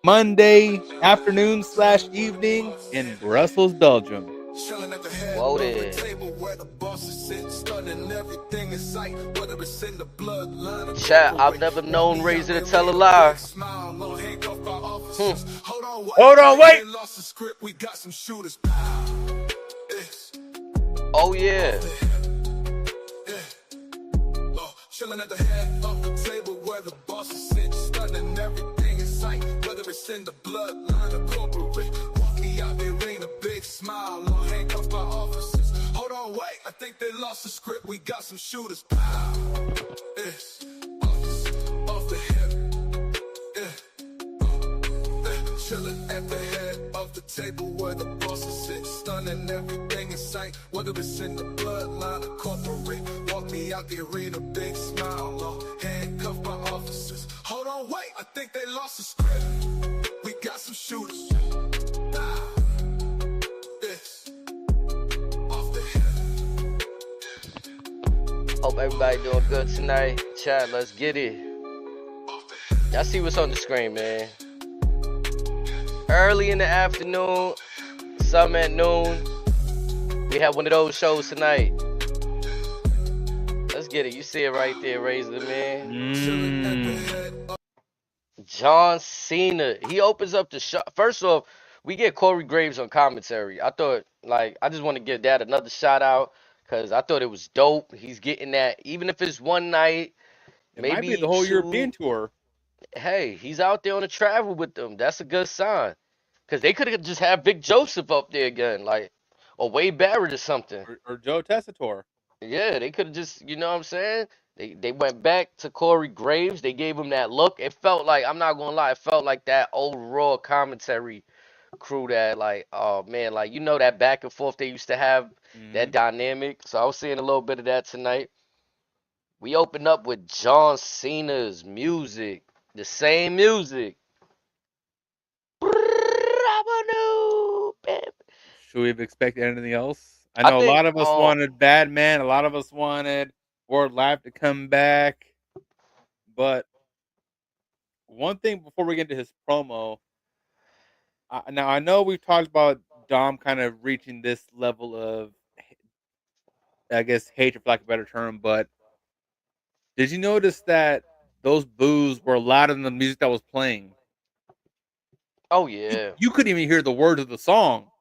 Monday afternoon slash evening in Brussels, Belgium. Whoa there. Chat, I've never known Razor to tell a lie. Hold on, wait. Oh yeah. Chilling at the head of the table where the boss is sitting, stunning everything in sight, whether it's in the bloodline or corporate. Walk me out there, ain't a big smile, or handcuffed by officers. Hold on, wait, I think they lost the script. We got some shooters. Pow. It's off the hip. Chilling at the head of the table where the boss is sitting, stunning everything in sight, whether it's in the bloodline or corporate. Walk me out the arena, big smile, or handcuffed by officers. Hold on, wait, I think they lost the script. We got some shooters. It's off the hip. Hope everybody doing good tonight. Chat, let's get it. Y'all see what's on the screen, man. Early in the afternoon, some at noon. We have one of those shows tonight. Let's get it. You see it right there, Razor, man. John Cena. He opens up the show. First off, we get Corey Graves on commentary. I thought, I just want to give that another shout out because I thought it was dope. He's getting that, even if it's one night, It maybe might be the whole two. European tour. Hey, he's out there on the travel with them. That's a good sign. Because they could have just had Vic Joseph up there again, or Wade Barrett or something. Or Joe Tessitore. Yeah, they could have just, you know what I'm saying? They went back to Corey Graves. They gave him that look. It felt like, I'm not gonna lie, it felt like that old Raw commentary crew that, oh man, that back and forth they used to have, that dynamic. So I was seeing a little bit of that tonight. We opened up with John Cena's music. The same music. Should we have expected anything else? I I know a think lot of us wanted Bad Man. A lot of us wanted Word Life to come back. But one thing before we get into his promo, now I know we've talked about Dom kind of reaching this level of, I guess, hatred for lack of a better term, but did you notice that those boos were louder than the music that was playing? Oh yeah. You couldn't even hear the words of the song.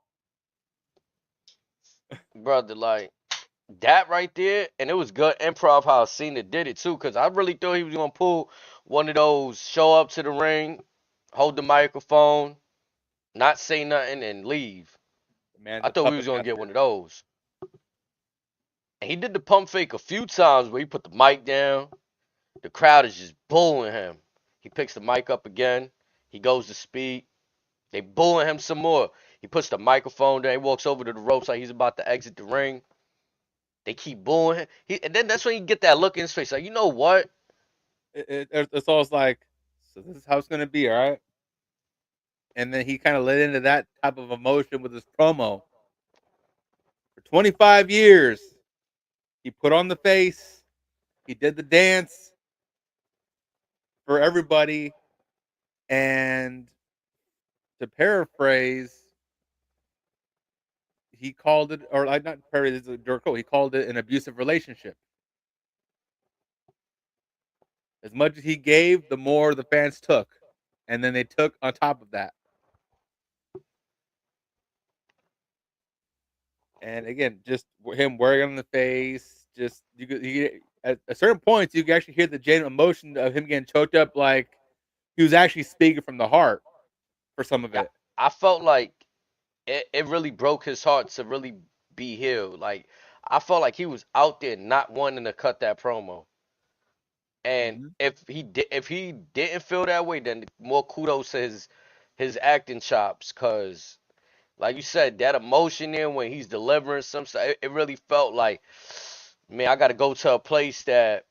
Brother, that right there, and it was good improv how Cena did it too, because I really thought he was gonna pull one of those show up to the ring, hold the microphone, not say nothing, and leave. Man, I thought we was gonna get one of those. And he did the pump fake a few times where he put the mic down. The crowd is just booing him. He picks the mic up again. He goes to speak. They booing him some more. He puts the microphone down. He walks over to the ropes like he's about to exit the ring. They keep booing him. And then that's when you get that look in his face. Like, you know what? It's always like, so this is how it's going to be, all right? And then he kind of led into that type of emotion with his promo. For 25 years, he put on the face. He did the dance for everybody. And to paraphrase, he called it, or like not paraphrase, it's a direct quote, he called it an abusive relationship. As much as he gave, the more the fans took. And then they took on top of that. And again, just him wearing on the face, just at certain points, you can actually hear the genuine emotion of him getting choked up, like he was actually speaking from the heart for some of it. I felt like it really broke his heart to really be healed. Like, I felt like he was out there not wanting to cut that promo. And if he didn't feel that way, then more kudos to his acting chops, cause like you said, that emotion there when he's delivering some stuff, it really felt like, man, I got to go to a place that,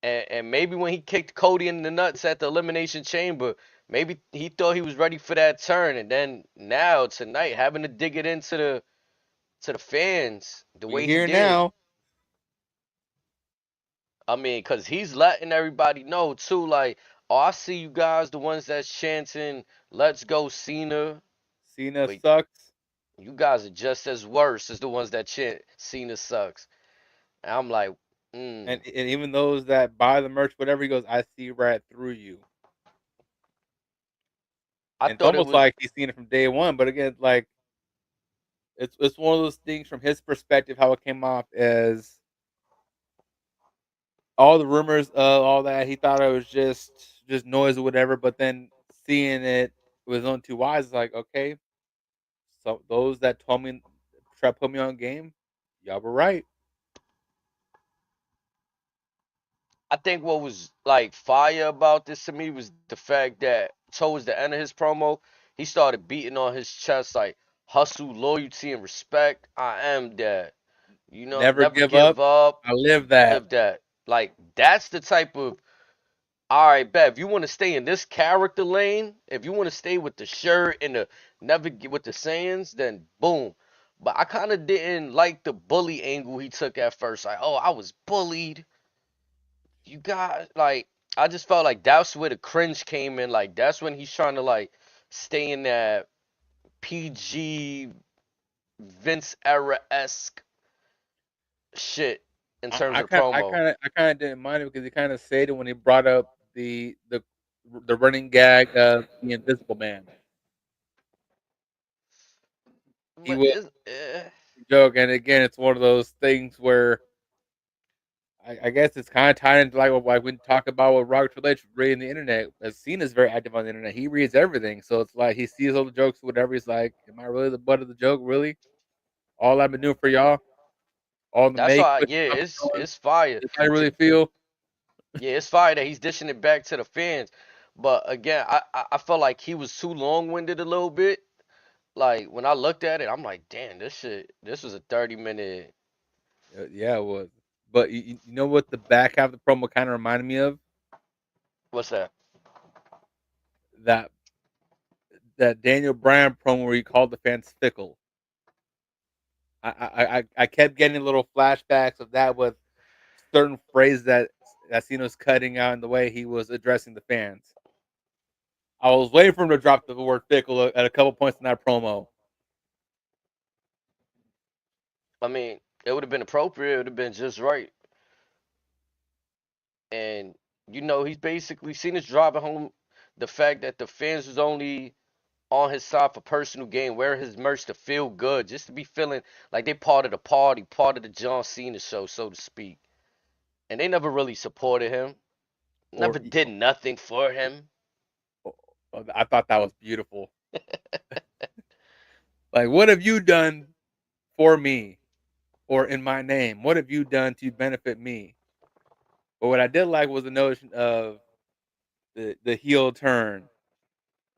and maybe when he kicked Cody in the nuts at the Elimination Chamber, maybe he thought he was ready for that turn, and then now tonight having to dig it into the fans the way he did. Now. I mean, cause he's letting everybody know too, like, Oh, I see you guys, the ones that's chanting, "Let's go, Cena," Cena but sucks. you guys are just as worse as the ones that chant Cena sucks. And I'm like, And even those that buy the merch, whatever, he goes, I see right through you. I And it's thought it almost was. like he's seen it from day one. But again, like it's one of those things from his perspective, how it came off as all the rumors of all that. He thought it was just noise or whatever. But then seeing it with his own two eyes, it's like, okay, so those that told me try to put me on game, y'all were right. I think what was like fire about this to me was the fact that towards the end of his promo, he started beating on his chest like hustle, loyalty, and respect. I am that. You know, Never never give up. give up, I live that. live that. Like that's the type of all right, bet. If you want to stay in this character lane, if you want to stay with the shirt and the never get with the sayings, then boom. But I kind of didn't like the bully angle he took at first. Like, oh, I was bullied. You got like, I just felt like that's where the cringe came in. Like, that's when he's trying to like stay in that PG Vince era esque shit in terms of promo. I kind of didn't mind it because he kind of said it when he brought up the running gag of the Invisible Man. He But would it's, joke, and again, it's one of those things where I guess it's kind of tied into like we talk about with Robert Triple H reading the internet. As Cena's very active on the internet, he reads everything, so it's like he sees all the jokes, whatever. He's like, "Am I really the butt of the joke? Really? All I've been doing for y'all, all the that's make, why, putting yeah, stuff on. it's fire. Is how I really feel." Yeah, it's fire that he's dishing it back to the fans. But again, I felt like he was too long winded a little bit. Like when I looked at it, I'm like, damn, this was a 30-minute. Yeah, it was. But you know what the back half of the promo kind of reminded me of? What's that? That that Daniel Bryan promo where he called the fans fickle. I kept getting little flashbacks of that with certain phrases that Cena was cutting out in the way he was addressing the fans. I was waiting for him to drop the word fickle at a couple points in that promo. I mean, it would have been appropriate. It would have been just right. And he's basically seen us driving home the fact that the fans was only on his side for personal gain, wearing his merch to feel good, just to be feeling like they part of the party, part of the John Cena show, so to speak. And they never really supported him, Or, never did nothing for him. I thought that was beautiful. Like, what have you done for me or in my name? What have you done to benefit me? But what I did like was the notion of the heel turn.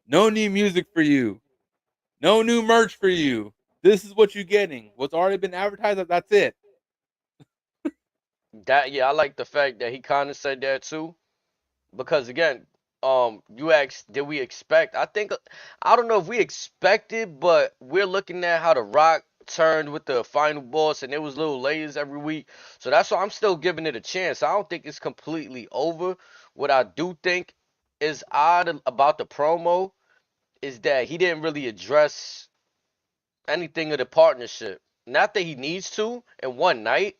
No new music for you. No new merch for you. This is what you're getting. What's already been advertised. That's it. That yeah, I like the fact that he kind of said that too, because again, you asked, did we expect? I don't know if we expected, but we're looking at how the Rock turned with the final boss, and there was little layers every week. So that's why I'm still giving it a chance. I don't think it's completely over. What I do think is odd about the promo is that he didn't really address anything of the partnership. Not that he needs to in one night,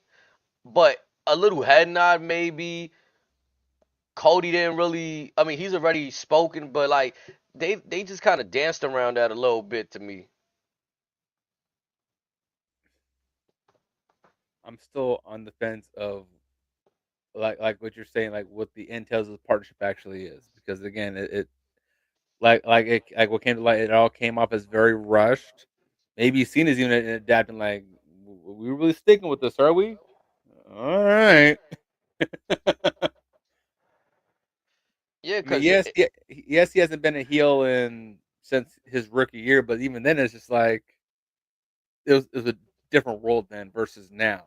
but a little head nod maybe. Cody didn't really. I mean, he's already spoken, but like they just kind of danced around that a little bit to me. I'm still on the fence of like what you're saying, like what the entails of the partnership actually is, because again, it like what came to light, it all came off as very rushed. Maybe Cena's even adapting, like, we really sticking with this, are we? All right. Yeah, I mean, cause it, yes, he hasn't been a heel in since his rookie year, but even then, it's just like it was a different world then versus now.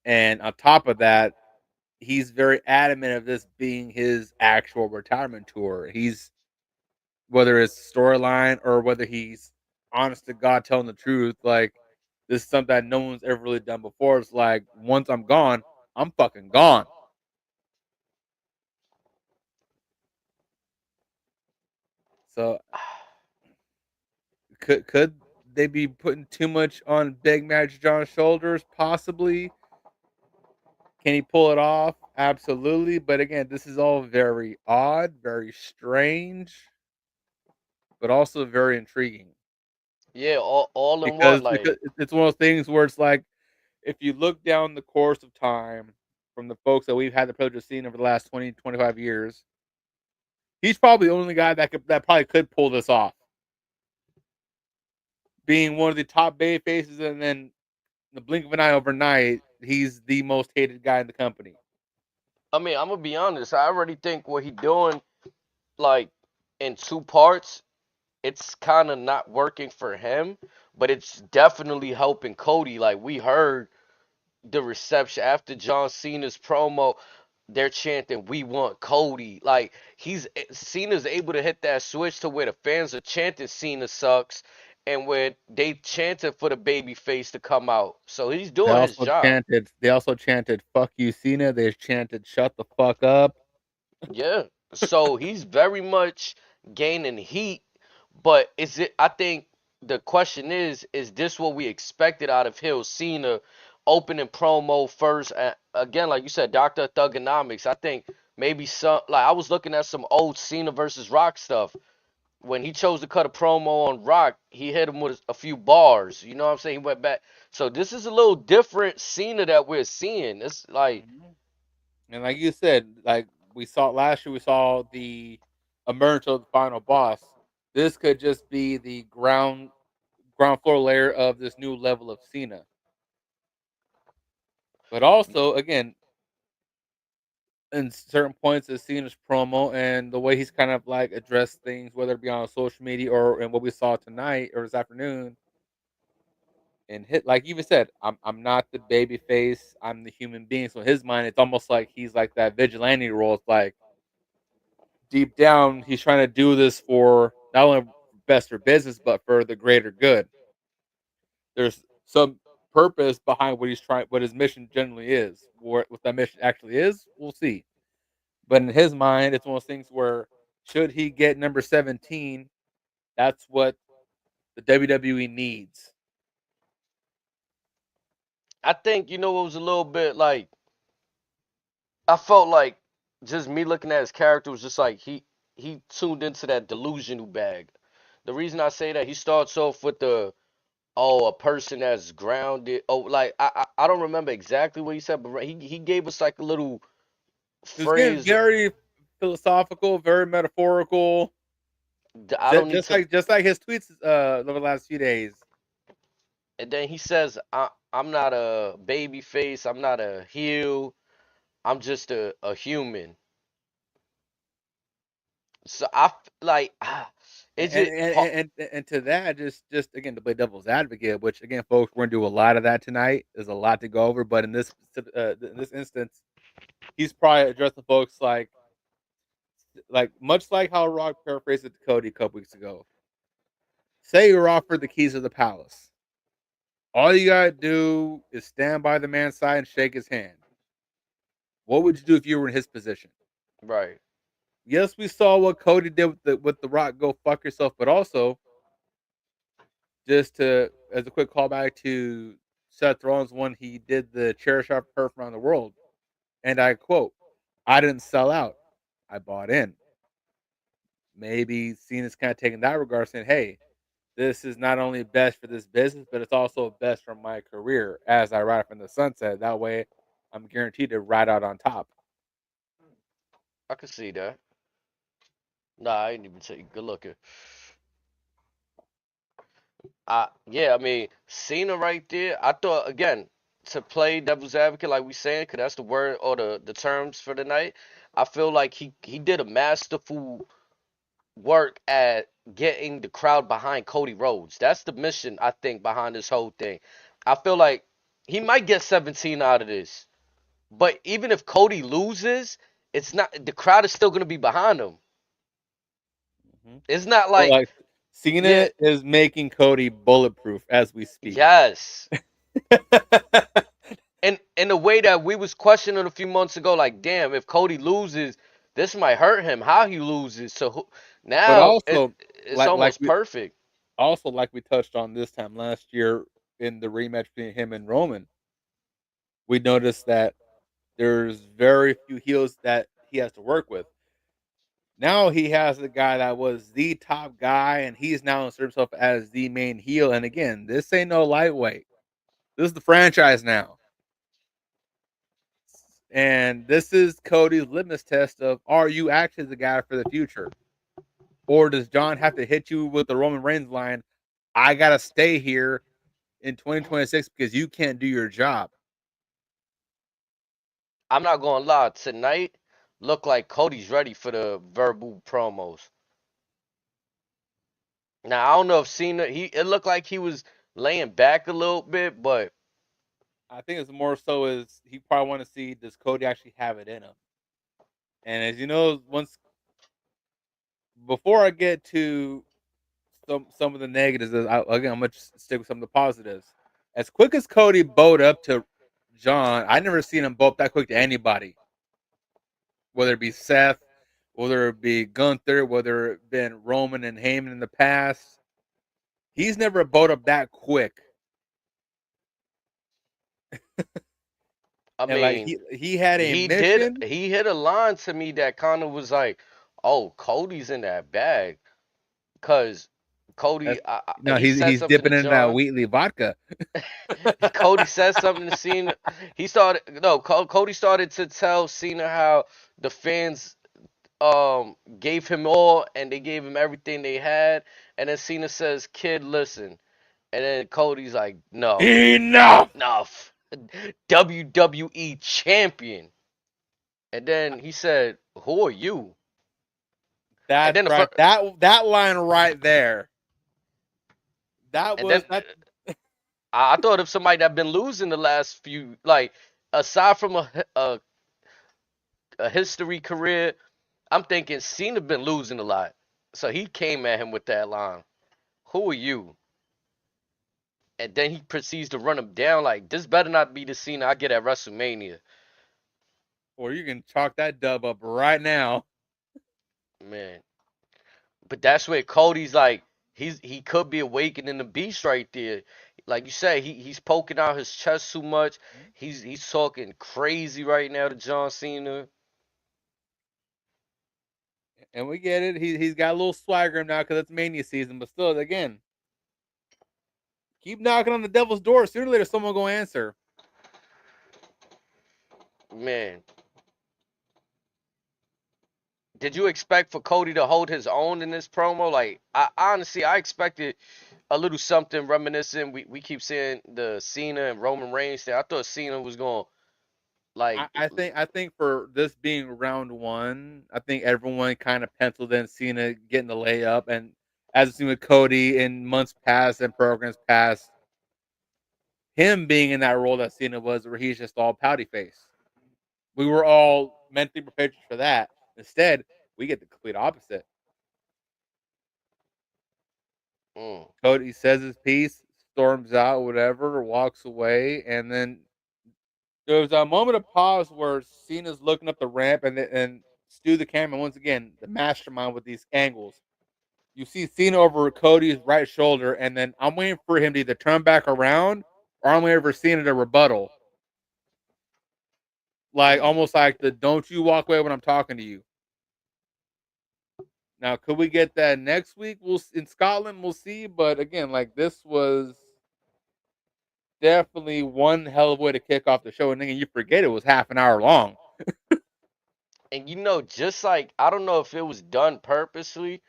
And on top of that, he's very adamant of this being his actual retirement tour. He's whether it's storyline or whether he's honest to God telling the truth, like this is something that no one's ever really done before. It's like once I'm gone, I'm fucking gone. So could they be putting too much on Big Magic John's shoulders? Possibly. Can he pull it off? Absolutely. But again, this is all very odd, very strange, but also very intriguing Yeah, all in one. because Like, it's one of those things where it's like if you look down the course of time from the folks that we've had the privilege of seeing over the last 20, 25 years, he's probably the only guy that probably could pull this off. Being one of the top bay faces, and then in the blink of an eye overnight, he's the most hated guy in the company. I mean, I'm gonna be honest. I already think what he doing, like, in two parts, it's kind of not working for him, but it's definitely helping Cody. Like, we heard the reception after John Cena's promo, they're chanting, "We want Cody." Like, Cena's able to hit that switch to where the fans are chanting Cena sucks, and where they chanted for the baby face to come out. So he's doing his job. They also chanted "fuck you, Cena." They chanted "shut the fuck up." Yeah. So he's very much gaining heat, but is it? I think the question is this what we expected out of Hill Cena opening promo first? Again, like you said, Doctor Thugonomics. I think maybe some, like, I was looking at some old Cena versus Rock stuff. When he chose to cut a promo on Rock, he hit him with a few bars. You know what I'm saying? He went back. So this is a little different Cena that we're seeing. It's like, Mhm. And like you said, like we saw last year, we saw the emergence of the final boss. This could just be the ground floor layer of this new level of Cena. But also, again, in certain points of Cena's promo and the way he's kind of like addressed things, whether it be on social media or in what we saw tonight or this afternoon, and hit like you even said, I'm not the baby face, I'm the human being. So in his mind, it's almost like he's like that vigilante role. It's like deep down, he's trying to do this for not only best for business, but for the greater good. There's some purpose behind what he's trying, what his mission generally is. What that mission actually is, we'll see. But in his mind, it's one of those things where should he get number 17, that's what the WWE needs. I think, it was a little bit like, I felt like just me looking at his character was just like he tuned into that delusional bag. The reason I say that, he starts off with the, oh, a person that's grounded. Oh, like, I don't remember exactly what he said, but he gave us like a little He was getting phrase. very philosophical, very metaphorical, I don't need to. just like his tweets over the last few days. And then he says, I'm not a baby face. I'm not a heel. I'm just a human. So like, And is it hard? and to that, just again to play devil's advocate, which again, folks, we're gonna do a lot of that tonight. There's a lot to go over, but in this instance, he's probably addressing folks like much like how Rock paraphrased it to Cody a couple weeks ago. Say you're offered the keys of the palace. All you gotta do is stand by the man's side and shake his hand. What would you do if you were in his position? Right. Yes, we saw what Cody did with the Rock. Go fuck yourself, but also just to as a quick callback to Seth Rollins when he did the chair shot perf around the world, and I quote, "I didn't sell out, I bought in." Maybe Cena's kind of taking that regard, saying, "Hey, this is not only best for this business, but it's also best for my career as I ride from the sunset. That way, I'm guaranteed to ride out on top." I can see that. Nah, I ain't even say good looking. Yeah, I mean, Cena right there. I thought, again, to play devil's advocate, like we saying, cause that's the word or the terms for the night. I feel like he did a masterful work at getting the crowd behind Cody Rhodes. That's the mission, I think, behind this whole thing. I feel like he might get 17 out of this, but even if Cody loses, it's not, the crowd is still gonna be behind him. Mhm. It's not So, like, like, yeah, Cena is making Cody bulletproof as we speak. yes. And the way that we was questioning a few months ago, like, damn, if Cody loses, this might hurt him. How he loses? So But now also, it's like almost we perfect. also like we touched on this time last year in the rematch between him and Roman, we noticed that there's very few heels that he has to work with. Now he has the guy that was the top guy, and he's now inserted himself as the main heel. And again, this ain't no lightweight. This is the franchise now, and this is Cody's litmus test of: are you actually the guy for the future, or does John have to hit you with the Roman Reigns line? I gotta stay here in 2026 because you can't do your job. I'm not gonna lie, tonight look like Cody's ready for the verbal promos. Now I don't know if Cena he it looked like he was laying back a little bit, but I think it's more so is he probably want to see does Cody actually have it in him. And as you know, once before I get to some of the negatives, again I'm gonna stick with some of the positives. As quick as Cody bowed up to John, I never seen him bow up that quick to anybody, whether it be Seth, whether it be Gunther, whether it been Roman and Heyman in the past. He's never bowed up that quick, I and like mean he had a mission. he hit a line to me that kind of was like, oh, Cody's in that bag, cause That's, Cody no, he said he's something to dipping in that John. Wheatley vodka. Cody said something to Cena. He started no Cody started to tell Cena how the fans gave him all and they gave him everything they had, and then Cena says, "Kid, listen," and then Cody's like, "No, Enough. enough." WWE champion, and then he said, "Who are you?" And That's then the right. first, That line right there. That and then was that. I thought of somebody that been losing the last few, like aside from a history career, I'm thinking Cena been losing a lot, so he came at him with that line. Who are you? And then he proceeds to run him down like this better not be the Cena I get at WrestleMania. Or you can chalk that dub up right now. Man. But that's where Cody's like he could be awakening the beast right there. Like you said, he's poking out his chest too much. He's talking crazy right now to John Cena. And we get it. He's got a little swagger now because it's Mania season. But still, again, keep knocking on the devil's door. Sooner or later, someone will go answer. Man, did you expect for Cody to hold his own in this promo? Like I honestly I expected a little something reminiscent. We keep seeing the Cena and Roman Reigns thing. I thought Cena was going like I think for this being round one, I think everyone kind of penciled in Cena getting the layup, and as seen with Cody in months past and programs past, him being in that role that Cena was, where he's just all pouty face. We were all mentally prepared for that. Instead, we get the complete opposite. mm, Cody says his piece, storms out, whatever, walks away, and then there was a moment of pause where Cena's looking up the ramp and Stu the camera once again, the mastermind with these angles. You see Cena over Cody's right shoulder, and then I'm waiting for him to either turn back around or I'm waiting for Cena to rebuttal. Like mm. almost like the don't you walk away when I'm talking to you. Now, could we get that next week? We'll in Scotland, we'll see. But again, like this was definitely one hell of a way to kick off the show, and then you forget it was half an hour long. And just like I don't know if it was done purposely,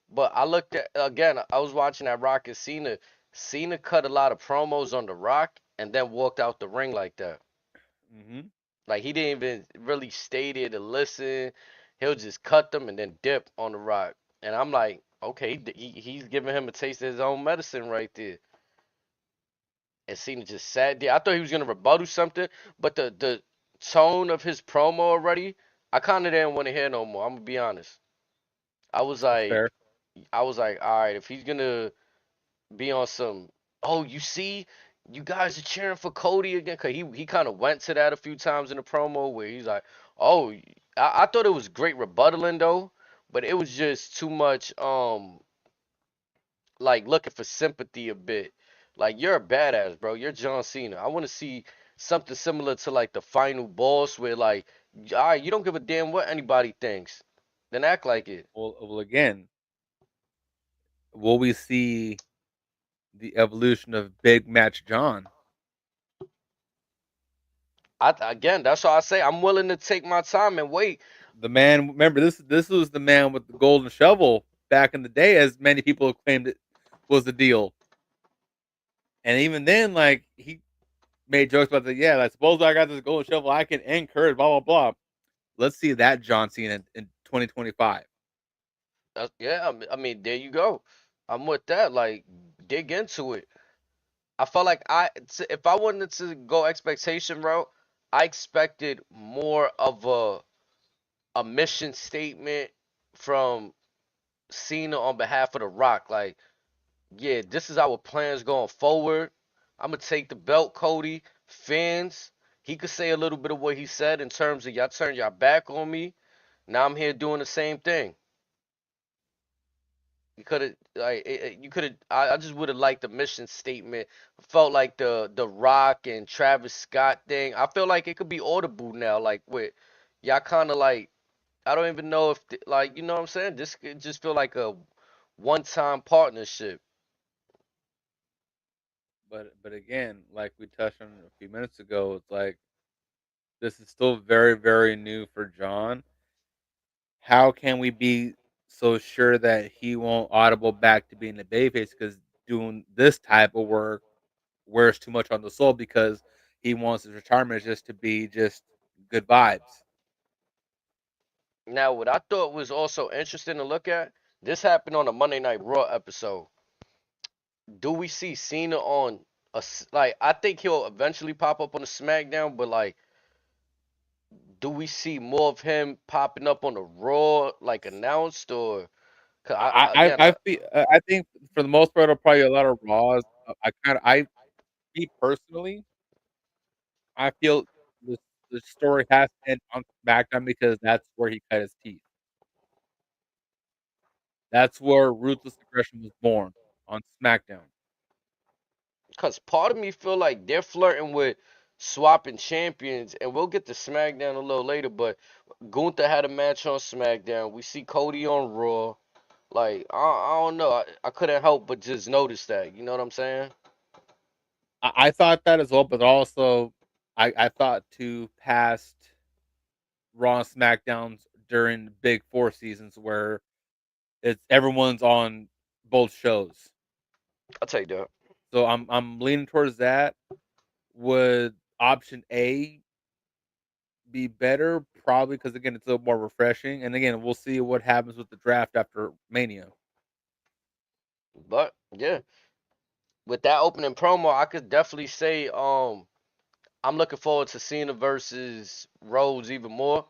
but I looked at again. I was watching that Rock and Cena. Cena cut a lot of promos on the Rock and then walked out the ring like that. Hmm. Like he didn't even really stay there to listen. He'll just cut them and then dip on the Rock. And I'm like, okay, he's giving him a taste of his own medicine right there. And Cena just sat there. I thought he was gonna rebuttal something, but the tone of his promo already, I kind of didn't want to hear no more. I'm gonna be honest. I was That's fair. like, all right, if he's gonna be on some, oh, you see, you guys are cheering for Cody again, cause he kind of went to that a few times in the promo where he's like, oh, I thought it was great rebuttaling though, but it was just too much. like looking for sympathy a bit. Like you're a badass, bro. You're John Cena. I want to see something similar to like the final boss where like, all right, you don't give a damn what anybody thinks. Then act like it. Well, again, will we see the evolution of Big Match John? Again, that's why I say I'm willing to take my time and wait. The man, remember this was the man with the golden shovel back in the day, as many people claimed it was the deal. And even then, like he made jokes about the yeah, like suppose I got this golden shovel, I can end curse, blah blah blah. Let's see that John Cena in 2025. Yeah, I mean, there you go. I'm with that. Like, dig into it. I felt like if I wanted to go expectation route, I expected more of a mission statement from Cena on behalf of The Rock. Like, yeah, this is our plans going forward. I'm gonna take the belt, Cody. Fans, he could say a little bit of what he said in terms of y'all turned y'all back on me. Now I'm here doing the same thing. You could have like you could have. I just would have liked the mission statement. Felt like the Rock and Travis Scott thing. I feel like it could be audible now. Like with y'all kind of like I don't even know if like you know what I'm saying. This could just feel like a one-time partnership. But again, like we touched on a few minutes ago, it's like this is still very new for John. How can we be so sure that he won't audible back to being a babyface? Because doing this type of work wears too much on the soul because he wants his retirement just to be just good vibes. Now, what I thought was also interesting to look at. This happened on a Monday Night Raw episode. Do we see Cena on like? I think he'll eventually pop up on the SmackDown, but like do we see more of him popping up on the Raw, like announced, or? Cause again, I feel I think for the most part it'll probably a lot of Raws. Me personally, I feel the the story has to end on SmackDown because that's where he cut his teeth. That's where Ruthless Aggression was born, on SmackDown. cause part of me feel like they're flirting with swapping champions, and we'll get to SmackDown a little later. But Gunther had a match on SmackDown. We see Cody on Raw. Like I don't know. I couldn't help but just notice that. You know what I'm saying? I thought that as well, but also I thought to past Raw and SmackDowns during the Big Four seasons where it's everyone's on both shows. I'll take that. So I'm leaning towards that. Would option A be better? Probably because again it's a little more refreshing. And again, we'll see what happens with the draft after Mania. But yeah, with that opening promo, I could definitely say I'm looking forward to Cena versus Rhodes even more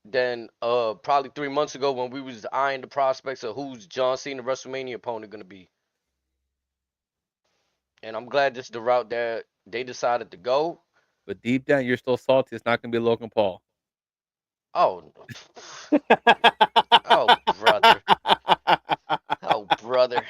than probably 3 months ago when we was eyeing the prospects of who's John Cena WrestleMania opponent gonna be. And I'm glad this is the route that they decided to go. But deep down, you're still salty. It's not going to be Logan Paul. Oh, oh brother, oh brother.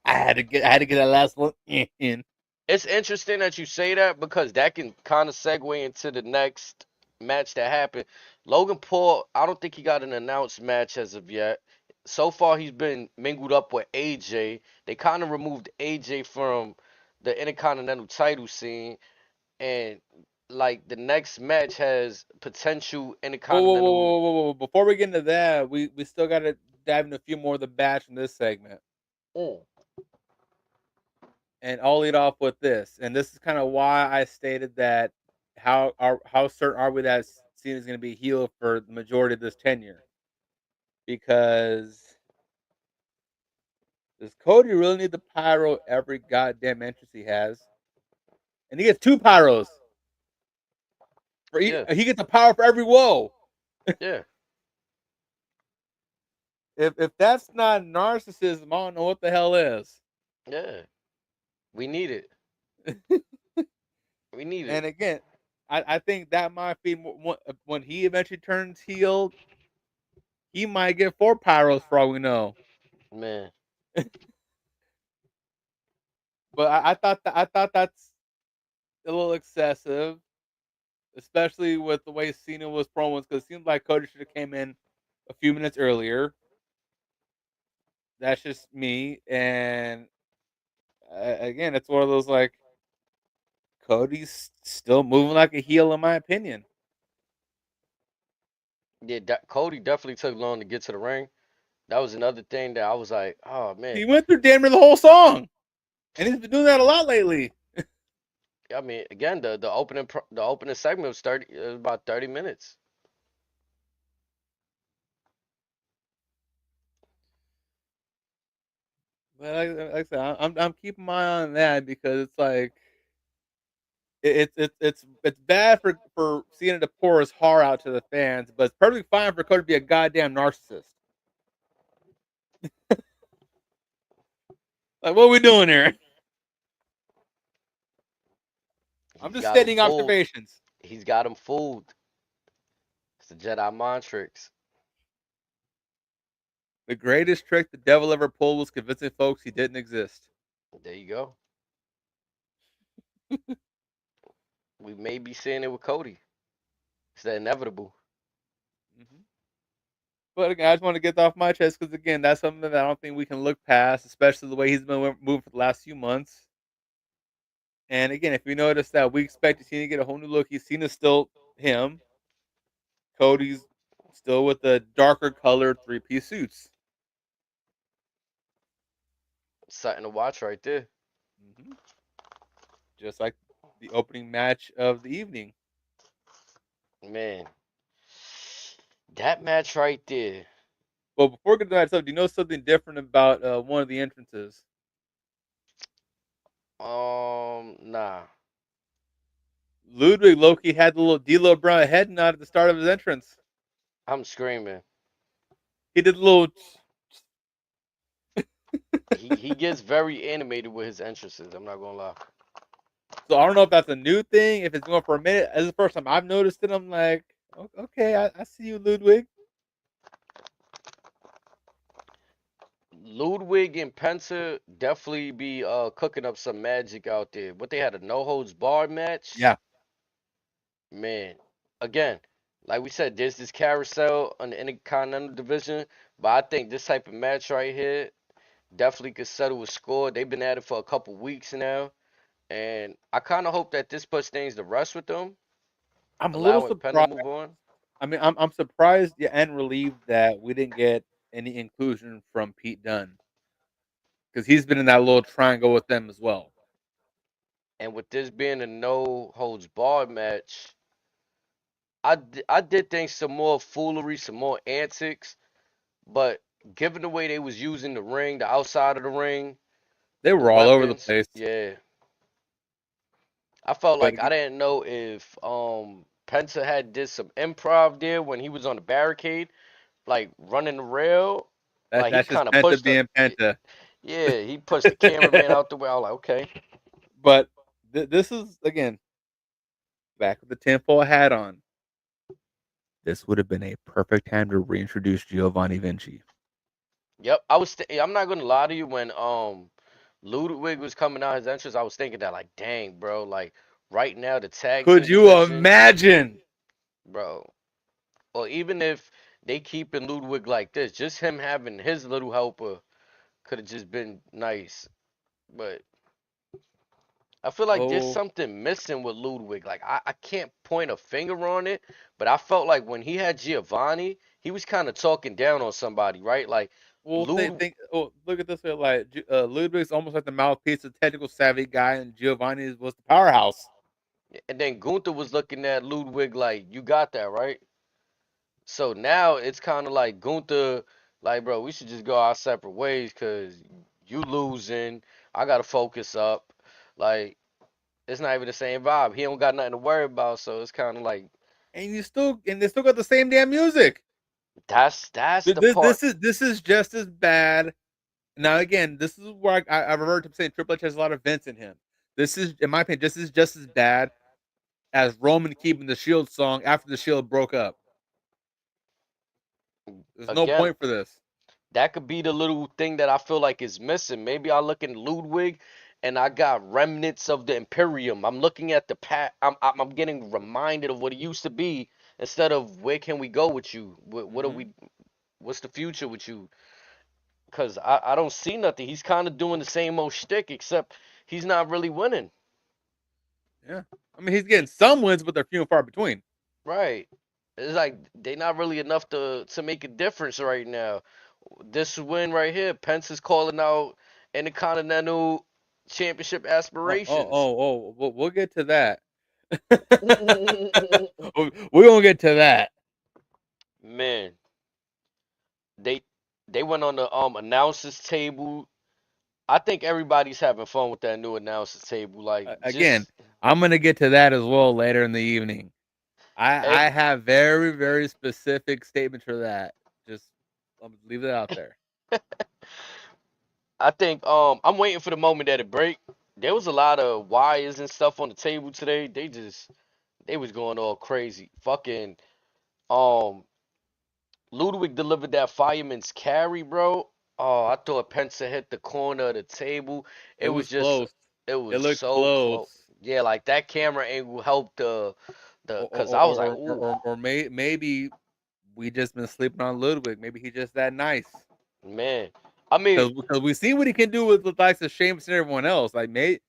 I had to get that last one in. It's interesting that you say that because that can kind of segue into the next match that happened. Logan Paul, I don't think he got an announced match as of yet. So far, he's been mingled up with AJ. They kind of removed AJ from the Intercontinental title scene, and like the next match has potential Intercontinental. Whoa. Before we get into that, we still got to dive into a few more of the batch in this segment. Mm, And I'll lead off with this. And this is kind of why I stated that how certain are we that Cena is going to be healed for the majority of this tenure? Because does Cody really need the pyro every goddamn entrance he has? And he gets two pyros. yeah, He gets a power for every woe. yeah, If that's not narcissism, I don't know what the hell is. yeah. We need it. We need And it, again, I think that might be when he eventually turns heel. He might get four pyros for all we know. man. But I thought that's a little excessive, especially with the way Cena was promos. Because it seemed like Cody should have came in a few minutes earlier. That's just me, and again, it's one of those like Cody's still moving like a heel, in my opinion. Yeah, Cody definitely took long to get to the ring. That was another thing that I was like, oh man. He went through damn near the whole song, and he's been doing that a lot lately. I mean, again, the opening segment was about 30 minutes. But like I said, I'm keeping my eye on that because it's like it's bad for Cena to pour his heart out to the fans, but it's perfectly fine for Cody to be a goddamn narcissist. Like, what are we doing here? I'm He's just got him stating fooled. observations. He's got him fooled. It's the Jedi mind tricks. The greatest trick the devil ever pulled was convincing folks he didn't exist. There you go. We may be seeing it with Cody. It's the inevitable. Hmm. But again, I just want to get that off my chest because again, that's something that I don't think we can look past, especially the way he's been moving for the last few months. And again, if you notice that we expect Cena to get a whole new look, he's Cena's still him. Cody's still with the darker colored three-piece suits. Something to watch right there. Hmm. Just like the opening match of the evening. Man, that match right there. Well, before we get to that stuff, do you know something different about one of the entrances? Nah. Ludwig Loki had the little D'Lo Brown head nod at the start of his entrance. I'm screaming. He did a little. He gets very animated with his entrances. I'm not gonna lie. So I don't know if that's a new thing, if it's going for a minute. As the first time I've noticed it, I'm like, okay, I see you, Ludwig. Ludwig and Penta definitely be cooking up some magic out there. What they had a no holds bar match, Yeah, man. Again, like we said, there's this carousel on the Intercontinental Division, but I think this type of match right here definitely could settle a score. They've been at it for a couple weeks now, and I kind of hope that this puts things to rest with them, I'm a little allowing Penta to surprised. move on. I mean, I'm surprised, yeah, and relieved that we didn't get any inclusion from Pete Dunne because he's been in that little triangle with them as well. And with this being a no holds bar match, I did think some more foolery, some more antics, but given the way they was using the ring, the outside of the ring, They the were all over the weapons, place, yeah, I felt but like I again, didn't know if Penta had did some improv there when he was on the barricade, like running the rail, like he that's just kind of Penta pushed the being Penta. yeah, he pushed the cameraman out the way. I was like, okay, But this is again back with the tinfoil hat on. This would have been a perfect time to reintroduce Giovanni Vinci. yep. I'm not gonna lie to you when Ludwig was coming out his entrance, I was thinking that like, dang, bro, like right now the tag Could team you division, imagine? bro. Or even if they keeping Ludwig like this, just him having his little helper could have just been nice. But I feel like there's Oh, something missing with Ludwig. Like I can't point a finger on it, but I felt like when he had Giovanni, he was kind of talking down on somebody, right? Like well, Lud, Oh, look at this way. Like Ludwig's almost like the mouthpiece, the technical savvy guy, and Giovanni was the powerhouse. and then Gunther was looking at Ludwig like, you got that, right? So now it's kind of like Gunther, like, bro, we should just go our separate ways because you losing. I gotta focus up. Like, it's not even the same vibe. He don't got nothing to worry about, so it's kind of like And they still got the same damn music. that's the part. This is just as bad. Now again, this is where I revert to saying Triple H has a lot of Vince in him. This is, in my opinion, just as bad as Roman keeping the Shield song after the Shield broke up. There's no Again, point for this. that could be the little thing that I feel like is missing. Maybe I look in Ludwig and I got remnants of the Imperium. I'm looking at the pat. I'm getting reminded of what it used to be instead of where can we go with you? What are Hmm. we? What's the future with you? Cause I don't see nothing. He's kind of doing the same old shtick, except he's not really winning. Yeah. I mean, he's getting some wins, but they're few and far between. Right. It's like they not really enough to make a difference right now. This win right here, Pence is calling out Intercontinental Championship aspirations. We'll get to that. We're gonna get to that. Man, they they went on the announcers table. I think everybody's having fun with that new announcers table. Like Again, just I'm gonna get to that as well later in the evening. I ev- have very very specific statements for that. Just leave it out there. I think I'm waiting for the moment that it break. There was a lot of wires and stuff on the table today. They was going all crazy. Fucking um Ludwig delivered that fireman's carry, bro. Oh, I thought Pence had hit the corner of the table. It It was was just close. it It was looked so close. close. Yeah, like that camera angle helped the Or cause I was like, ooh, maybe we just been sleeping on Ludwig. Maybe he's just that nice. man. I mean, Because we see what he can do with the likes of Sheamus and everyone else. Like maybe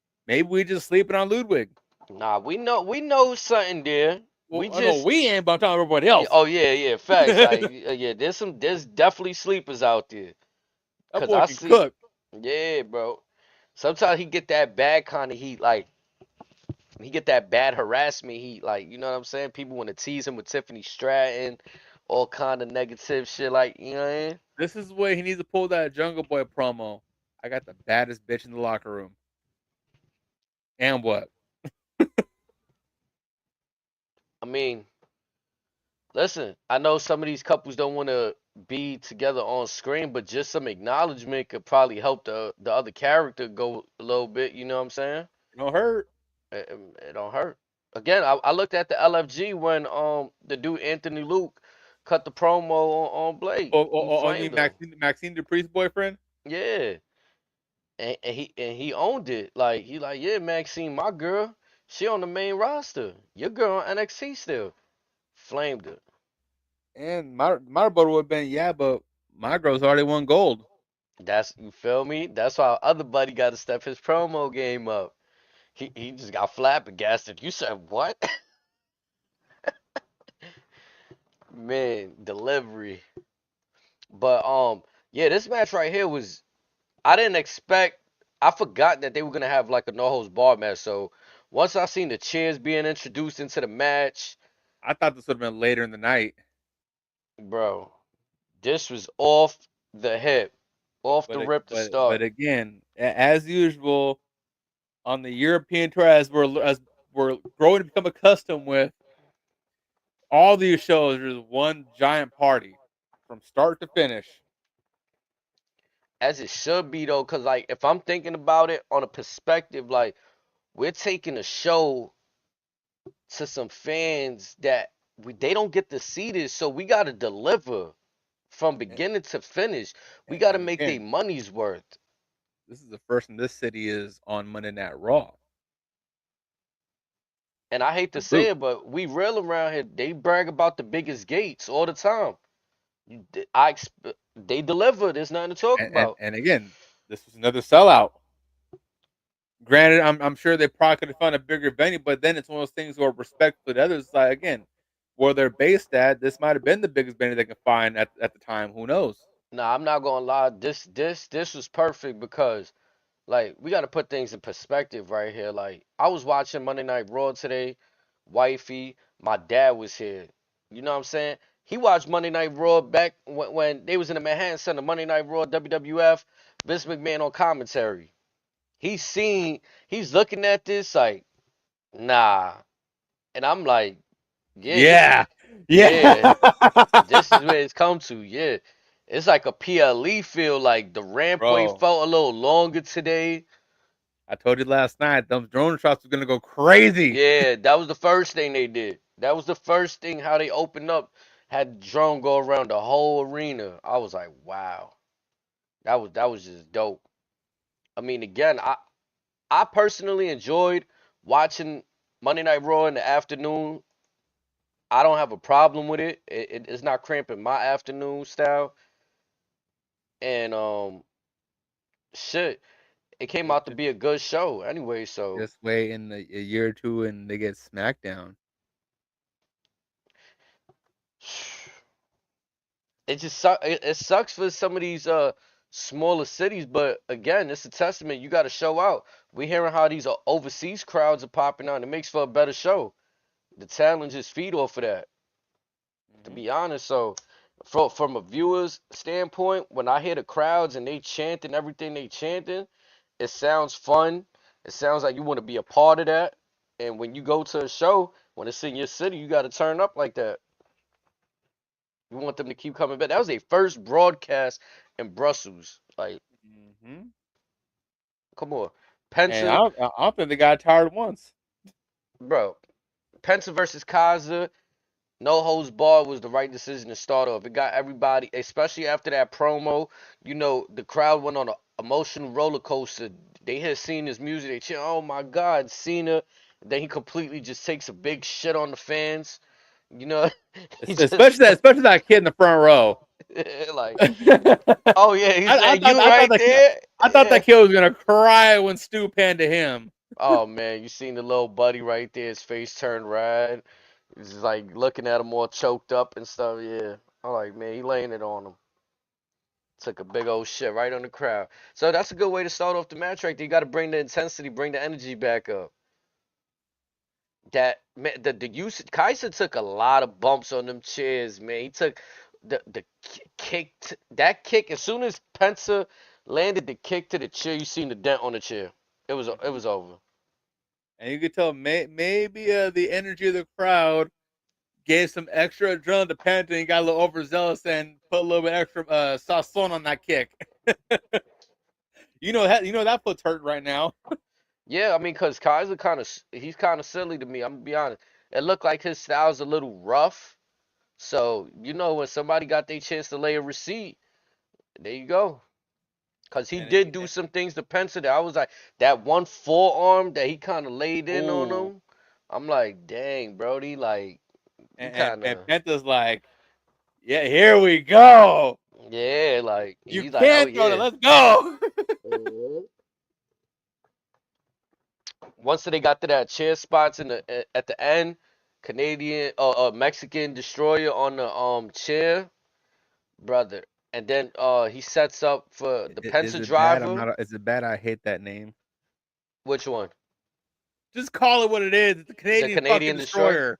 we just sleeping on Ludwig. nah, we know something there. Well, We I know just we ain't, but I'm talking everybody yeah, else. oh yeah, facts. Like yeah, there's definitely sleepers out there. That Cause boy I can see, cook. yeah, bro. Sometimes he get that bad kind of heat, like he get that bad harassment heat, like you know what I'm saying. People want to tease him with Tiffany Stratton, all kind of negative shit, like you know what I mean. This is where he needs to pull that Jungle Boy promo. I got the baddest bitch in the locker room. And what? I mean, listen, I know some of these couples don't want to be together on screen, but just some acknowledgement could probably help the other character go a little bit. You know what I'm saying? No hurt. It don't hurt. Again, I looked at the LFG when the dude Anthony Luke cut the promo on Blade. He You mean flamed him. Maxine Dupree's boyfriend? Yeah, and he owned it. Like he like, yeah, Maxine, my girl, she on the main roster. Your girl on NXT still. Flamed her. And my brother would have been, yeah, but my girl's already won gold. That's you feel me? That's why our other buddy got to step his promo game up. He just got flabbergasted. You said what? Man, delivery. But yeah, this match right here was I didn't expect. I forgot that they were gonna have like a no holds bar match. So once I seen the chairs being introduced into the match, I thought this would have been later in the night. bro, this was off the hip, off the rip to But start. again, as usual on the European tour, as we're growing to become accustomed with, all these shows are just one giant party from start to finish. As it should be though, cause like if I'm thinking about it on a perspective, like we're taking a show to some fans that they don't get to see this, so we gotta deliver from And, beginning to finish. We gotta and make their again, money's worth. this is the first in this city is on Monday Night Raw. And I hate to The say boot. it, but we real around here. They brag about the biggest gates all the time. They deliver. There's nothing to talk about. And again, this was another sellout. Granted, I'm sure they probably could have found a bigger venue, but then it's one of those things where respectful to others, like again, where they're based at, this might have been the biggest venue they could find at the time. Who knows? Nah, I'm not gonna lie. This was perfect because like we gotta put things in perspective right here. Like I was watching Monday Night Raw today. Wifey, my dad was here. You know what I'm saying? He watched Monday Night Raw back when they was in the Manhattan Center. Monday Night Raw, WWF. Vince McMahon on commentary. He's looking at this like, nah. And I'm like, yeah, Yeah, yeah, yeah, this is where it's come to. Yeah. It's like a PLE feel, like the rampway bro. felt a little longer today. I told you last night, those drone shots were gonna go crazy. Yeah, that was the first thing they did. That was the first thing how they opened up, had the drone go around the whole arena. I was like, wow. That was just dope. I mean, again, I personally enjoyed watching Monday Night Raw in the afternoon. I don't have a problem with it. It's not cramping my afternoon style. And shit, it came Just out to be a good show anyway. So just wait in a year or two and they get Smackdown. it sucks for some of these smaller cities, but again, it's a testament. You got to show out. We hearing how these overseas crowds are popping out. It makes for a better show. The talent just feed off of that. To Hmm. be honest, so from a viewer's standpoint, when I hear the crowds and they chanting everything they chanting, it sounds fun. It sounds like you want to be a part of that. And when you go to a show, when it's in your city, you got to turn up like that. You want them to keep coming back. That was a first broadcast in Brussels. Like, Hmm. come on, And Penta, I don't think they got tired once. bro. Penta versus Kaza. No holds barred was the right decision to start off. It got everybody, especially after that promo. You know, the crowd went on an emotional roller coaster. They had seen his music. They cheer, oh my God, Cena. Then he completely just takes a big shit on the fans. You know, he just Especially that kid in the front row. like, I, oh yeah, he I said thought you I thought right that kid, there. I thought Yeah. that kid was gonna cry when Stu panned to him. Oh man, you seen the little buddy right there? His face turned red. He's just like looking at him all choked up and stuff. Yeah, I'm like, man, he laying it on him. Took a big old shit right on the crowd. So that's a good way to start off the match right there. You got to bring the intensity, bring the energy back up. That man, the use Kaiser took a lot of bumps on them chairs, man. He took the kick that kick as soon as Pensa landed the kick to the chair. You seen the dent on the chair. It Hmm. was over. And you could tell maybe the energy of the crowd gave some extra adrenaline to Penta and he got a little overzealous and put a little bit extra sazon on that kick. You know that foot's hurt right now. Yeah, I mean, cause Kaiser he's kind of silly to me. I'm gonna be honest. It looked like his style's a little rough. So you know when somebody got their chance to lay a receipt, there you go. Cause he And did do some things to Pensa that I was like that one forearm that he kind of laid in on oh, him. I'm like, dang, Brody, like you and kind of Penta's like, yeah, here we go. yeah, like You he's like, oh can't throw that. yeah. Let's go. Mhm. Once they got to that chair spots in the at the end, Canadian Mexican destroyer on the chair, brother. And then he sets up for the Is Pensa it bad? driver. Is it bad? I hate that name. Which one? Just call it what it is. It's the The Canadian fucking Canadian destroyer? destroyer.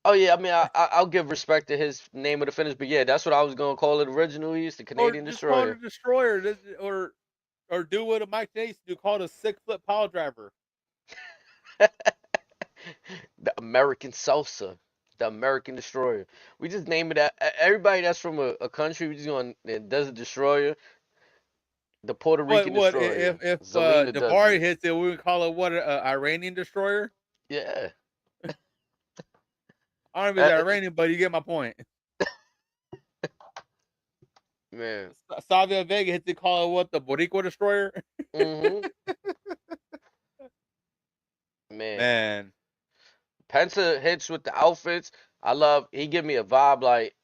Oh yeah, I mean I'll give respect to his name of the finish, but yeah, that's what I was gonna call it originally. It's the Or Canadian just call it a destroyer. destroyer. Or do what Mike Tyson do. Call it a 6 foot pile driver. The American Salsa, the American destroyer. We just name it that. Everybody that's from a country, we just going that does a destroyer. The Puerto What Rican what destroyer. if Zelina does Davari it. hits it? We would call it what a Iranian destroyer. Yeah. I don't know if Uh, it's uh, Iranian, but you get my point. man. Savia Vega hits it. Call it what the Boricua destroyer. Mhm. Man. Man, Penta hits with the outfits. I love. He give me a vibe like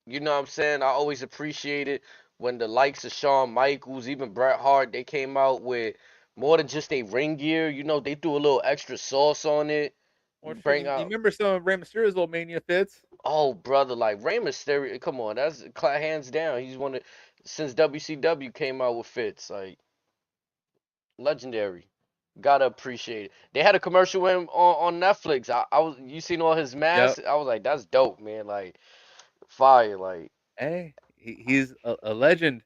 you know what I'm saying. I always appreciate it when the likes of Shawn Michaels, even Bret Hart, they came out with more than just a ring gear. You know, they threw a little extra sauce on it. well shit. Bring You out. remember some of Rey Mysterio's little mania fits? Oh, brother, like Rey Mysterio, come on, that's hands down. He's one of since WCW came out with fits, like legendary. Gotta appreciate it. They had a commercial with him on Netflix. I was you seen all his Yep. masks? I was like, that's dope, man. Like fire, like Hey, he's a legend.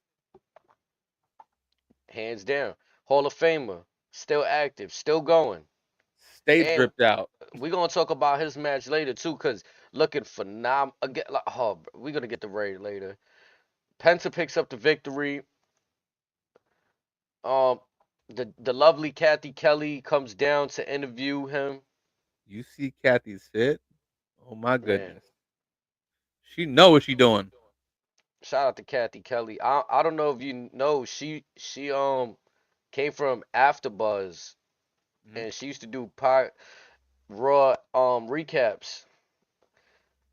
hands down. Hall of Famer, still active, still going. Stage And dripped out. we're gonna talk about his match later too, cause looking phenomenal. Again, like, oh, we're gonna get the raid later. Penta picks up the victory. Um, the lovely Kathy Kelly comes down to interview him. You see Kathy's fit? Oh my Man, goodness. She know what she doing. shout out to Kathy Kelly. I don't know if you know she came from AfterBuzz. Mhm. and she used to do pot raw recaps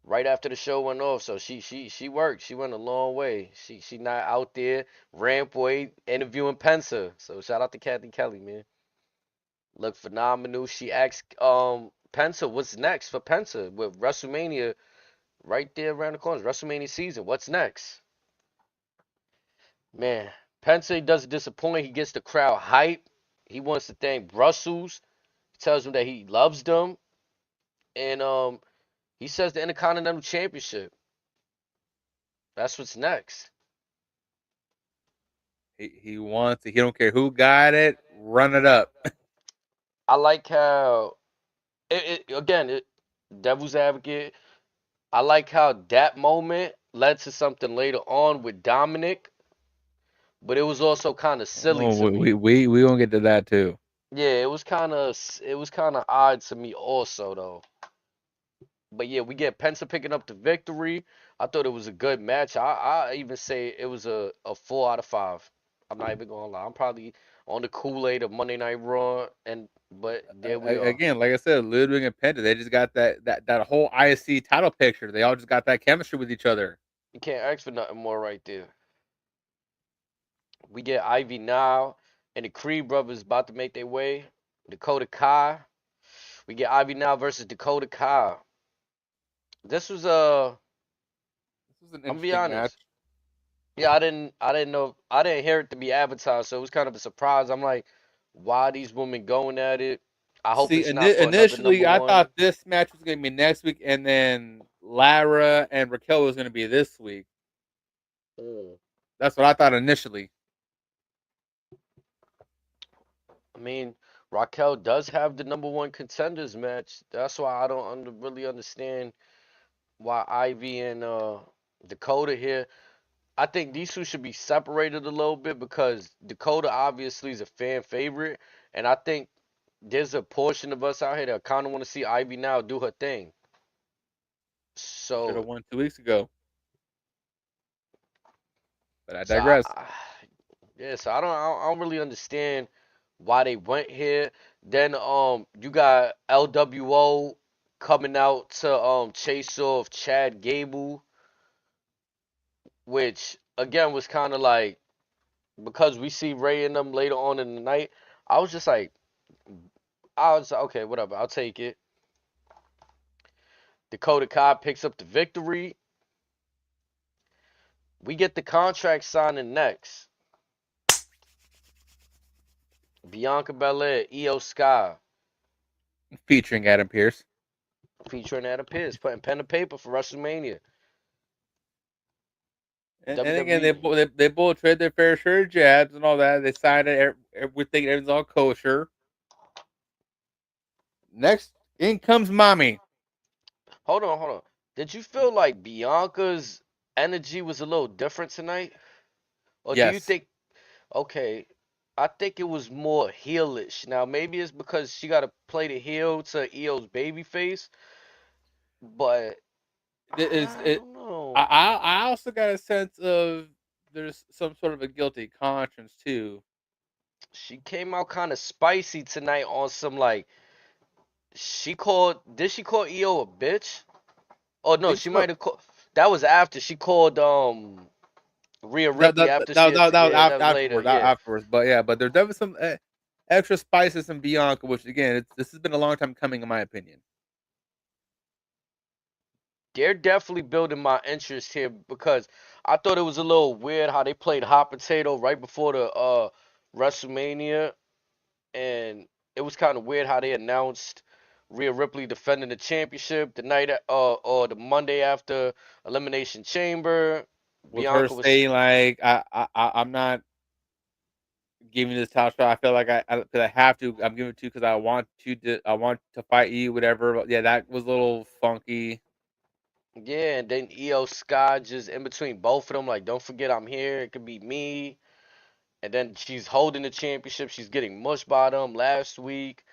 right after the show went off. So she worked. She went a long way. She not out there ramp way interviewing Pensa. So shout out to Kathy Kelly, man. Look phenomenal. She asked Pensa what's next for Pensa with WrestleMania right there around the corner. WrestleMania season. What's next? Man, Pensa doesn't disappoint. He gets the crowd hype. He wants to thank Brussels. He tells them that he loves them. And he says the Intercontinental Championship. That's what's next. He wants it. He don't care who got it. Run it up. I like how devil's advocate. I like how that moment led to something later on with Dominic, but it was also kind of silly Oh, to we me. we we gonna get to that too. Yeah, it was kind of odd to me also though. But yeah, we get Penta picking up the victory. I thought it was a good match. I even say it was a 4 out of 5. I'm not even gonna lie. I'm probably on the Kool-Aid of Monday Night Raw, and but there we are. Again, like I said, Ludwig and Penta, they just got that whole IC title picture. They all just got that chemistry with each other. You can't ask for nothing more right there. We get Ivy now, and the Creed brothers about to make their way. Dakota Kai. We get Ivy now versus Dakota Kai. This was This was an I'm gonna be interesting match. honest. Yeah, I didn't know, I didn't hear it to be advertised, so it was kind of a surprise. I'm like, why are these women going at it? I hope See, it's not for another number initially I one. thought this match was gonna be next week, and then Lara and Raquel was gonna be this week. Mm. That's what I thought initially. I mean, Raquel does have the number one contenders match. That's why I don't really understand why Ivy and Dakota here. I think these two should be separated a little bit because Dakota obviously is a fan favorite, and I think there's a portion of us out here that kind of want to see Ivy now do her thing. She should So, have won 2 weeks ago, but I so digress. yeah, so I don't really understand why they went here. Then you got LWO coming out to chase off Chad Gable, which again was kind of like because we see Ray and them later on in the night. I was just like, I was okay, whatever, I'll take it. Dakota Kai picks up the victory. We get the contract signing next. Bianca Belair, Io Sky, Featuring Adam Pierce. featuring Adam Pearce, putting pen to paper for WrestleMania. And again, WWE. they both trade their fair share of jabs and all that. They signed it. Everything, everything's all kosher. Next in comes mommy. Hold on, hold on. Did you feel like Bianca's energy was a little different tonight? Or do you Yes. think, okay, I think it was more heelish. Now, maybe it's because she got to play the heel to Io's baby face, but It is I it. don't know. I also got a sense of there's some sort of a guilty conscience too. She came out kind of spicy tonight on some like, did she call Io a bitch? Oh, I no, think she so. might have called, that was after she called, Rhea That Ripley after she had, that was yeah, that was later, afterwards. yeah. Afterwards, but yeah, but there's definitely some extra spices in Bianca, which again, this has been a long time coming, in my opinion. They're definitely building my interest here because I thought it was a little weird how they played hot potato right before the WrestleMania, and it was kind of weird how they announced Rhea Ripley defending the championship the night or the Monday after Elimination Chamber. With her Bianca was saying like, I'm not giving you this title shot. I feel like cause I have to. I'm giving it to you because I want to fight you, whatever. But yeah, that was a little funky. yeah, and then Io Sky just in between both of them, like don't forget I'm here. It could be me. And then she's holding the championship. She's getting mushed by them last week.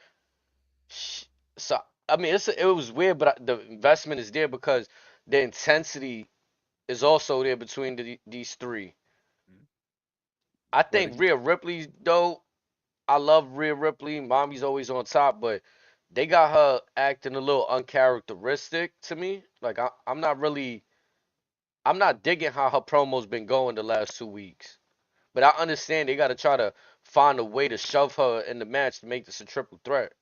Sh- So I mean, it was weird, but the investment is there because the intensity is also there between these three. I But think Rhea Ripley though. I love Rhea Ripley. Mommy's always on top, but they got her acting a little uncharacteristic to me. Like I'm not digging how her promo's been going the last 2 weeks. But I understand they got to try to find a way to shove her in the match to make this a triple threat.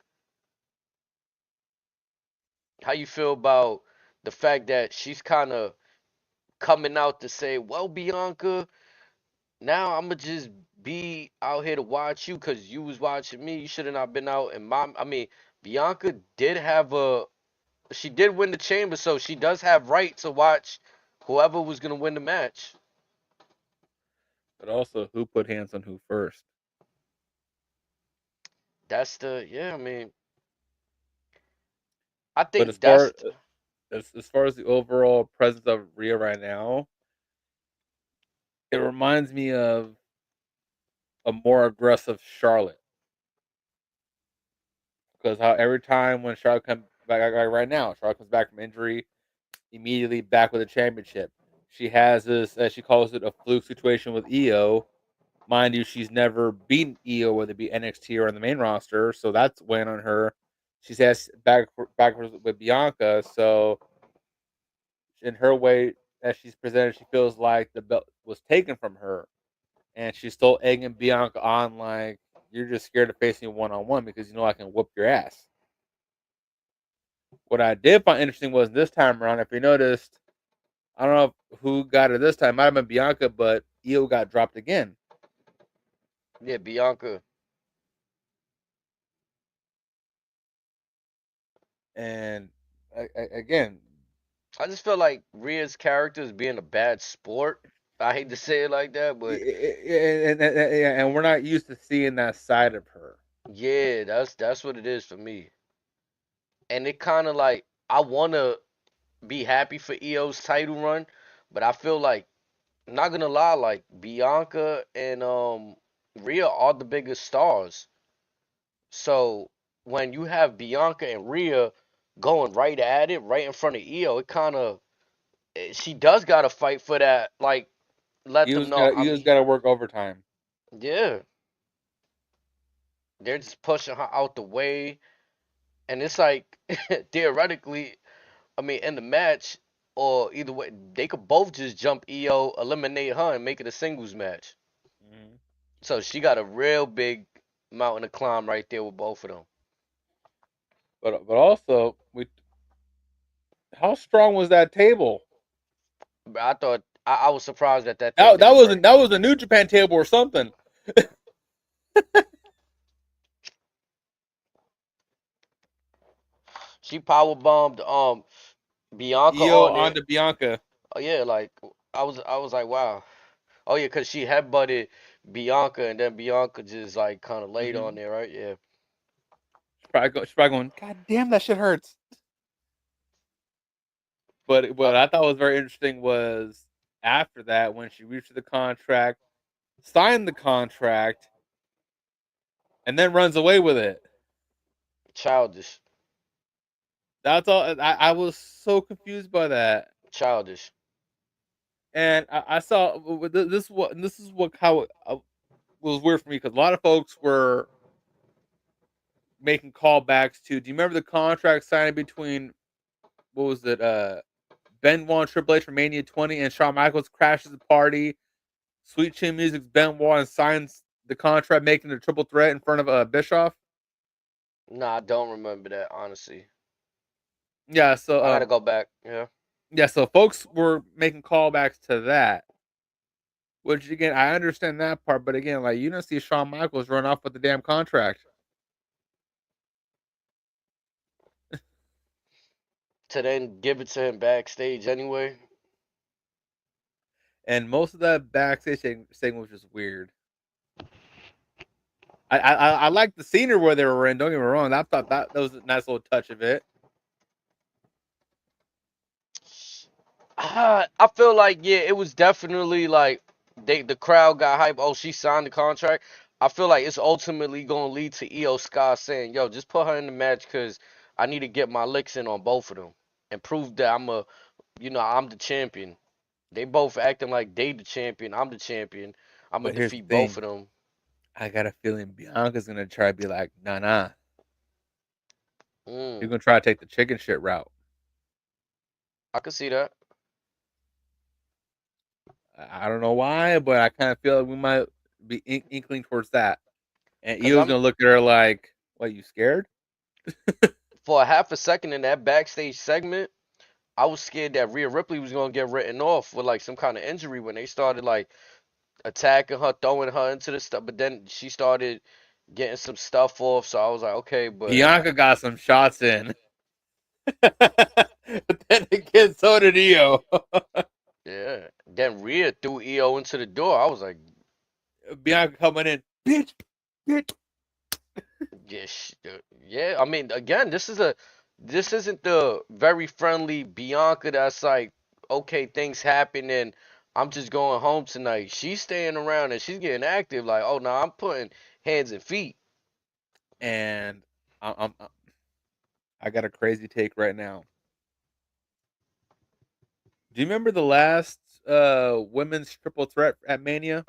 How you feel about the fact that she's kind of coming out to say, "Well, Bianca, now I'm gonna just be out here to watch you because you was watching me. You should have not been out." And I mean, Bianca did have she did win the chamber, so she does have right to watch whoever was gonna win the match. But also, who put hands on who first? Yeah. I mean, I But think that's as far as the overall presence of Rhea right now, it reminds me of a more aggressive Charlotte. Because how every time when Charlotte comes back, like right now, Charlotte comes back from injury, immediately back with a championship. She has this, as she calls it, a fluke situation with EO. Mind you, she's never beaten EO, whether it be NXT or on the main roster, so that's weighing on her. She's has back with Bianca, so in her way, as she's presented, she feels like the belt was taken from her, and she's still egging Bianca on like you're just scared to face me one on one because you know I can whoop your ass. What I did find interesting was this time around, if you noticed, I don't know who got it this time. It might have been Bianca, but Io got dropped again. yeah, Bianca. And again, I just feel like Rhea's character is being a bad sport. I hate to say it like that, but and we're not used to seeing that side of her. yeah, that's what it is for me. And it kind of like I want to be happy for EO's title run, but I feel like I'm not gonna lie, like Bianca and Rhea are the biggest stars. So when you have Bianca and Rhea going right at it, right in front of EO, it kind of she does gotta fight for that. Like let them know I'm Io's got to work overtime. yeah. They're just pushing her out the way, and it's like theoretically, I mean, in the match, or either way, they could both just jump EO, eliminate her, and make it a singles match. Mhm. So she got a real big mountain to climb right there with both of them. But also, how strong was that table? But I thought I was surprised that that thing That didn't break. that was a New Japan table or something. She power bombed Bianca Io on it. onto Bianca. Oh yeah, like I was like wow. Oh yeah, cause she headbutted Bianca and then Bianca just like kind of laid on Mm-hmm. there, right? Yeah. She's probably going, God damn, that shit hurts. But Uh, what I thought was very interesting was after that, when she reached the contract, signed the contract, and then runs away with it. childish, That's all. I was so confused by that, childish. and I saw this is what how it was weird for me because a lot of folks were making callbacks to. Do you remember the contract signing between what was it? Benoit and Triple H for Mania 20, and Shawn Michaels crashes the party. Sweet Chin Music's Benoit and signs the contract, making it a triple threat in front of Bischoff. Nah, I don't remember that honestly. Yeah, so I gotta go back. Yeah. folks were making callbacks to that. Which again, I understand that part, but again, like you don't see Shawn Michaels run off with the damn contract, To then give it to him backstage anyway. and most of that backstage segment was just weird. I like the scenery where they were in. Don't get me wrong. I thought that was a nice little touch of it. I feel like yeah, it was definitely like the crowd got hype. Oh, she signed the contract. I feel like it's ultimately gonna lead to Io Sky saying, "Yo, just put her in the match because I need to get my licks in on both of them and prove that I'm the champion." They both acting like they the champion. I'm the champion. I'm gonna But here's the defeat both thing: of them. I got a feeling Bianca's gonna try to be like, nah, nah. You're Mm, gonna try to take the chicken shit route. I could see that. I don't know why, but I kind of feel like we might be inkling towards that. And Cause Io's I'm gonna look at her like, "What? You scared?" for a half a second in that backstage segment, I was scared that Rhea Ripley was gonna get written off with like some kind of injury when they started like attacking her, throwing her into the stuff. But then she started getting some stuff off, so I was like, okay, but Bianca got some shots in, but then again, so did Io. yeah. Then Rhea threw EO into the door. I was like, Bianca coming in, bitch, bitch. yeah, yeah. I mean, again, this isn't the very friendly Bianca that's like, okay, things happen and I'm just going home tonight. She's staying around and she's getting active. Like, oh no, I'm putting hands and feet. And I got a crazy take right now. Do you remember the last women's triple threat at Mania?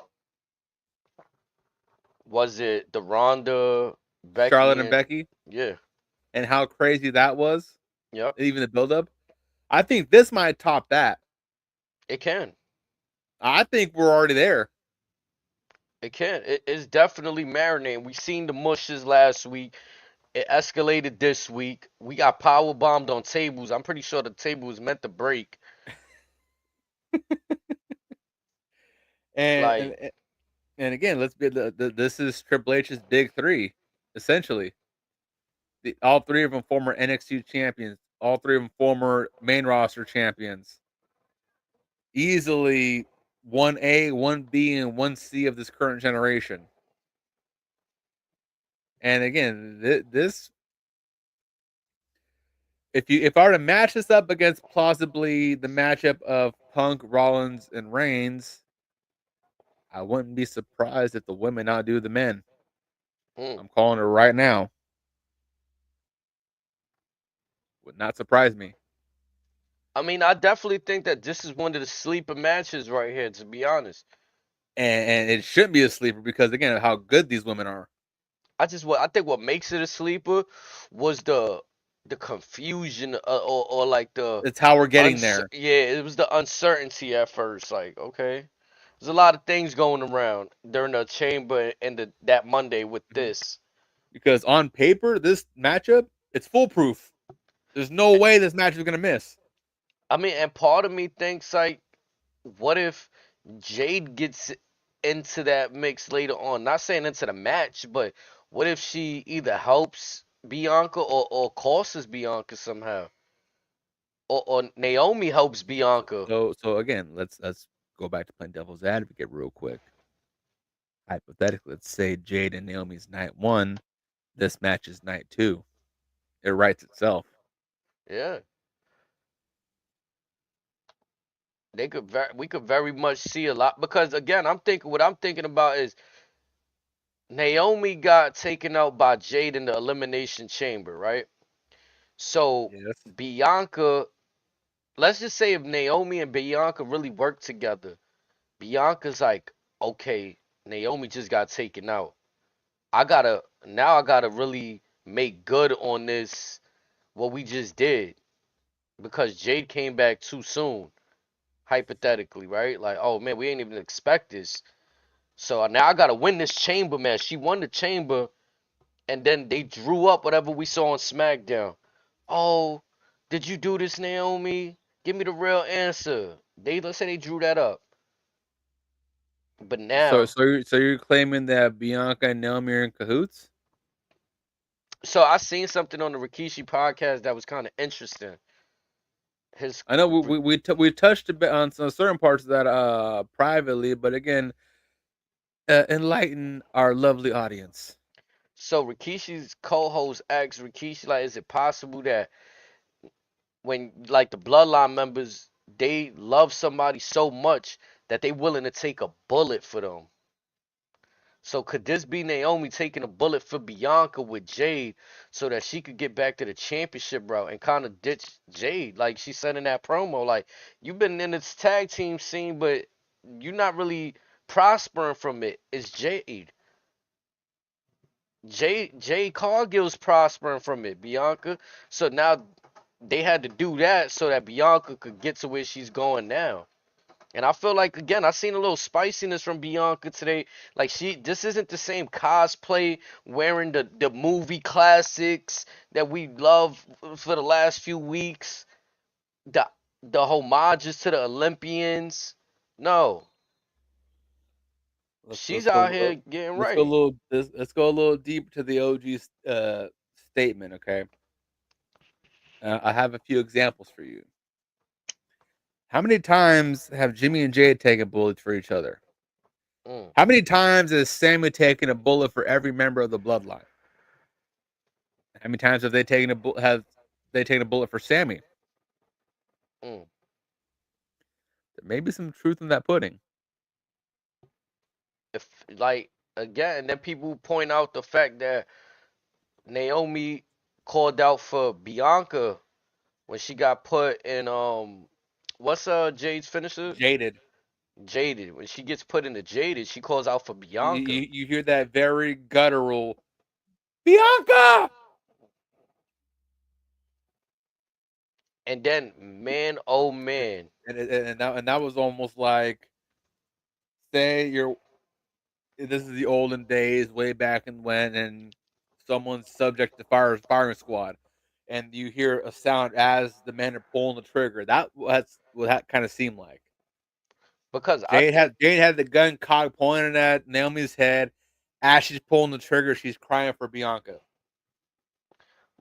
Was it the Ronda, Charlotte Becky, and and Becky, yeah, and how crazy that was, yep, even the build up. I think this might top that. it can. I think we're already there. It can. It's definitely marinating. We seen the mushes last week. It escalated this week. We got power bombed on tables. I'm pretty sure the table was meant to break. And Like, and and again, let's be this is Triple H's big three, essentially. All three of them former NXT champions. All three of them former main roster champions. Easily 1A, 1B, and 1C of this current generation. And again, this if I were to match this up against plausibly the matchup of Punk, Rollins, and Reigns, I wouldn't be surprised if the women outdo the men. mm. I'm calling it right now. Would not surprise me. I mean, I definitely think that this is one of the sleeper matches right here. To be honest, And it shouldn't be a sleeper because again, of how good these women are. I think what makes it a sleeper was the confusion or like the It's how we're getting there. yeah, it was the uncertainty at first. Like, okay, there's a lot of things going around during the chamber and that Monday with Mhm. this. Because on paper, this matchup, it's foolproof. There's no way this match is gonna miss. I mean, and part of me thinks like, what if Jade gets into that mix later on? Not saying into the match, but what if she either helps Bianca or costs Bianca somehow? Or Naomi helps Bianca. So again, let's go back to playing devil's advocate real quick. Hypothetically, let's say Jade and Naomi's night one. This match is night two. It writes itself. Yeah. We could very much see a lot because again, what I'm thinking about is Naomi got taken out by Jade in the elimination chamber, right? So Yes. Bianca, let's just say if Naomi and Bianca really work together, Bianca's like, okay, Naomi just got taken out. I gotta really make good on this what we just did because Jade came back too soon, hypothetically, right? Like, oh man, we ain't even expect this. So now I gotta win this chamber match. She won the chamber, and then they drew up whatever we saw on SmackDown. Oh, did you do this, Naomi? Give me the real answer. Let's say they drew that up. But So now, you're claiming that Bianca and Naomi are in cahoots? so I seen something on the Rikishi podcast that was kind of interesting. His I know we touched a bit on some certain parts of that privately, but again, enlighten our lovely audience. so Rikishi's co-host asked Rikishi like, is it possible that when like the Bloodline members they love somebody so much that they willing to take a bullet for them? So could this be Naomi taking a bullet for Bianca with Jade so that she could get back to the championship route and kind of ditch Jade like she said in that promo? Like you've been in this tag team scene, but you're not really prospering from it. It's Jade. Jay Cargill's prospering from it, Bianca. So now they had to do that so that Bianca could get to where she's going now. And I feel like again, I seen a little spiciness from Bianca today. Like this isn't the same cosplay wearing the movie classics that we love for the last few weeks. The the homages to the Olympians. No, Let's she's let's go out here getting let's go a right. little let's go a little deep to the OG statement. Okay, I have a few examples for you. How many times have Jimmy and Jay taken bullets for each other? Mm, How many times has Sammy taken a bullet for every member of the bloodline? How many times have they taken a bullet for Sammy? mm. There may be some truth in that pudding. If like again, and then people point out the fact that Naomi called out for Bianca when she got put in what's Jade's finisher? Jaded. Jaded. When she gets put in the Jaded, she calls out for Bianca. You hear that very guttural Bianca, And then man oh man. and that was almost like, say you're this is the olden days, way back and when, and someone's subject to firing squad, and you hear a sound as the men are pulling the trigger. That's what that kind of seemed like. Because I think Jade had the gun cocked pointed at Naomi's head. As she's pulling the trigger, she's crying for Bianca.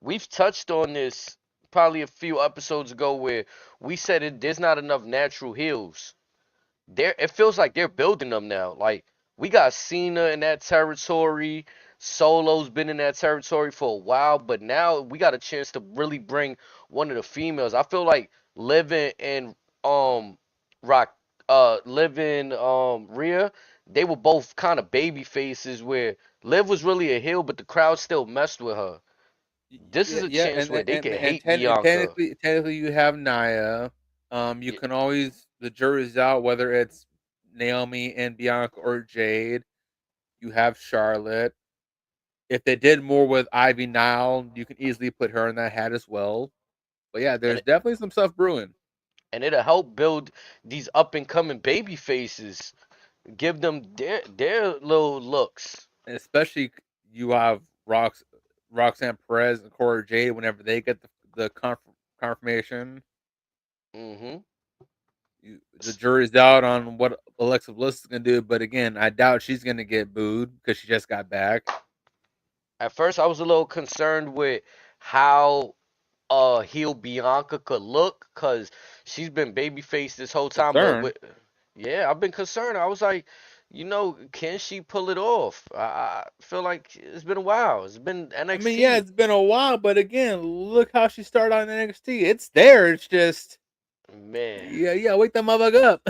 we've touched on this probably a few episodes ago where we said there's not enough natural heals. There it feels like they're building them now. Like we got Cena in that territory. Solo's been in that territory for a while, but now we got a chance to really bring one of the females. I feel like Living and Rock Living Rhea, they were both kind of baby faces where Liv was really a heel, but the crowd still messed with her. This is Yeah, a yeah, chance where they can hate and Bianca. technically you have Naya. You Yeah, can always the jury's out whether it's Naomi and Bianca or Jade. You have Charlotte. If they did more with Ivy Nile, you can easily put her in that hat as well. But yeah, and there's definitely some stuff brewing. it'll help build these up and coming baby faces. Give them their little looks. And especially you have Roxanne Perez and Cora Jade whenever they get confirmation. Hmm The jury's out on what Alexa Bliss is gonna do, but again, I doubt she's gonna get booed because she just got back. At first, I was a little concerned with how heel Bianca could look, cause she's been babyface this whole time. But Concern. with yeah, I've been concerned. I was like, can she pull it off? I feel like it's been a while. It's been I mean, yeah, NXT, it's been a while, but again, look how she started on NXT. It's there. It's just, man. yeah, wake that motherfucker up.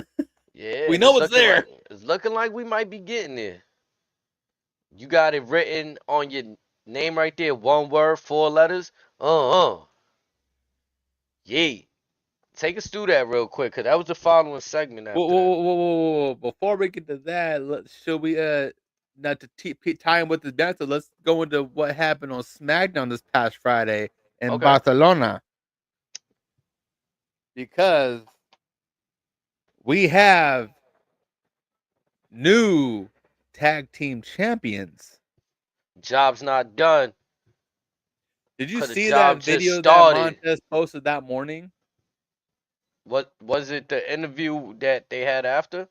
Yeah, We and know it's there. it's looking like we might be getting there. You got it written on your name right there, one word, four letters. Yeah. Take us through that real quick, cause that was the following segment after that. Whoa. Before we get to that, should we not to tie in with this banter? Let's go into what happened on SmackDown this past Friday in Okay. Barcelona because we have new tag team champions. Job's not done, Did you cause the see that job just video that started. Montez posted that morning? What was it? The interview that they had after?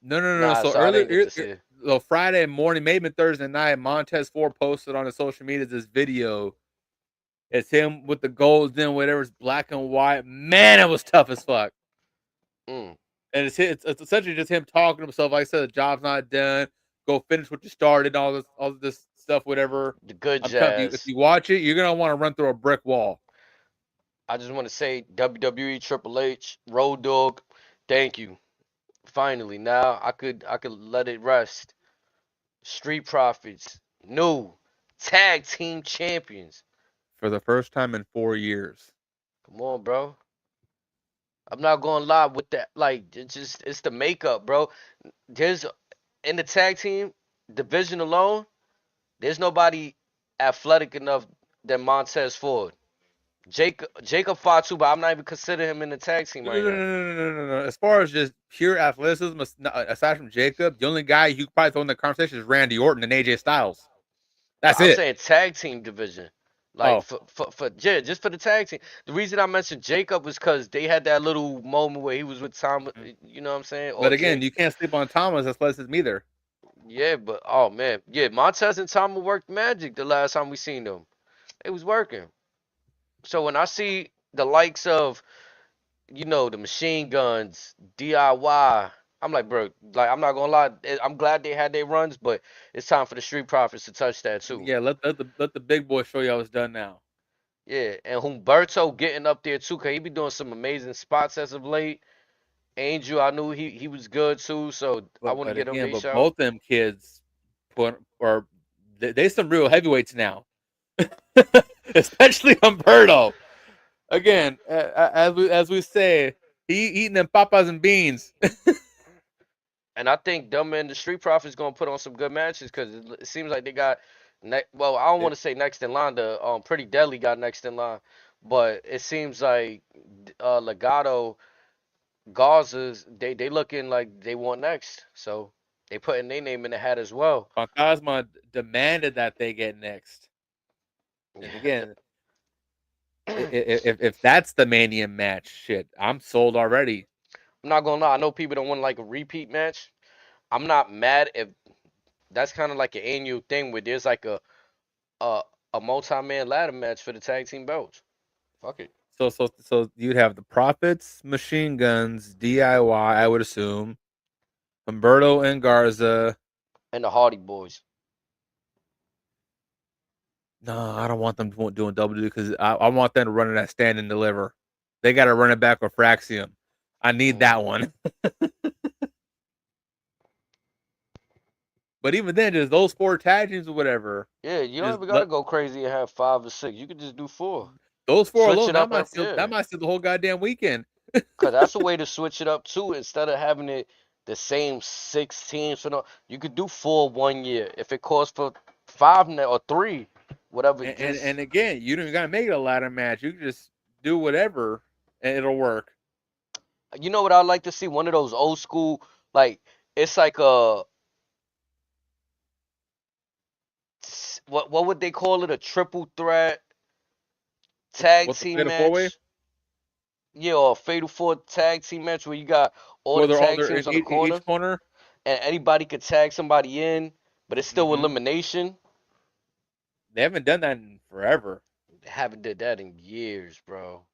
No. Nah, So so I earlier, didn't get to see it. so Friday morning, maybe Thursday night, Montez Ford posted on his social media this video. It's him with the golds in, whatever, it's black and white. Man, it was tough as fuck. Mm, And it's essentially just him talking to himself. Like I said, the job's not done. Go finish what you started. All this stuff, whatever. the good I'm telling you, if jazz. you watch it, you're gonna want to run through a brick wall. I just want to say WWE Triple H Road Dogg, thank you. Finally, now I could let it rest. Street Profits, new tag team champions. For the first time in 4 years. Come on, bro. I'm not gonna lie with that. Like, it's the makeup, bro. There's in the tag team division alone. There's nobody athletic enough than Montez Ford. Jacob Fatu, but I'm not even considering him in the tag team No, right no, no, now. no, no, no, no. As far as just pure athleticism, aside from Jacob, the only guy you could probably throw in the conversation is Randy Orton and AJ Styles. But That's I'm it. saying tag team division. Like Oh, for yeah, just for the tag team. The reason I mentioned Jacob was because they had that little moment where he was with Tom. mhm. You know what I'm saying? Or But again, Jake. you can't sleep on Thomas athleticism either. Yeah, but oh man, yeah, Montez and Tom worked magic the last time we seen them. It was working. So when I see the likes of the machine guns, DIY. I'm like, bro, like I'm not gonna lie, I'm glad they had their runs, but it's time for the Street Profits to touch that too. Yeah, let the big boy show you how it's done now. Yeah, and Humberto getting up there too, cause he be doing some amazing spots as of late. Angel, I knew he was good too, so I want to But get them again, they but shout. both them kids put or they some real heavyweights now, especially Humberto. Again, as we say, he eating them papas and beans. And I think them and the Street Profits gonna put on some good matches, cause it seems like they got well, I don't want to say next in line. The Pretty Deadly got next in line, but it seems like Legato Gaza's they looking like they want next, so they putting their name in the hat as well. Fantasma demanded that they get next, and again, if that's the Mania match, shit, I'm sold already. I'm not gonna lie, I know people don't want like a repeat match. I'm not mad if that's kind of like an annual thing where there's like a a multi-man ladder match for the tag team belts. Fuck it. So you'd have the Profits, Machine Guns, DIY. I would assume Humberto and Garza. And the Hardy Boys. No, I don't want them doing W because I want them to run that stand and deliver. They got to run it back with Fraxium. I need Mm. that one. But even then, just those four tag teams or whatever, Yeah, you don't just even gotta let go crazy and have 5 or 6. You could just do 4. those four Switch alone. it That up, might steal. yeah. That might steal the whole goddamn weekend. Cause that's a way to switch it up too. Instead of having it the same 6 teams for no, you could do 4 one year. If it calls for 5 or 3, whatever. And again, you don't even gotta make it a ladder match. You can just do whatever, and it'll work. You know what I'd like to see? One of those old school, like it's like a what would they call it? A triple threat tag What's the team fatal four way? match? Yeah, or a fatal 4 tag team match where you got all Where the they're all tag they're teams in on the each corner corner. and anybody could tag somebody in, but it's still Mm-hmm. elimination. They haven't done that in forever. They haven't did that in years, bro.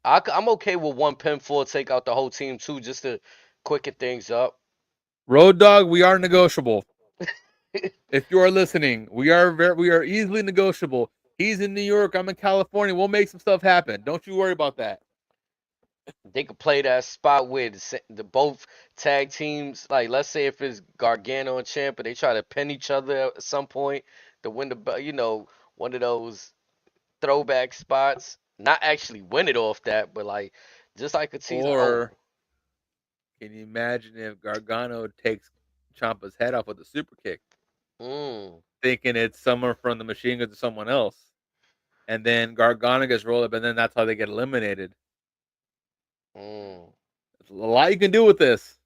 I'm okay with one pinfall take out the whole team too, just to quicken things up. Road Dog, we are negotiable. If you are listening, we are easily negotiable. He's in New York. I'm in California. We'll make some stuff happen. Don't you worry about that. They could play that spot where the both tag teams, like let's say if it's Gargano and Ciampa, they try to pin each other at some point to win the one of those throwback spots. Not actually win it off that, but like just like a teaser. Oh, Or can you imagine if Gargano takes Ciampa's head off with a super kick, mm, thinking it's someone from the Machine Guns or someone else, and then Gargano gets rolled up, and then that's how they get eliminated. mm. There's a lot you can do with this.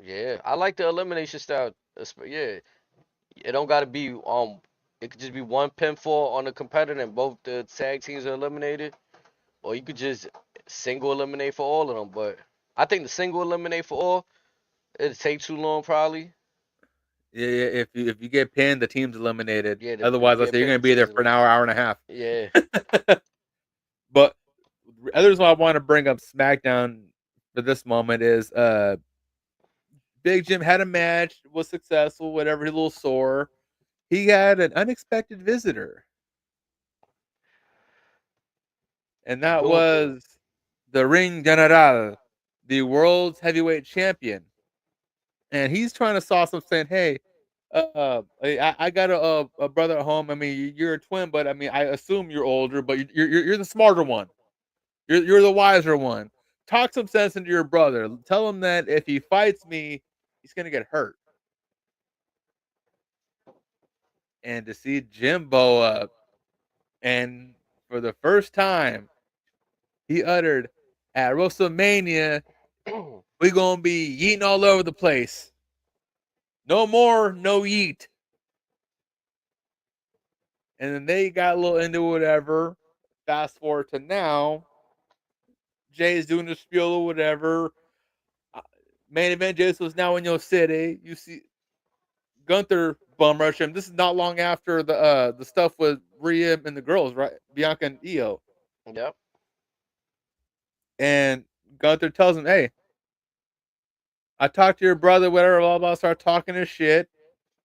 Yeah, I like the elimination style. Yeah, it don't gotta be it could just be one pinfall on the competitor and both the tag teams are eliminated, or you could just single eliminate for all of them. But I think the single eliminate for all it'd take too long probably. Yeah, if you get pinned, the team's eliminated. Yeah, if you Otherwise, let's get say you're pinned, going the to be there team's for an eliminated. hour, hour and a half. Yeah. But others I want to bring up SmackDown for this moment is Big Jim had a match, was successful, whatever, he's a little sore. He had an unexpected visitor, and that Gunther. was the Ring General, the world's heavyweight champion. And he's trying to sauce him, saying, "Hey, I got a brother at home. I mean, you're a twin, but I mean, I assume you're older, but you're the smarter one. You're the wiser one. Talk some sense into your brother. Tell him that if he fights me, he's gonna get hurt." and to see Jimbo up, and for the first time, he uttered, "At WrestleMania, we gonna be yeeting all over the place. No more, no yeet." And then they got a little into whatever. Fast forward to now, Jay's doing the spiel or whatever. Uh, Main event, Jay was now in your city. You see Gunther bum rush him. This is not long after the stuff with Rhea and the girls, right? Bianca and Io. Yep. And Gunther tells him, "Hey, I talked to your brother, whatever, blah blah." Start talking his shit,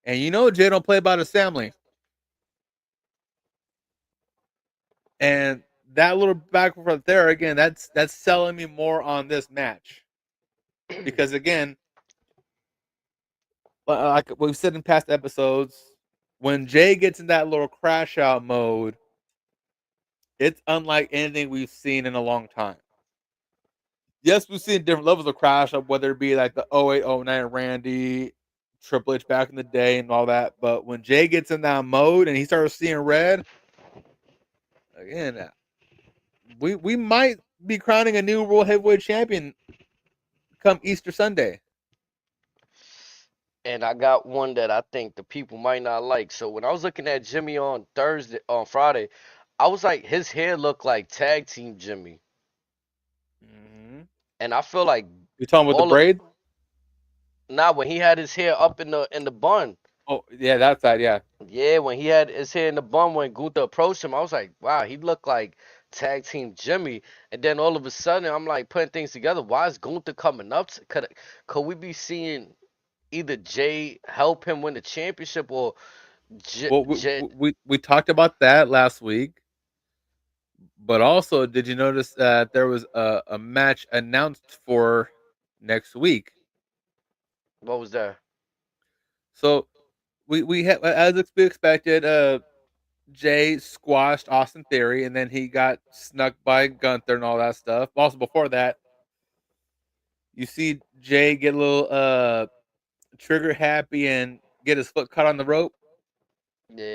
and you know Jay don't play about his family. And that little back and forth there again, that's selling me more on this match because again, like we've said in past episodes, when Jay gets in that little crash out mode, it's unlike anything we've seen in a long time. Yes, we've seen different levels of crash up, whether it be like the 08, 09 Randy, Triple H back in the day and all that. But when Jay gets in that mode and he starts seeing red, again, we might be crowning a new World Heavyweight Champion come Easter Sunday. And I got one that I think the people might not like. So when I was looking at Jimmy on Friday, I was like, his hair looked like tag team Jimmy, Mm-hmm. and I feel like You talking with the all of braid? now when he had his hair up in the bun. Oh yeah, that's that. Yeah. Yeah, when he had his hair in the bun when Gunther approached him, I was like, wow, he looked like tag team Jimmy. And then all of a sudden, I'm like putting things together. Why is Gunther coming up? Could we be seeing either Jay help him win the championship or Well, J we talked about that last week, but also, did you notice that there was a match announced for next week? what was that? So we had, as we expected, Jay squashed Austin Theory, and then he got snuck by Gunther and all that stuff. Also, before that, you see Jay get a little trigger happy and get his foot caught on the rope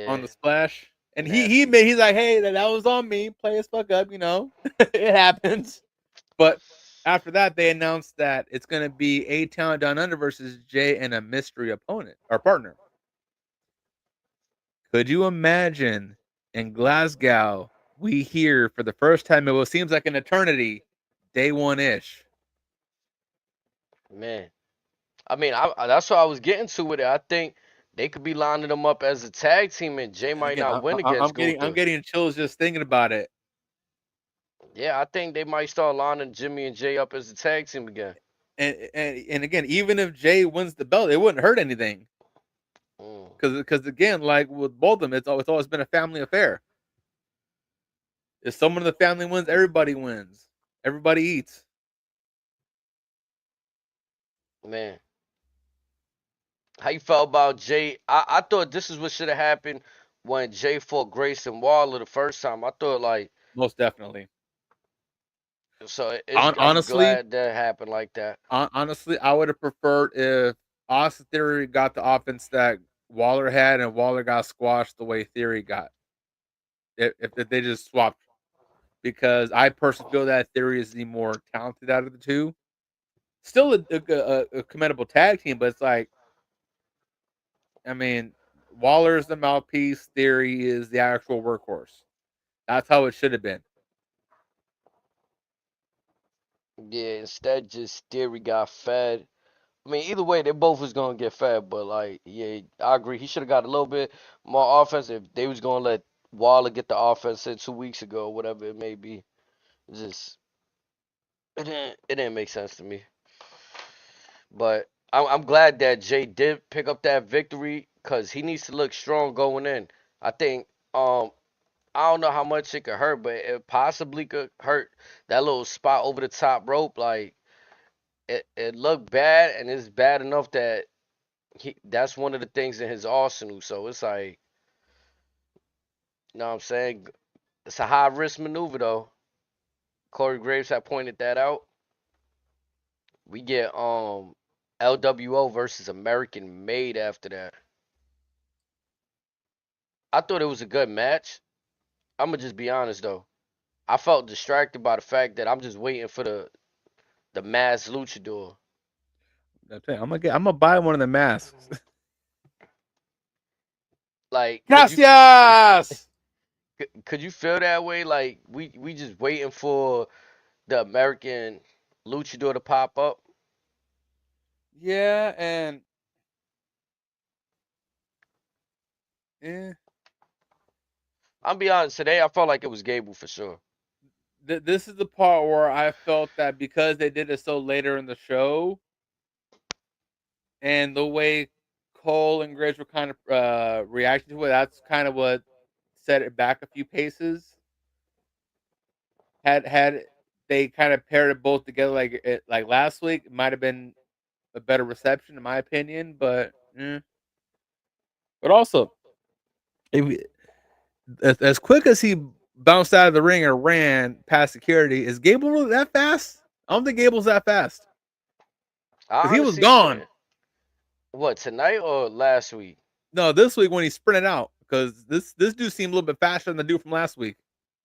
on Yeah, the splash. And nasty. he's like, "Hey, that was on me. Play his fuck up, you know, it happens." But after that, they announced that it's going to be A Town Down Under versus Jay and a mystery opponent or partner. Could you imagine in Glasgow, we hear for the first time in what seems like an eternity, day one ish? Man, I mean, that's what I was getting to with it. I think they could be lining them up as a tag team, and Jay And might again, not win against I'm Gunther. getting chills just thinking about it. Yeah, I think they might start lining Jimmy and Jay up as a tag team again. And again, even if Jay wins the belt, it wouldn't hurt anything Mm, because again, like with both of them, it's always been a family affair. If someone in the family wins, everybody wins. Everybody eats. man, how you felt about Jay? I thought this is what should have happened when Jay fought Grayson Waller the first time. I thought like Most definitely. so it's I'm Honestly, glad that happened like that. honestly, I would have preferred if Austin Theory got the offense that Waller had, and Waller got squashed the way Theory got. If they just swapped, because I personally feel that Theory is the more talented out of the two. Still a commendable tag team, but it's like, I mean, Waller is the mouthpiece. Theory is the actual workhorse. That's how it should have been. Yeah, instead just Theory got fed. I mean, either way, they both was gonna get fed, but like, yeah, I agree. He should have got a little bit more offense if they was gonna let Waller get the offense in 2 weeks ago, whatever it may be. Just it didn't make sense to me. But I'm glad that Jay did pick up that victory because he needs to look strong going in. I think I don't know how much it could hurt, but it possibly could hurt that little spot over the top rope. Like it looked bad, and it's bad enough that that's one of the things in his arsenal. So it's like, you know what I'm saying? It's a high risk maneuver though. Corey Graves had pointed that out. We get LWO versus American Made after that. I thought it was a good match. I'm gonna just be honest though. I felt distracted by the fact that I'm just waiting for the mass luchador. I tell you, I'm gonna buy one of the masks. Like, Gracias. could you feel that way? Like we just waiting for the American luchador to pop up. Yeah, and eh, I'm be honest. Today I felt like it was Gable for sure. this is the part where I felt that because they did it so later in the show, and the way Cole and Grace were kind of reacting to it, that's kind of what set it back a few paces. Had they kind of paired it both together like last week, it might have been a better reception in my opinion. But also, if, as quick as he bounced out of the ring and ran past security, is Gable really that fast? I don't think Gable's that fast I because he was honestly gone. couldn't. What, tonight or last week? No, this week when he sprinted out, because this dude seemed a little bit faster than the dude from last week.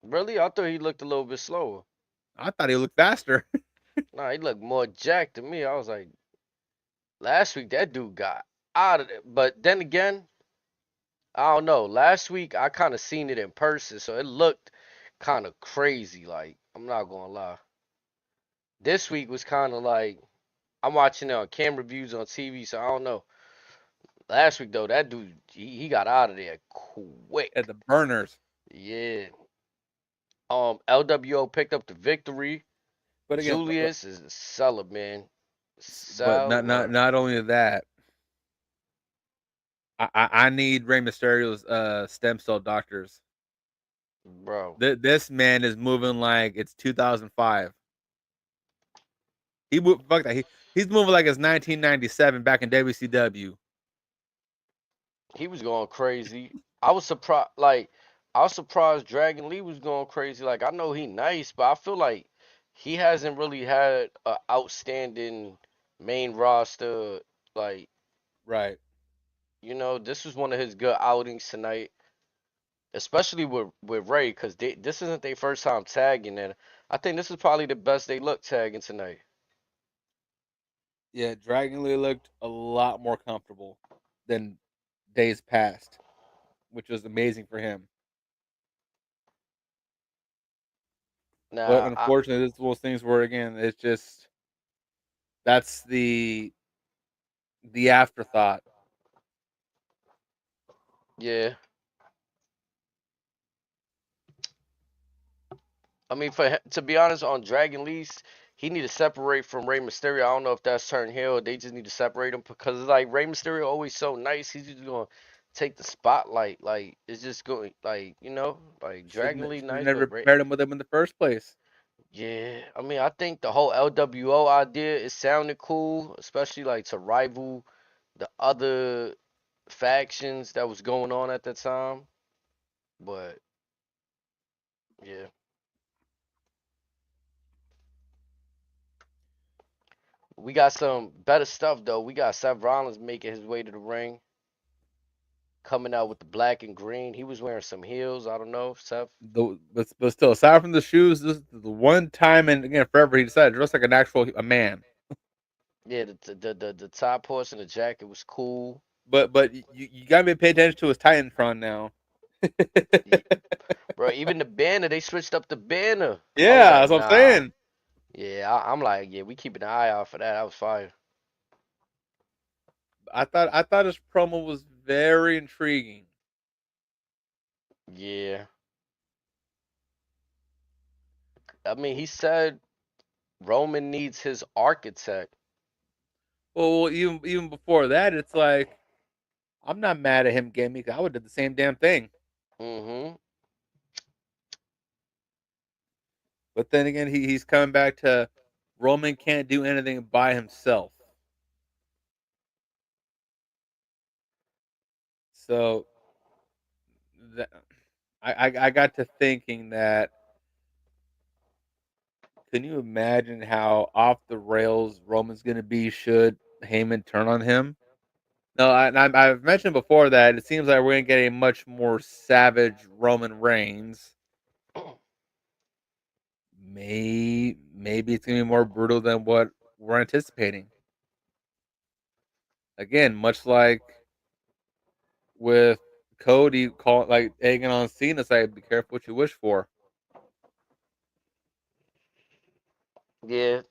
Really? I thought he looked a little bit slower. I thought he looked faster. Nah, he looked more jacked to me. I was like, last week that dude got out of it. But then again, I don't know. Last week I kind of seen it in person, so it looked kind of crazy. Like, I'm not gonna lie. This week was kind of like I'm watching it on camera views on TV, so I don't know. Last week though, that dude he got out of there At quick. the burners. Yeah. LWO picked up the victory. But again, Julius is a seller, man. but not not Seller, not only that, I need Rey Mysterio's stem cell doctors. bro. This man is moving like it's 2005. Fuck that. He's moving like it's 1997 back in WCW. He was going crazy. I was surprised. Like, I was surprised Dragon Lee was going crazy. Like, I know he nice, but I feel like he hasn't really had a outstanding main roster. Like, Right. this was one of his good outings tonight, especially with Ray, because this isn't their first time tagging, and I think this is probably the best they look tagging tonight. Yeah, Dragon Lee looked a lot more comfortable than days past, which was amazing for him. But Now, unfortunately, this is one of those things where again, it's just that's the afterthought. yeah. I mean, to be honest, on Dragon Lee's, he need to separate from Rey Mysterio. I don't know if that's turn heel. Or they just need to separate him because it's like Rey Mysterio always so nice. He's just gonna take the spotlight. Like it's just going like like Dragon Lee Should have nice, never but Ray. paired him with him in the first place. Yeah, I mean, I think the whole LWO idea it sounded cool, especially like to rival the other factions that was going on at the time. But yeah. We got some better stuff though. We got Seth Rollins making his way to the ring, coming out with the black and green. He was wearing some heels. I don't know, Seth. But still, aside from the shoes, this is the one time and again forever he decided to dress like an actual a man. Yeah, the top portion of the jacket was cool. But you gotta be pay attention to his Titantron now. Ye- Bro, even the banner, they switched up the banner. I was Yeah, like, that's what I'm nah. saying. Yeah, I'm like, yeah, we keeping an eye out for that. That was fire. I thought his promo was very intriguing. Yeah. I mean, he said Roman needs his architect. Well, even before that, it's like I'm not mad at him getting me. 'Cause I would have did the same damn thing. Mm-hmm. But then again, he's coming back to Roman can't do anything by himself. So that, I got to thinking that can you imagine how off the rails Roman's going to be should Heyman turn on him? No, I've mentioned before that it seems like we're gonna get a much more savage Roman Reigns. Maybe it's gonna be more brutal than what we're anticipating. Again, much like with Cody like egging on Cena, say, be careful what you wish for. Yeah,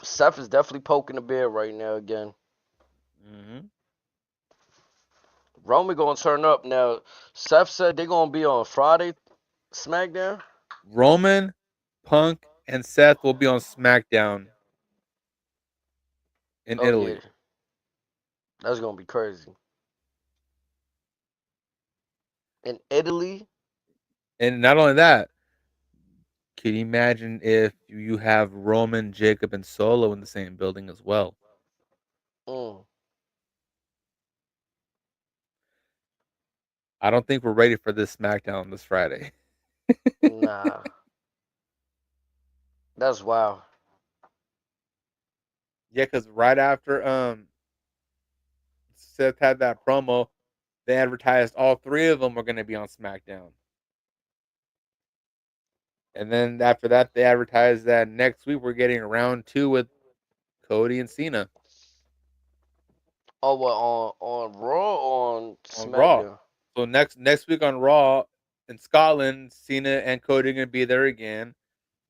Seth is definitely poking the bear right now again. Hmm. Roman gonna turn up now. Seth said they're gonna be on Friday SmackDown. Roman, Punk, and Seth will be on SmackDown in Oh yeah, Italy. that's gonna be crazy. In Italy, And not only that, can you imagine if you have Roman, Jacob, and Solo in the same building as well? mm, I don't think we're ready for this SmackDown this Friday. nah, that's wild. Yeah, because right after Seth had that promo, they advertised all three of them were going to be on SmackDown. And then after that, they advertised that next week we're getting round two with Cody and Cena Oh, what on Raw or on on Raw. SmackDown? So next week on Raw in Scotland, Cena and Cody are going to be there again.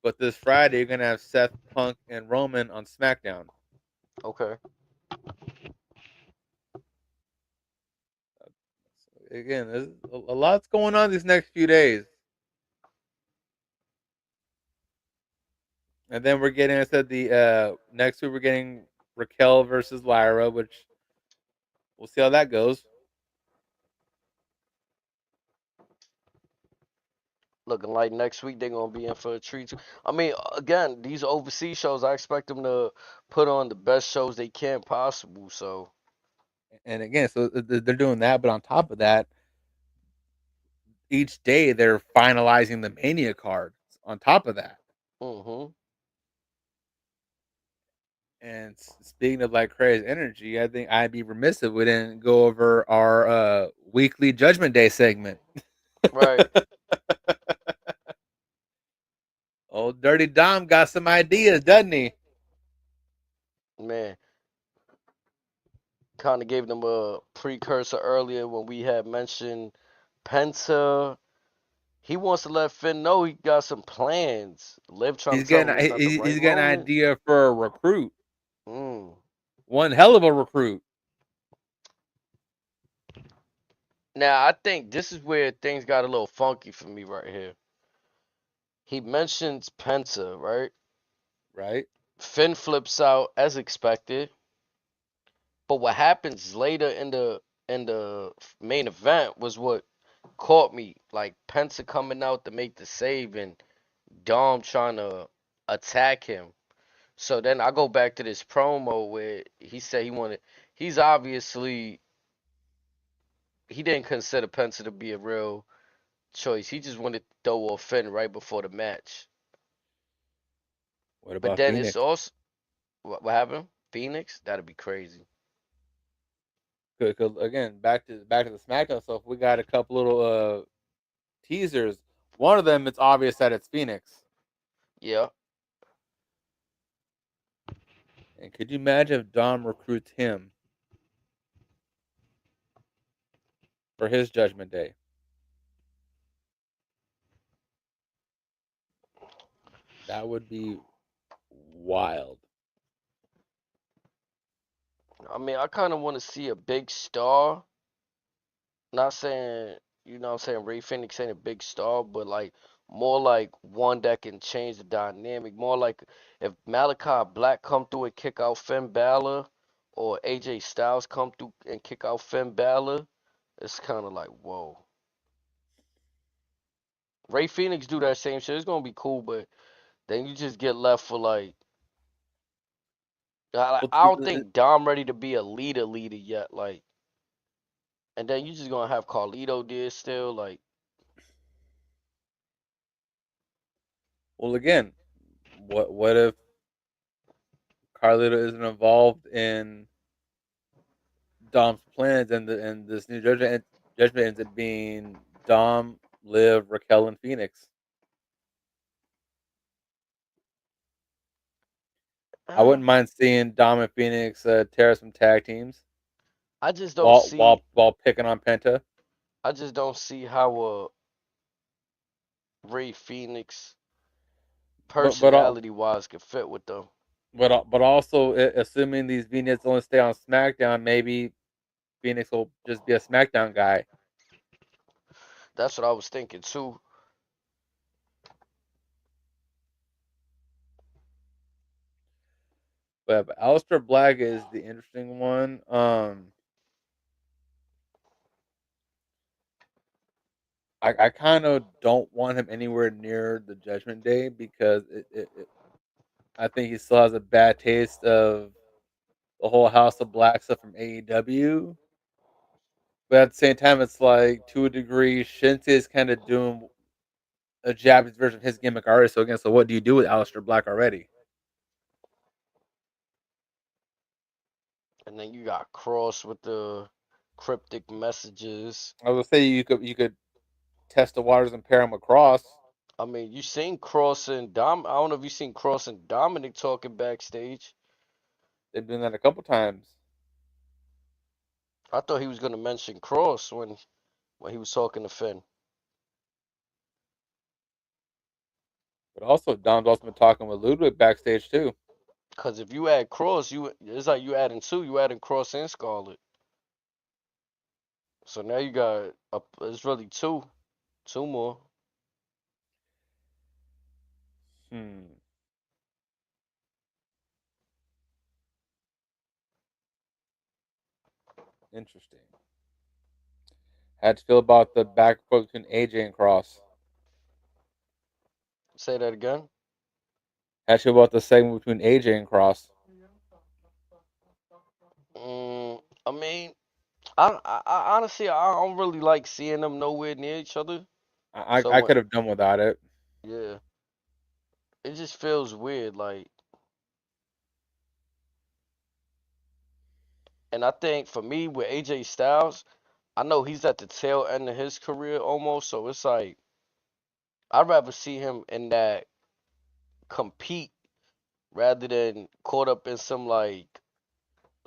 But this Friday, you're going to have Seth, Punk, and Roman on SmackDown. Okay. Again, there's a lot's going on these next few days. And then we're getting, I said, the next week we're getting Raquel versus Lyra, which we'll see how that goes. Looking like next week they're gonna be in for a treat. I mean, again, these overseas shows, I expect them to put on the best shows they can possible. So, And again, so they're doing that, but on top of that, each day they're finalizing the Mania cards on top of that. hmm And speaking of like crazy energy, I think I'd be remiss if we didn't go over our weekly Judgment Day segment. right, Old Dirty Dom got some ideas, doesn't he? man. Kind of gave them a precursor earlier when we had mentioned Penta. He wants to let Finn know he got some plans. Liv trying He's to tell getting him it's not the right he's getting an moment. idea for a recruit, Mm. one hell of a recruit. Now I think this is where things got a little funky for me right here. He mentions Penta, right? Right? Finn flips out as expected, but what happens later in the main event was what caught me. Like Penta coming out to make the save and Dom trying to attack him. So then I go back to this promo where he said he wanted. He's obviously he didn't consider Penta to be a real choice. He just wanted to throw a Finn right before the match. What But about then it's Phoenix? also what happened? Phoenix? That'd be crazy. Because again, back to the SmackDown stuff, we got a couple little teasers. One of them, it's obvious that it's Phoenix. Yeah. And could you imagine if Dom recruits him for his Judgment Day? That would be wild. I mean, I kind of want to see a big star. Not saying, what I'm saying, Ray Phoenix ain't a big star, but like more like one that can change the dynamic. More like if Malachi Black come through and kick out Finn Balor, or AJ Styles come through and kick out Finn Balor, it's kind of like whoa. Ray Phoenix do that same shit. It's gonna be cool, but then you just get left for like Well, I don't think Dom ready to be a leader yet. Like, and then you just gonna have Carlito there still. Like, well, again, what if Carlito isn't involved in Dom's plans, and this new judgment ends up being Dom, Liv, Raquel, and Phoenix. I Uh, wouldn't mind seeing Dom and Phoenix tear some tag teams I just don't while see. picking on Penta. I just don't see how Ray Phoenix But but al- personality wise could fit with them. but also assuming these vignettes only stay on SmackDown, maybe Phoenix will just be a SmackDown guy. That's what I was thinking too. But Aleister Black is the interesting one. I kind of don't want him anywhere near the Judgment Day because I think he still has a bad taste of the whole House of Black stuff from AEW. But at the same time, it's like to a degree, Shinsuke is kind of doing a Japanese version of his gimmick already. So again, so what do you do with Aleister Black already? And then you got Cross with the cryptic messages. I was gonna say you could test the waters and pair him with Cross. I mean, you seen Cross and Dom. I don't know if you seen Cross and Dominic talking backstage. They've done that a couple times. I thought he was gonna mention Cross when he was talking to Finn. But also, Dom's also been talking with Ludwig backstage too. Cause if you add Cross, you it's like you adding two. You adding Cross and Scarlet. So now you got it's really two more. Hmm, interesting. How'd you feel about the back and forth between AJ and Cross? Say that again. How'd you feel about the segment between AJ and Cross? I mean, I honestly I don't really like seeing them nowhere near each other. So I could have done without it. yeah, it just feels weird. Like, and I think for me with AJ Styles, I know he's at the tail end of his career almost. So it's like I'd rather see him in that compete rather than caught up in some like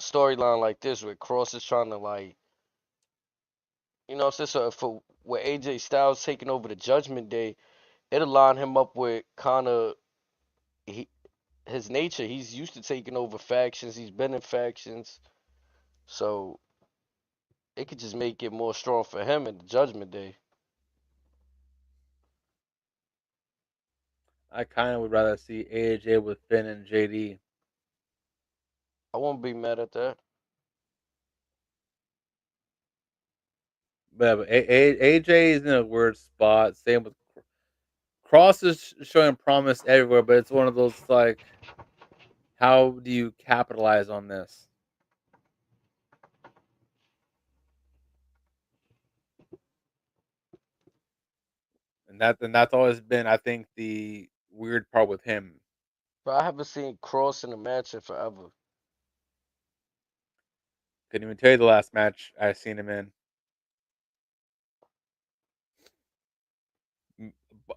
storyline like this where Cross is trying to like, what I'm saying? So for with AJ Styles taking over the Judgment Day, it'll line him up with kind of he his nature. He's used to taking over factions. He's been in factions, so it could just make it more strong for him in the Judgment Day. I kind of would rather see AJ with Finn and JD. I won't be mad at that. But AJ is in a weird spot. Same with Cross is showing promise everywhere, but it's one of those like, how do you capitalize on this? And that's always been, I think, the weird part with him. But I haven't seen Cross in a match in forever. Couldn't even tell you the last match I seen him in.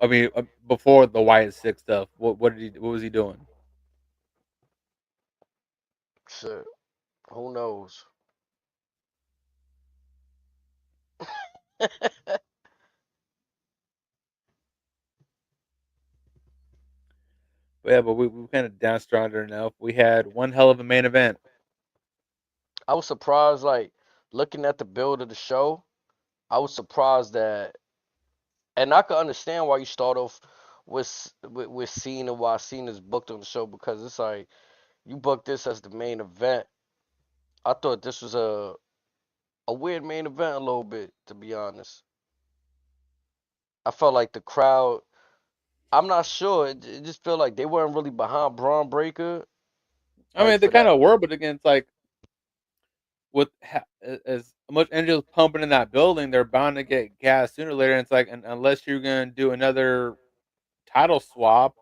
I mean, before the Wyatt Six stuff, what was he doing? Shit, who knows? But yeah, but we kind of downstranded enough. We had one hell of a main event. I was surprised, like looking at the build of the show. I was surprised that, and I could understand why you start off with Cena, why Cena's booked on the show because it's like you booked this as the main event. I thought this was a weird main event a little bit, to be honest. I felt like the crowd. I'm not sure. It just felt like they weren't really behind Braun Breaker, I like mean, they for kind that. of were, but again, it's like with as much energy is pumping in that building, they're bound to get gas sooner or later. And it's like, unless you're going to do another title swap,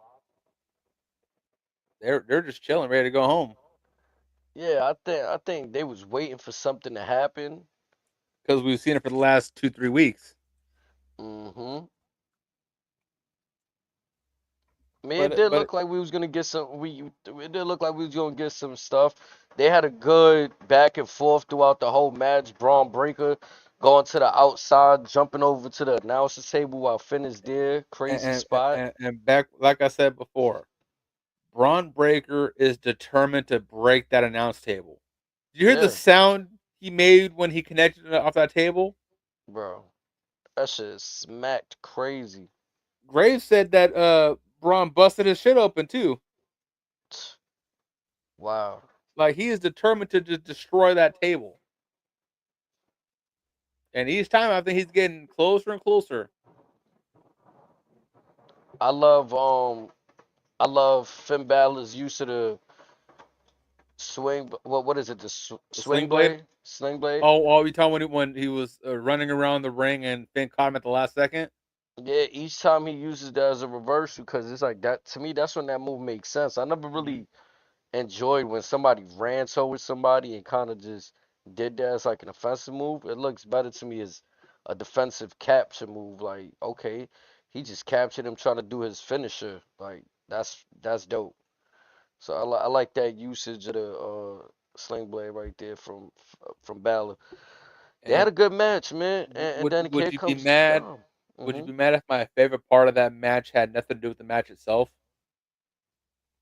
they're just chilling, ready to go home. Yeah, I think they was waiting for something to happen. because we've seen it for the last 2-3 weeks. Hmm I mean, it But did but look like we was gonna get some. It did look like we was gonna get some stuff. They had a good back and forth throughout the whole match. Braun Breaker going to the outside, jumping over to the announcer table while Finn is there. Crazy spot. and back like I said before, Braun Breaker is determined to break that announce table. Did you hear the Yeah, sound he made when he connected it off that table? bro. That shit is smacked crazy. Graves said that Braun busted his shit open too. Wow. Like he is determined to just destroy that table. And each time I think he's getting closer and closer. I love I love Finn Balor's use of the swing. What is it? The The swing sling blade. blade? Sling blade? Oh, you talking when he was running around the ring and Finn caught him at the last second? Yeah, each time he uses that as a reversal, because it's like that to me. That's when that move makes sense. I never Mm-hmm. really enjoyed when somebody ran towards somebody and kind of just did that as like an offensive move. It looks better to me as a defensive capture move. Like, okay, he just captured him trying to do his finisher. Like, that's dope. So I like that usage of the sling blade right there from Balor. They had And a good match, man. And then would here you be comes mad? Dom. Would you Hmm be mad if my favorite part of that match had nothing to do with the match itself?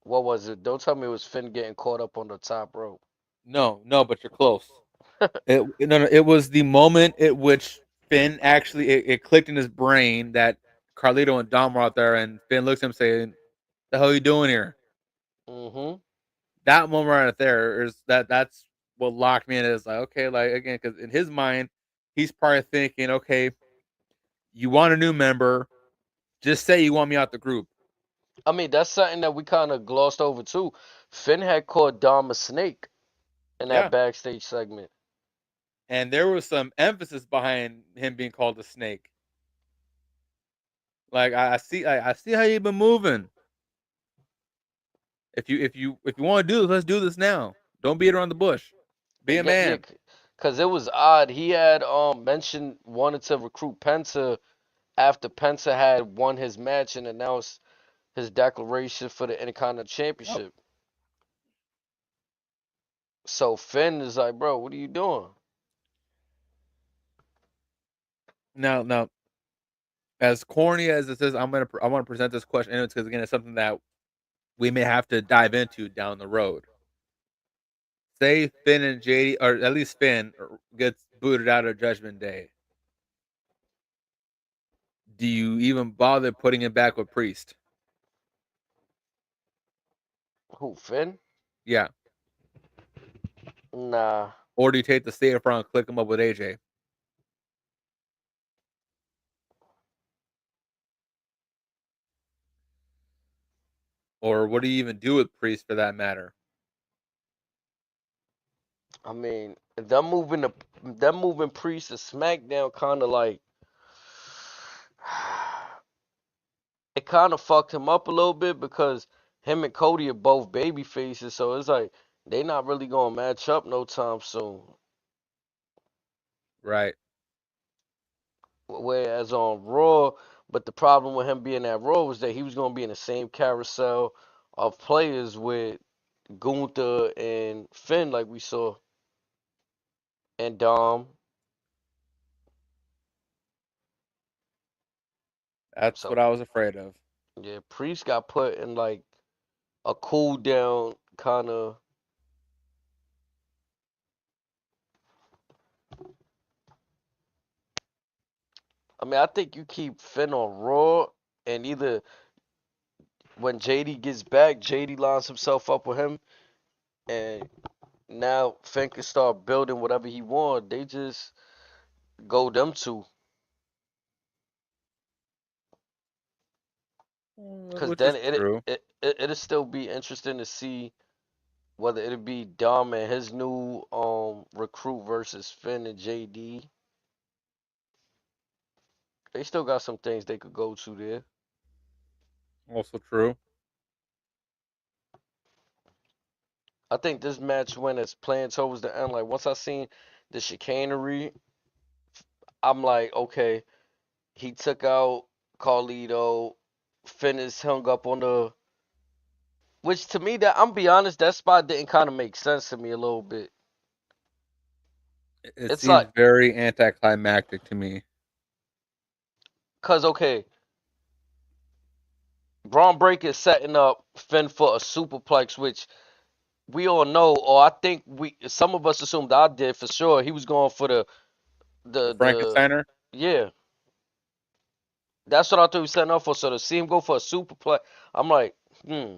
What was it? Don't tell me it was Finn getting caught up on the top rope. No, no, but you're close. No, it was the moment at which Finn actually it clicked in his brain that Carlito and Dom were out there, and Finn looks at him saying, "The hell are you doing here?" Hmm That moment right there is that's what locked me in. Is like okay, like again, because in his mind, he's probably thinking, okay, you want a new member, just say you want me out the group. I mean, that's something that we kind of glossed over too. Finn had caught Dom a snake in that Yeah, backstage segment. and there was some emphasis behind him being called a snake. Like I see how you've been moving. If you want to do this, let's do this now. Don't beat around the bush. Be a Yeah, yeah, man. cause it was odd. He had mentioned wanted to recruit Penta after Penta had won his match and announced his declaration for the Intercontinental Yep. Championship. So Finn is like, bro, what are you doing? Now, as corny as this is, I want to present this question anyways because again, it's something that we may have to dive into down the road. Say Finn and JD, or at least Finn, gets booted out of Judgment Day. Do you even bother putting him back with Priest? Who, Finn? Yeah. Nah. Or do you take the safe route and click him up with AJ? Or what do you even do with Priest for that matter? I mean, them moving Priest to SmackDown kind of like it kind of fucked him up a little bit because him and Cody are both baby faces, so it's like they not really gonna match up no time soon. Right. Whereas on Raw, but the problem with him being at Raw was that he was gonna be in the same carousel of players with Gunther and Finn, like we saw, and Dom. That's what So I was afraid of. yeah, Priest got put in like a cool down kind of. I mean, I think you keep Finn on Raw, and either when JD gets back, JD lines himself up with him, and now Finn can start building whatever he want. They just go them two, cause Which is then true. it'll still be interesting to see whether it'll be Dom and his new recruit versus Finn and JD. They still got some things they could go to there. Also true. I think this match when it's playing towards the end, like once I seen the chicanery, I'm like, okay, he took out Carlito, Finn is hung up on the, which to me that I'm be honest, that spot didn't kind of make sense to me a little bit. It It's like, seems very anticlimactic to me. cause okay, Braun Breaker is setting up Finn for a superplex, which we all know, or I think we some of us assumed I did for sure. He was going for The the Frankensteiner. yeah. That's what I thought he was setting up for. So to see him go for a superplex, I'm like, hmm.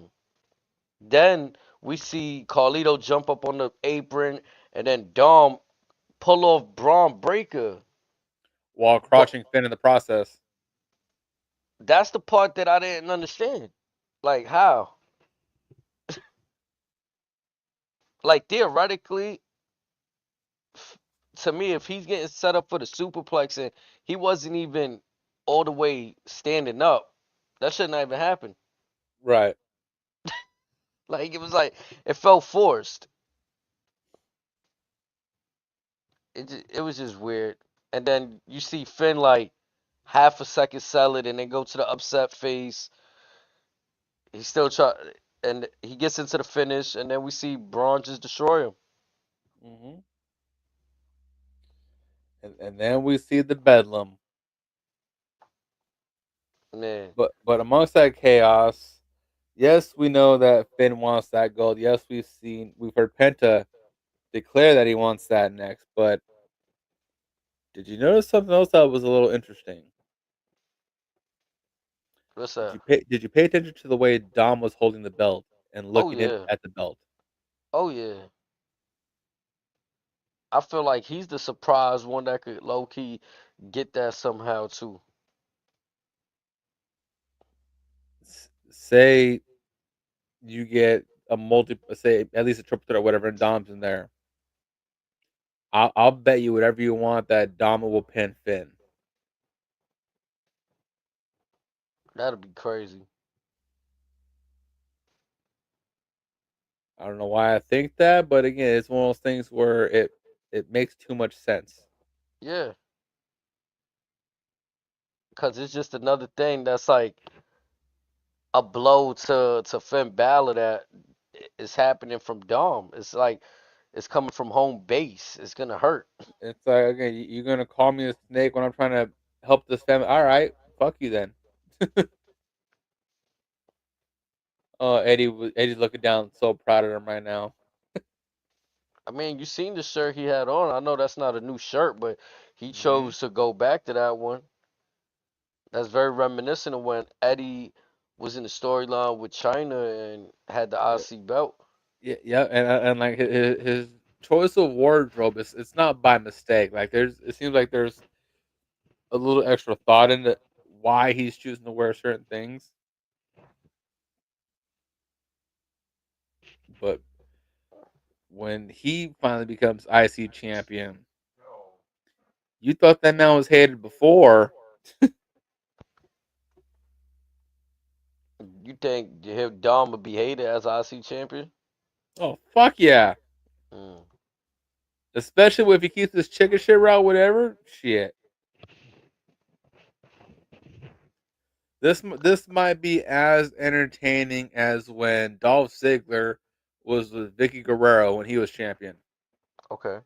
Then we see Carlito jump up on the apron, and then Dom pull off Braun Breaker. While But crouching Finn in the process. that's the part that I didn't understand. Like how? Like theoretically, to me, if he's getting set up for the superplex and he wasn't even all the way standing up, that shouldn't even happen. Right. Like it was like it felt forced. It was just weird. And then you see Finn like half a second sell it and then go to the upset face. He still try and he gets into the finish and then we see Braun just destroy him. Hmm. And then we see the Bedlam. Man, But amongst that chaos, yes, we know that Finn wants that gold. Yes, we've heard Penta declare that he wants that next. But did you notice something else that was a little interesting? what's Did that? you pay attention to the way Dom was holding the belt and Oh looking yeah. at the belt? Oh yeah. I feel like he's the surprise one that could low key get that somehow too. Say you get say at least a triple threat or whatever, and Dom's in there. I'll bet you whatever you want that Dom will pin Finn. That'd be crazy. I don't know why I think that, but again, it's one of those things where it makes too much sense. Yeah, cause it's just another thing that's like a blow to Finn Balor that is happening from Dom. It's like it's coming from home base. It's gonna hurt. It's like, okay, you're gonna call me a snake when I'm trying to help this family. All right, fuck you then. Oh, Eddie's looking down, so proud of him right now. I mean, you seen the shirt he had on. I know that's not a new shirt, but he Hmm. chose to go back to that one. That's very reminiscent of when Eddie was in the storyline with China and had the Yeah, IC belt. yeah, and like his choice of wardrobe is it's not by mistake. Like it seems like there's a little extra thought into why he's choosing to wear certain things. But when he finally becomes IC champion, you thought that man was hated before. You think Dom would be hated as IC champion? Oh fuck yeah! Mm. Especially if he keeps this chicken shit route, whatever. Shit, this might be as entertaining as when Dolph Ziggler was with Vicky Guerrero when he was champion. Okay.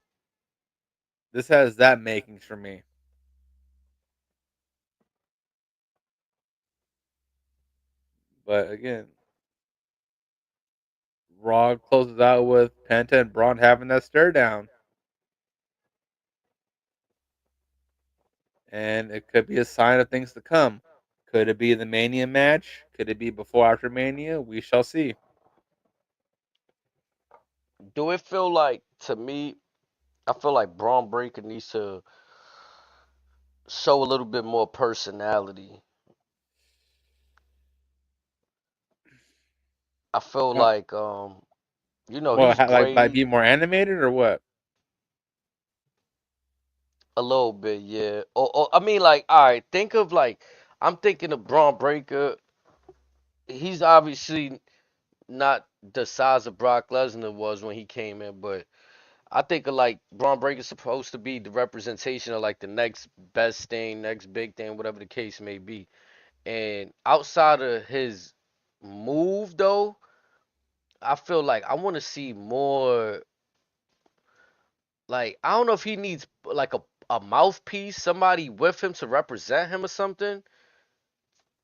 This has that makings for me. But again, Raw closes out with Penta and Braun having that stare down. And it could be a sign of things to come. Could it be the Mania match? Could it be before after Mania? We shall see. Do it feel like to me? I feel like Braun Breaker needs to show a little bit more personality. I feel Uh, like well, he's like great be more animated or what? a little bit, yeah. Or I mean, like, all right, think of like I'm thinking of Braun Breaker. He's obviously not the size of Brock Lesnar was when he came in, but I think like Braun Breaker's supposed to be the representation of like the next best thing, next big thing, whatever the case may be. And outside of his move though, I feel like I want to see more. Like I don't know if he needs like a mouthpiece, somebody with him to represent him or something.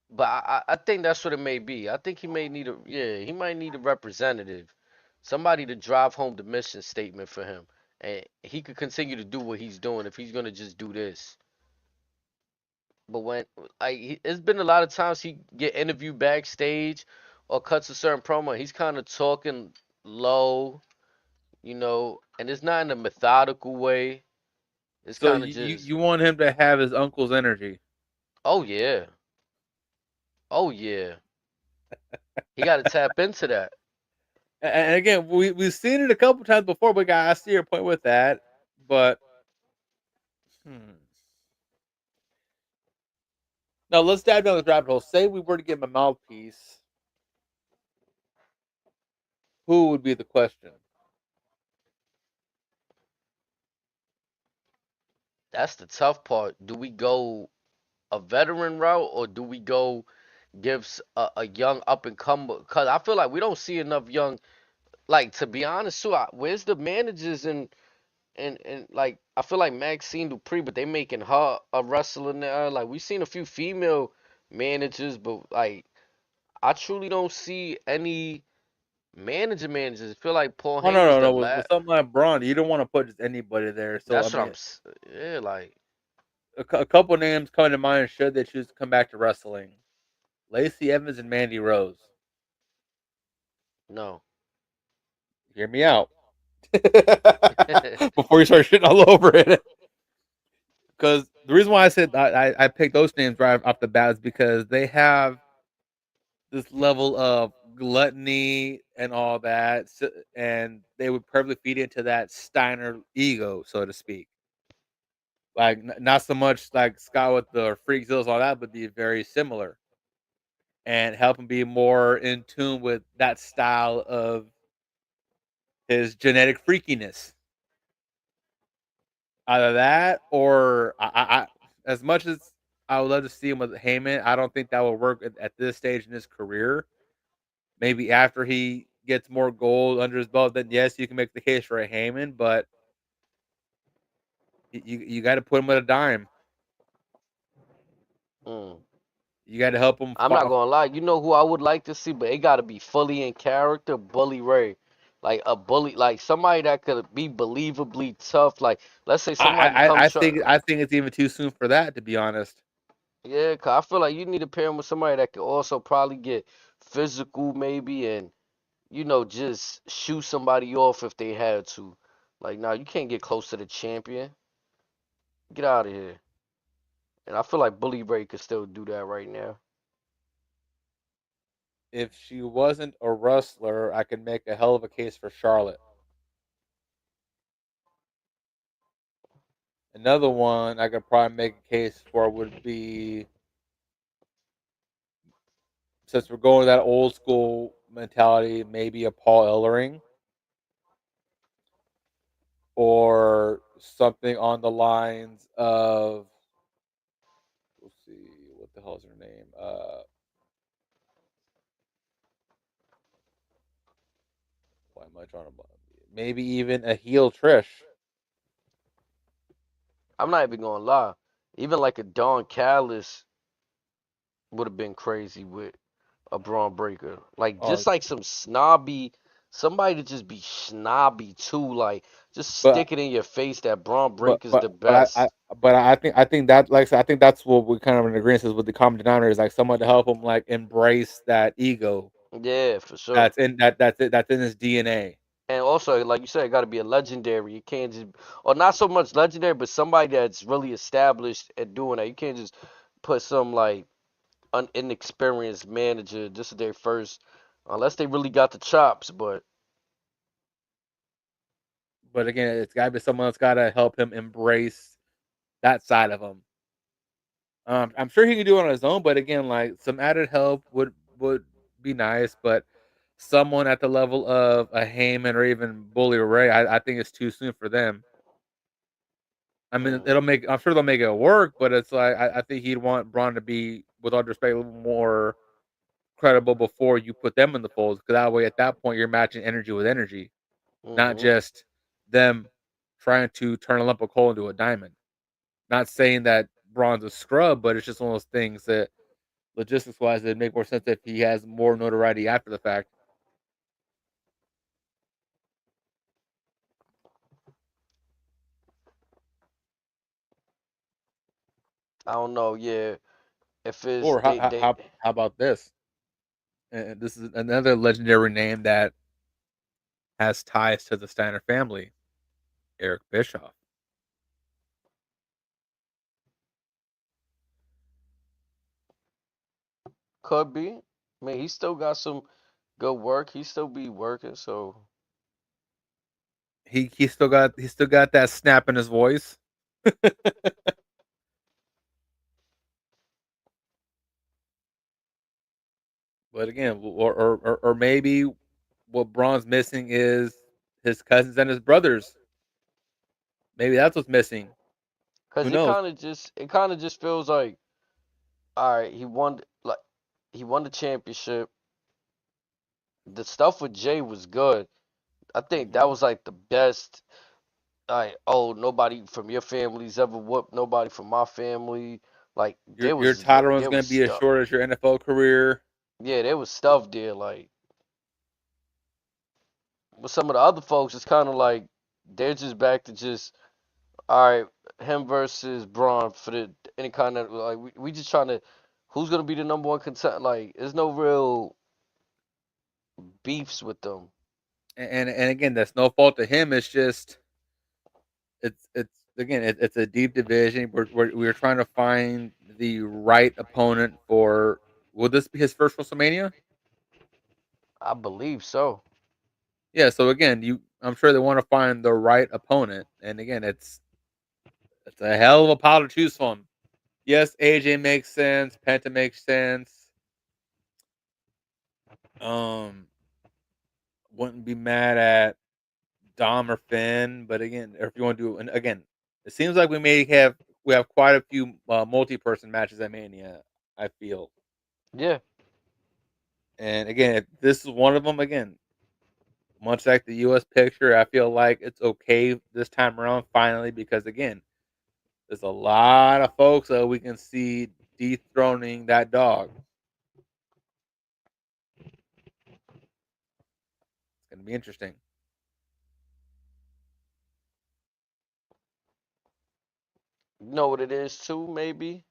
But I think that's what it may be. I think he may need a yeah, he might need a representative, somebody to drive home the mission statement for him, and he could continue to do what he's doing if he's gonna just do this. But when it's been a lot of times he get interviewed backstage or cuts a certain promo, he's kind of talking low, and it's not in a methodical way. It's So kind of you just, you want him to have his uncle's energy. oh yeah, oh yeah, he got to tap into that. And again, we've seen it a couple times before. But I see your point with that. But hmm. Now let's dive down the rabbit hole. Say we were to give him a mouthpiece, who would be the question? That's the tough part. Do we go a veteran route or do we go gives a young up and comer? Because I feel like we don't see enough young. Like to be honest, too, where's the managers and like I feel like Maxine Dupree, but they making her a wrestler now. Like we seen a few female managers, but like I truly don't see any managers. I feel like Paul Oh no, Heyman's no, the no. last. With something like Braun, you don't want to put just anybody there. So I That's what mean, yeah, like a couple names come to mind should they choose to come back to wrestling: Lacey Evans and Mandy Rose. no. Hear me out before you start shitting all over it. Because the reason why I said I picked those names right off the bat is because they have this level of gluttony and all that, and they would perfectly feed into that Steiner ego, so to speak. Like not so much like Scott with the freak zills, all that, but be very similar and help him be more in tune with that style of his genetic freakiness. Either that, or as much as I would love to see him with Heyman, I don't think that will work at this stage in his career. Maybe after he gets more gold under his belt, then yes, you can make the case for a Heyman, but you got to put him at a dime. Mm. You got to help him. I'm not gonna lie. You know who I would like to see, but it gotta be fully in character. Bully Ray, like a bully, like somebody that could be believably tough. Like let's say somebody come try. I think it's even too soon for that, to be honest. Yeah, 'cause I feel like you need to pair him with somebody that could also probably get physical, maybe, and just shoot somebody off if they had to. Like, now you can't get close to the champion. Get out of here. And I feel like Bully Ray could still do that right now. If she wasn't a wrestler, I could make a hell of a case for Charlotte. Another one I could probably make a case for would be, since we're going to that old school mentality, maybe a Paul Ellering or something on the lines of, let's see, what the hell is her name? Why am I drawing a blank? Maybe even a heel Trish. I'm not even gonna lie. Even like a Don Callis would have been crazy with a Braun Breaker. Like Oh, just like some snobby, somebody to just be snobby too. Like just but stick it in your face that Braun but Breaker's but the but I, best. I think that, like I said, I think that's what we kind of in agreement is with the common denominator is like someone to help him like embrace that ego Yeah, for sure. that's in his DNA. And also, like you said, it got to be a legendary. You can't just, or not so much legendary, but somebody that's really established at doing that. You can't just put some like inexperienced manager. This is their first, unless they really got the chops. But But again, it's got to be someone that's got to help him embrace that side of him. I'm sure he can do it on his own, but again, like some added help would be nice. But someone at the level of a Heyman or even Bully Ray. I think it's too soon for them. I mean, Mm, it'll make. I'm sure they'll make it work, but it's like I think he'd want Braun to be, with all due respect, a little more credible before you put them in the fold. Because that way, at that point, you're matching energy with energy, not mm-hmm. just them trying to turn a lump of coal into a diamond. Not saying that Braun's a scrub, but it's just one of those things that logistics wise, it'd make more sense if he has more notoriety after the fact. I don't know. Yeah, if it's Or how about this? And this is another legendary name that has ties to the Steiner family, Eric Bischoff. could be. I mean, he still got some good work. He still be working. So He still got that snap in his voice. But again, or maybe what Braun's missing is his cousins and his brothers. Maybe that's what's missing. because Who knows? it kind of just feels like, all right, he won the championship. The stuff with Jay was good. I think Hmm. that was like the best. Like, oh, nobody from your family's ever whooped nobody from my family. Like, Your title run's there going was to be as stuff. short as your NFL career. Yeah, there was stuff there. Like, with some of the other folks, it's kind of like they're just back to just, all right, him versus Braun for the any kind of like we just trying to who's gonna be the number one contender. Like, there's no real beefs with them. And again, that's no fault to him. It's just it's again it's a deep division. We're trying to find the right opponent for. Will this be his first WrestleMania? I believe so. Yeah. So again, I'm sure they want to find the right opponent. And again, it's a hell of a pile to choose from. Yes, AJ makes sense. Penta makes sense. Um, wouldn't be mad at Dom or Finn, but again, if you want to do, and again, it seems like we have quite a few multi-person matches at Mania. I feel, Yeah, and again, if this is one of them. Again, much like the U.S. picture, I feel like it's okay this time around finally because again, there's a lot of folks that we can see dethroning that dog. It's gonna be interesting. you know what it is too. Maybe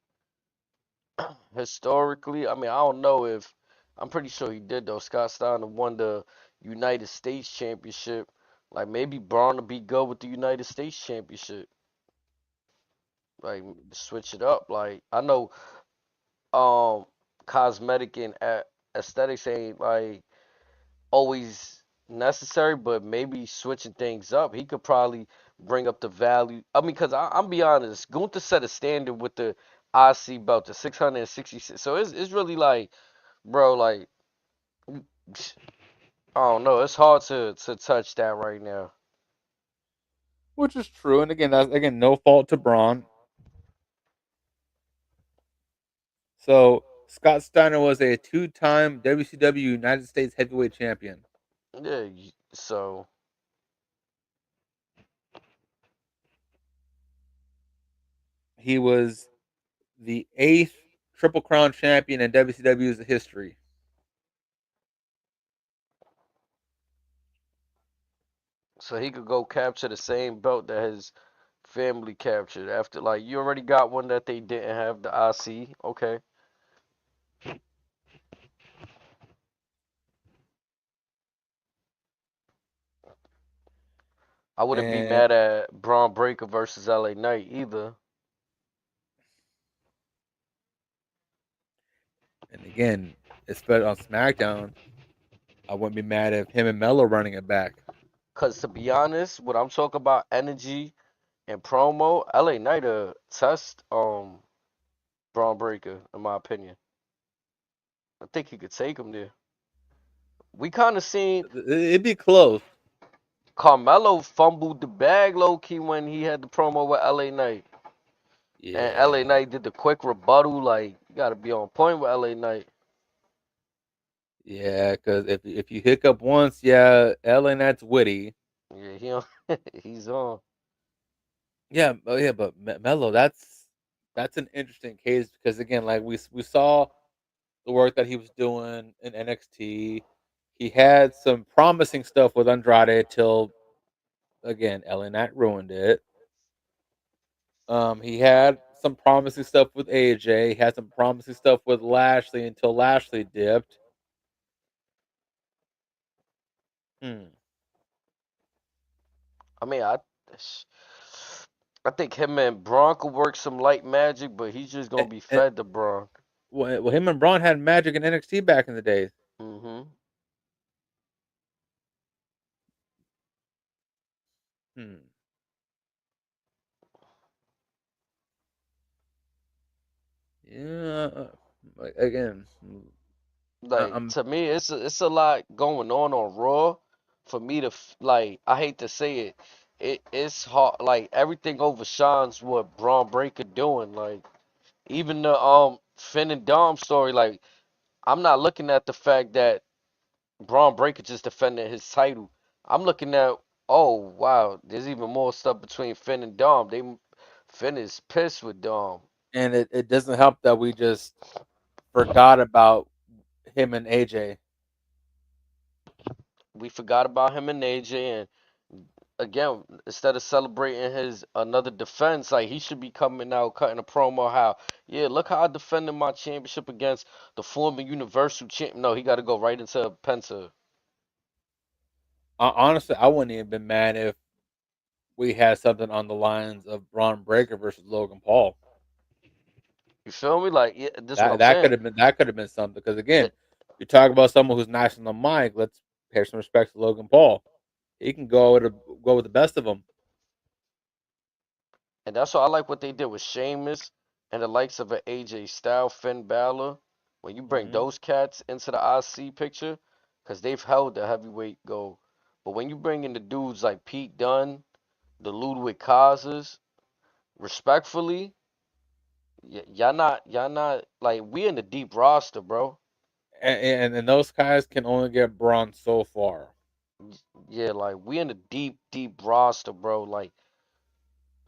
historically, I mean, I don't know if I'm pretty sure he did though. Scott Steiner won the United States Championship. Like maybe Braun will be good with the United States Championship. Like switch it up. Like I know, um, cosmetic and aesthetics ain't like always necessary, but maybe switching things up, he could probably bring up the value. I mean, cause I'm be honest, Gunther set a standard with the IC belt, the 666. So it's really like, bro, like I don't know, it's hard to touch that right now. Which is true, and again, that's again no fault to Braun. So Scott Steiner was a two-time WCW United States Heavyweight Champion. Yeah, so He was the eighth Triple Crown champion in WCW's history. he could go capture the same belt that his family captured after like you already got one that they didn't have, the IC. Okay. I wouldn't be And mad at Braun Breaker versus LA Knight either. and again, especially on SmackDown, I wouldn't be mad if him and Mello running it back. Cause to be honest, when I'm talking about energy and promo, LA Knight test Braun Breaker, in my opinion. I think he could take him there. We kind of seen It'd be close. Carmelo fumbled the bag low key when he had the promo with LA Knight. And LA Yeah, Knight did the quick rebuttal, like, you gotta be on point with LA Knight. yeah. Because if you hiccup once, yeah, Ellen, that's witty. Yeah, he's on. Yeah, yeah, but Melo, that's an interesting case because again, like we saw the work that he was doing in NXT. He had some promising stuff with Andrade till again, Ellen Knight ruined it. He had some promising stuff with AJ. He had some promising stuff with Lashley until Lashley dipped. Hmm. I mean, I think him and Braun could work some light magic, but he's just gonna be And, fed to Braun. well, him and Braun had magic in NXT back in the days. Hmm. Hmm. Yeah. Again, Like I'm to me, it's a lot going on Raw for me to like. I hate to say it, it's hard. Like everything overshines what Braun Breaker doing. Like even the Finn and Dom story. Like I'm not looking at the fact that Braun Breaker just defended his title. I'm looking at, oh wow, there's even more stuff between Finn and Dom. Finn is pissed with Dom. and it doesn't help that we just forgot about him and AJ. We forgot about him and AJ, and again, instead of celebrating his another defense, like he should be coming out cutting a promo how, yeah, look how I defended my championship against the former Universal champ. No, he got to go right into Penta. Honestly, I wouldn't even been mad if we had something on the lines of Braun Breaker versus Logan Paul. You feel me? Like, yeah, this is what That I'm saying. that could have been something because again, It, you talk about someone who's nice on the mic. Let's pay some respect to Logan Paul. He can go with the best of them. and that's why I like what they did with Sheamus and the likes of an AJ Styles, Finn Balor. When you bring Hmm. those cats into the IC picture, because they've held the heavyweight gold. But when you bring in the dudes like Pete Dunne, the Ludwig Kazas, respectfully, y'all not like we in the deep roster, bro. And those guys can only get Braun so far. Yeah, like we in the deep roster, bro. Like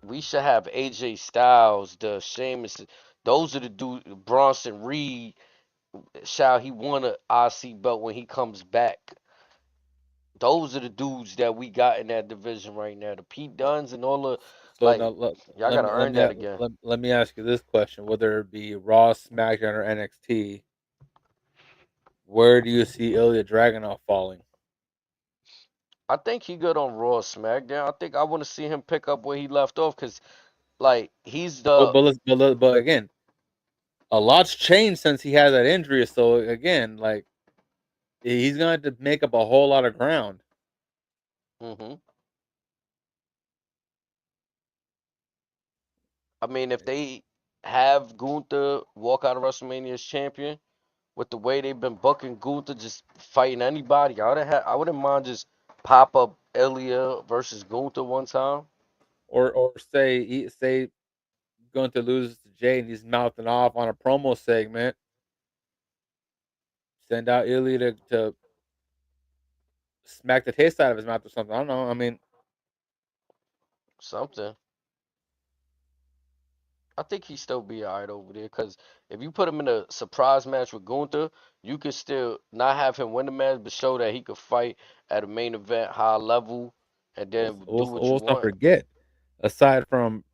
we should have AJ Styles, the Sheamus. Those are the dudes. Bronson Reed, shall he won a IC belt when he comes back? Those are the dudes that we got in that division right now. The Pete Duns and all the So now like, y'all gotta earn that again. let me ask you this question: whether it be Raw, SmackDown, or NXT, where do you see Ilya Dragunov falling? I think he good on Raw SmackDown. I think I want to see him pick up where he left off because like he's the But again, a lot's changed since he had that injury. So again, like he's going to have to make up a whole lot of ground. hmm I mean, if they have Gunther walk out of WrestleMania as champion, with the way they've been booking Gunther just fighting anybody, I wouldn't mind just pop up Ilya versus Gunther one time. Or say going to lose to Jay and he's mouthing off on a promo segment. Send out Ilya to smack the taste out of his mouth or something. I don't know. I mean, Something. I think he still be alright over there because if you put him in a surprise match with Gunther, you could still not have him win the match, but show that he could fight at a main event high level and then do what you let's not want. forget, aside from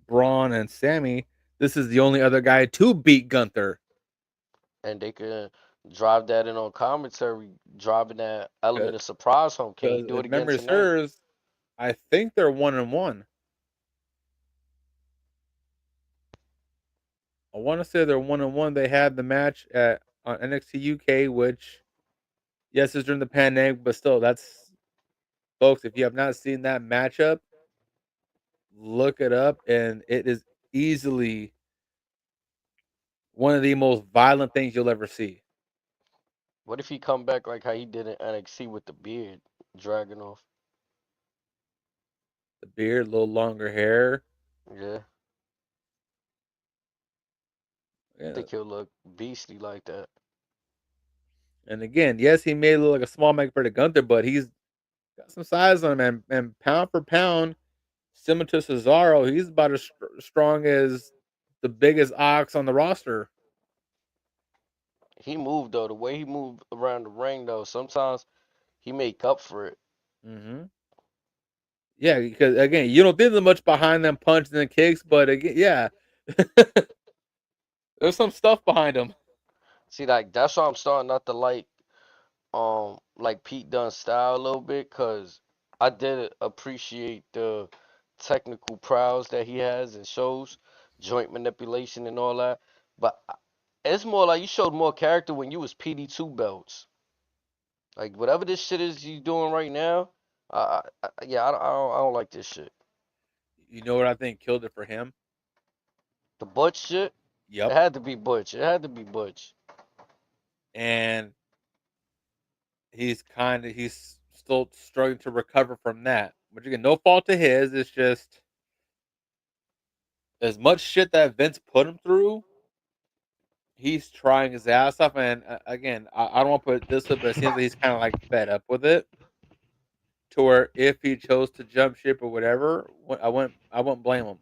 Braun and Sammy, this is the only other guy to beat Gunther. And they could drive that in on commentary, driving that element Because of surprise home. Can he do if it again memory tonight? serves, I think they're 1-1. I want to say they're 1-1. They had the match at on NXT UK, which yes is during the pandemic, but still, that's folks. If you have not seen that matchup, look it up, and it is easily one of the most violent things you'll ever see. What if he come back like how he did in NXT with the beard dragging off? The beard, a little longer hair. Yeah, I Yeah. think he'll look beastly like that. And again, yes, he may look like a small man compared to Gunther, but he's got some size on him. And pound for pound, similar to Cesaro, he's about as strong as the biggest ox on the roster. He moved though, the way he moved around the ring though, sometimes he make up for it. Hmm. Yeah, because again, you don't think there's much behind them punches and kicks, but again, yeah, there's some stuff behind him. See, like that's why I'm starting not to like Pete Dunne's style a little bit, cause I did appreciate the technical prowess that he has and shows, joint manipulation and all that. But it's more like you showed more character when you was PD2 belts. Like whatever this shit is you doing right now, yeah, I don't like this shit. You know what I think killed it for him? The Butch shit, it Yep. had to be Butch. It had to be Butch. And he's still struggling to recover from that. Which again, no fault to his. It's just as much shit that Vince put him through. He's trying his ass off, and again, I don't want to put it this way, but it seems like he's kind of like fed up with it. To where if he chose to jump ship or whatever, I wouldn't blame him.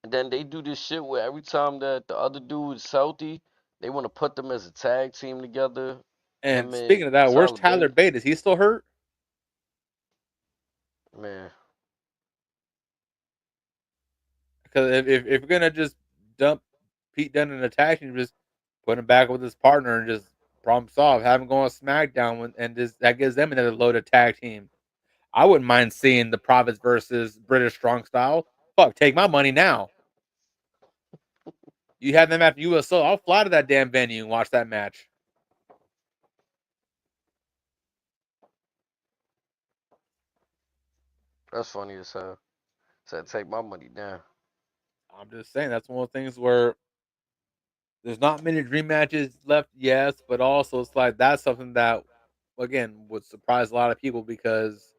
And then they do this shit where every time that the other dude is healthy, they want to put them as a tag team together. And Him and speaking of that, where's Tyler Tyler Bate. Bate? Is he still hurt? Man, Because if you're gonna just dump Pete Dunne in a tag team, just put him back with his partner and just problem solved. Have him go on SmackDown and just that gives them another loaded tag team. I wouldn't mind seeing the Profits versus British Strong Style. Fuck, take my money now. You have them after USO. I'll fly to that damn venue and watch that match. that's funny as hell. Said take my money down. I'm just saying that's one of the things where there's not many dream matches left, yes, but also it's like that's something that again would surprise a lot of people because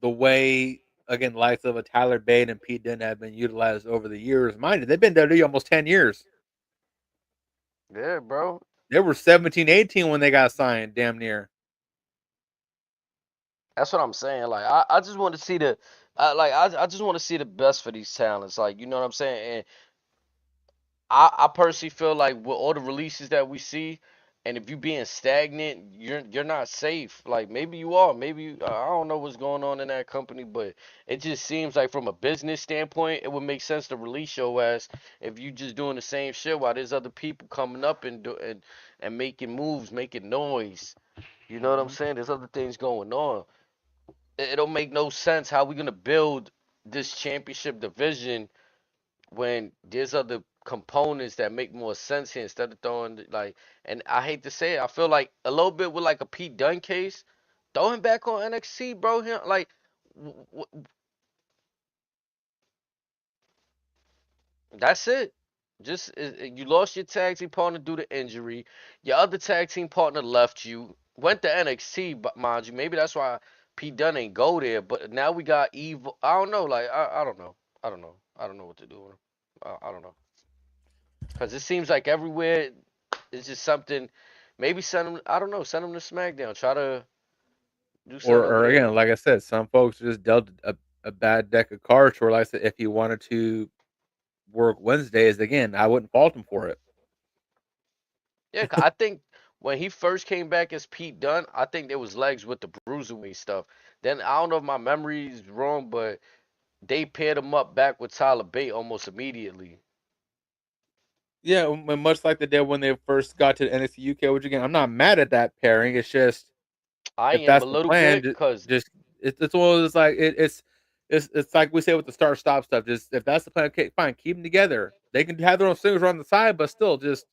the way again likes of a Tyler Bate and Pete Dunne have been utilized over the years. Mind you, they've been WWE almost 10 years. Yeah, bro. They were 17, 18 when they got signed, damn near. That's what I'm saying. Like I just want to see I just want to see the best for these talents. Like you know what I'm saying. And I personally feel like with all the releases that we see, and if you being stagnant, you're not safe. Like maybe you are, I don't know what's going on in that company, but it just seems like from a business standpoint, it would make sense to release your ass if you just doing the same shit while there's other people coming up and making moves, making noise. You know what I'm Mm-hmm. saying? There's other things going on. It don't make no sense how we gonna build this championship division when there's other components that make more sense here instead of throwing like, and I hate to say it, I feel like a little bit with like a Pete Dunne case, throw him back on NXT, bro. Him like, w- w- that's it. Just you lost your tag team partner due to injury. Your other tag team partner left you. Went to NXT, but mind you, maybe that's why Pete Dunne ain't go there. But now we got Evil. I don't know. Like I don't know. I don't know. I don't know what to do with him. I don't know. Cause it seems like everywhere it's just something. Maybe send him. I don't know. Send him to SmackDown. Try to do something over Or there. again, like I said, some folks just dealt a bad deck of cards. Where like I said, if he wanted to work Wednesdays again, I wouldn't fault him for it. Yeah, 'cause I think when he first came back as Pete Dunne, I think there was legs with the bruiserweight stuff. Then I don't know if my memory is wrong, but they paired him up back with Tyler Bate almost immediately. Yeah, much like they did when they first got to NXT UK. Which again, I'm not mad at that pairing. It's just I if am a that's the little plan, bit, cause just it's one of those like it's like we say with the start stop stuff. Just if that's the plan, okay, fine, keep them together. They can have their own singles on the side, but still, just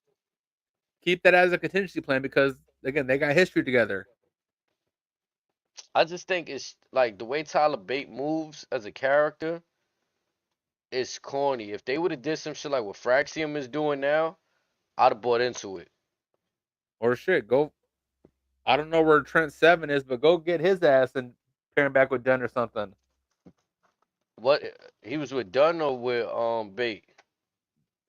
keep that as a contingency plan because again, they got history together. I just think it's like the way Tyler Bate moves as a character. it's corny. If they would have did some shit like what Fraxium is doing now, I'd have bought into it. Or shit, go. I don't know where Trent Seven is, but go get his ass and pair him back with Dunn or something. What he was with Dunn or with Bait?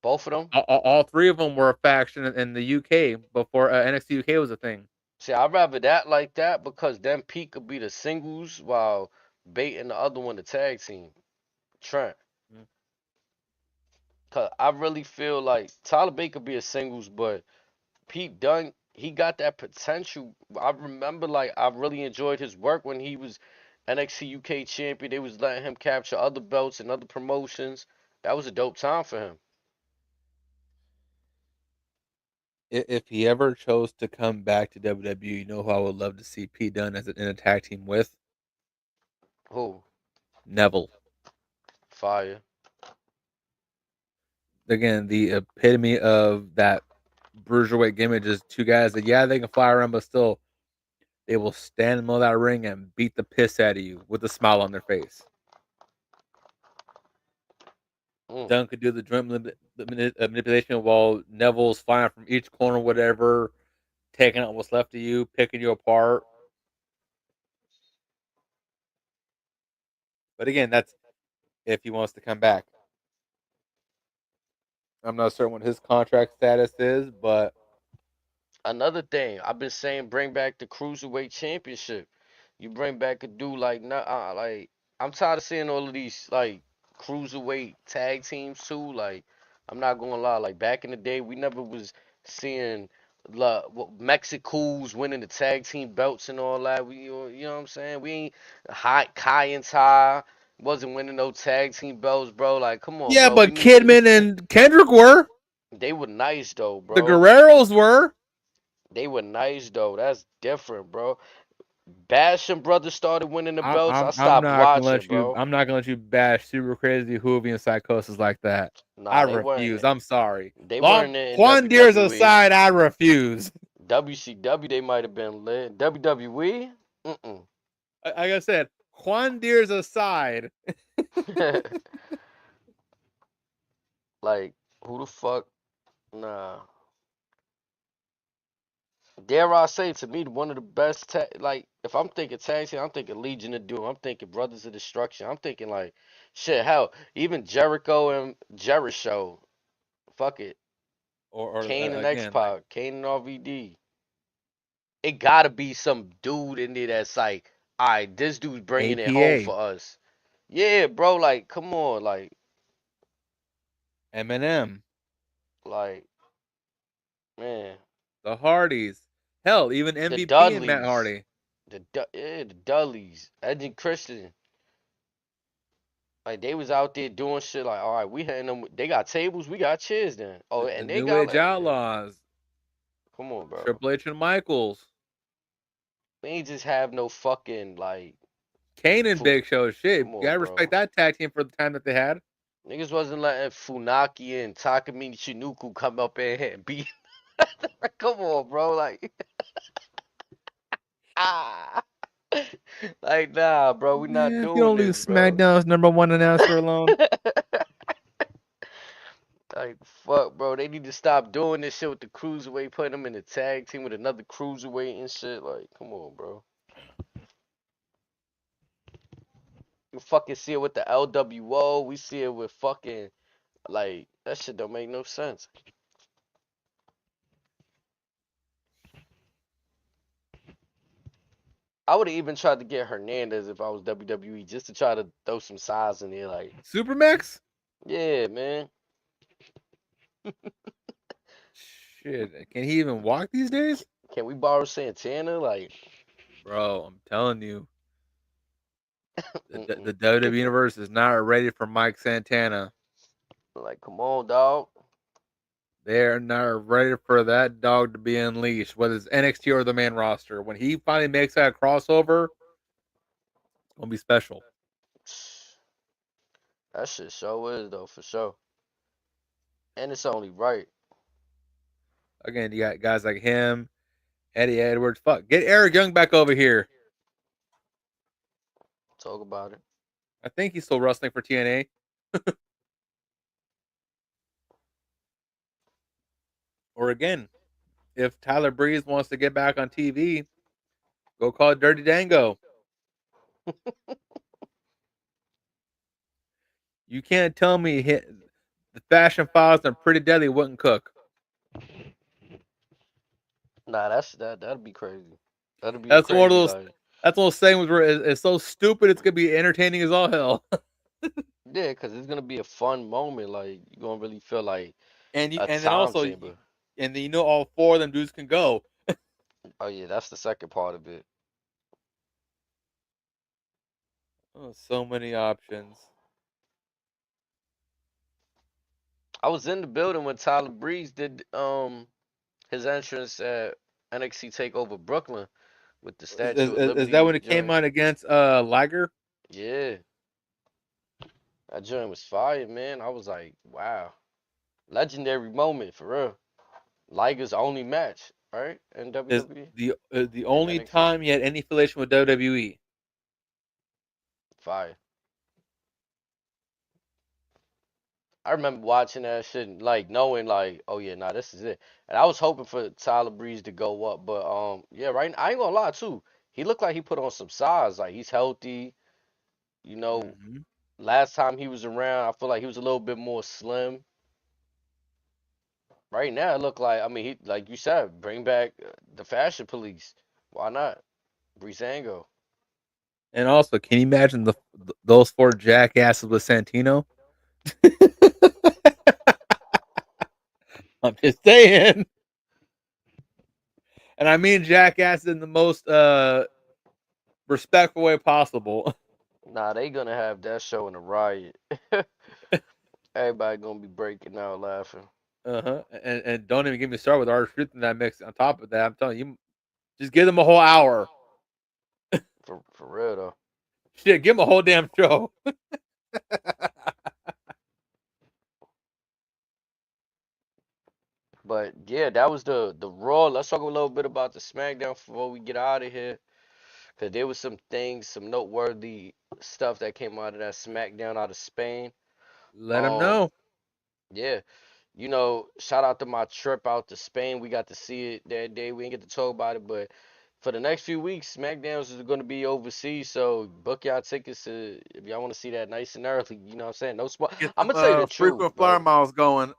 Both of them. All three of them were a faction in the UK before NXT UK was a thing. See, I'd rather that like that because then Pete could be the singles while Bait and the other one the tag team. Trent. Mm. Cause I really feel like Tyler Bate could be a singles, but Pete Dunne, he got that potential. I remember like I really enjoyed his work when he was NXT UK champion. They was letting him capture other belts and other promotions. That was a dope time for him. If he ever chose to come back to WWE, you know who I would love to see Pete Dunne in a tag team with? Who? Neville. Fire. Again, the epitome of that bruiserweight gimmick is two guys that, yeah, they can fly around, but still, they will stand in the middle of that ring and beat the piss out of you with a smile on their face. Mm. Dunn could do the joint manipulation while Neville's flying from each corner, whatever, taking out what's left of you, picking you apart. But again, that's if he wants to come back. I'm not certain what his contract status is, but Another thing, I've been saying bring back the cruiserweight championship. You bring back a dude like not like I'm tired of seeing all of these like cruiserweight tag teams too. Like I'm not gonna lie, like back in the day we never was seeing Mexicans winning the tag team belts and all that. You know what I'm saying? We ain't high Kai and Ty wasn't winning no tag team belts, bro. Like come on, yeah, bro. We but need to. Kidman and Kendrick were. They were nice though, The bro. Guerreros were. They were nice though. That's different, bro. Basham brothers started winning the belts. I I'm stopped not gonna watching, let you. bro. I'm not gonna let you bash super crazy Hoovy and Psychosis like that. I Nah, they refuse. weren't. I'm sorry. They Long weren't in Juan Deers WWE. aside, I refuse. WCW, they might have been lit. WWE, mm Like I said, Juan Deers aside, like who the fuck? Nah. Dare I say to me one of the best like if I'm thinking tag team, I'm thinking Legion of Doom. I'm thinking Brothers of Destruction. I'm thinking like shit. Hell, even Jericho and Jericho. Fuck it. Kane and X again, like Pac. Kane and RVD. It gotta be some dude in there that's like, all right, this dude's bringing it home APA, for us. Yeah, bro, like, come on, Eminem, like, man, the Hardys, hell, even the MVP and Matt Dudleys, Hardy. the Dudleys, Edge and Christian, like, they was out there doing shit. Like, all right, we hitting them. They got tables, we got chairs. Then, oh, The and they New got Age like, Outlaws, come on, bro, Triple H and Michaels, we ain't just have no fucking like, Kane and Big Show. Shit, come you on, gotta respect bro. that tag team for the time that they had. Niggas wasn't letting Funaki and Takamine Shinuku come up in here and beat. Come on, bro. Like, ah, like nah, bro. We not Man, if you doing don't leave this, bro. SmackDown's #1 announcer alone, Like, fuck, bro. They need to stop doing this shit with the cruiserweight, putting them in the tag team with another cruiserweight and shit. Like, come on, bro. You fucking see it with the LWO. We see it with fucking like that shit don't make no sense. I would have even tried to get Hernandez if I was WWE just to try to throw some size in there. Like, Supermax. yeah, man. Shit, can he even walk these days? Can we borrow Santana? Like, Bro, I'm telling you, the mm-mm. WWE universe is not ready for Mike Santana. Like, come on, dog. They're not ready for that dog to be unleashed, whether it's NXT or the main roster. When he finally makes that crossover, it's gonna be special. That shit sure is though, for sure. And it's only right. Again, you got guys like him, Eddie Edwards. Fuck, get Eric Young back over here. Talk about it. I think he's still wrestling for TNA. Or again, if Tyler Breeze wants to get back on TV, go call it Dirty Dango. You can't tell me the Fashion Files and Pretty Deadly wouldn't cook. Nah, that'd be crazy. That'd be a That's one of crazy those. like That's one of those segments where it's so stupid it's gonna be entertaining as all hell. yeah, 'cause it's gonna be a fun moment. Like you're gonna really feel like a And then time also, chamber. and then all four of them dudes can go. Oh yeah, that's the second part of it. Oh, so many options. I was in the building when Tyler Breeze did his entrance at NXT Takeover Brooklyn with the Statue of Is that when Liberty it came joint. out against Liger? Yeah, that joint was fire, man. I was like, wow, legendary moment for real. Liger's only match, right, in Is WWE the and only NXT. time he had any affiliation with WWE. Fire. I remember watching that shit, and, like knowing, like, oh yeah, nah, this is it. And I was hoping for Tyler Breeze to go up, but yeah, right. I ain't gonna lie too. He looked like he put on some size. Like he's healthy. You know, Hmm. last time he was around, I feel like he was a little bit more slim. Right now, it look like, I mean, he, like you said, bring back the Fashion Police. Why not? Breezango. And also, can you imagine those four jackasses with Santino? I'm just saying, and I mean jackass in the most respectful way possible. Nah, they gonna have that show in a riot. Everybody gonna be breaking out laughing. Uh-huh. And don't even get me started with our truth in that mix. On top of that, I'm telling you, just give them a whole hour. For real though. Shit, give them a whole damn show. But yeah, that was the Raw. Let's talk a little bit about the SmackDown before we get out of here, because there was some things, some noteworthy stuff that came out of that SmackDown out of Spain. Let them Um, know. yeah, shout out to my trip out to Spain. We got to see it that day. We didn't get to talk about it, but for the next few weeks, SmackDowns is going to be overseas. So book y'all tickets if y'all want to see that nice and early. You know what I'm saying? No small. Get I'm them gonna tell you the truth, frequent flyer bro. miles going.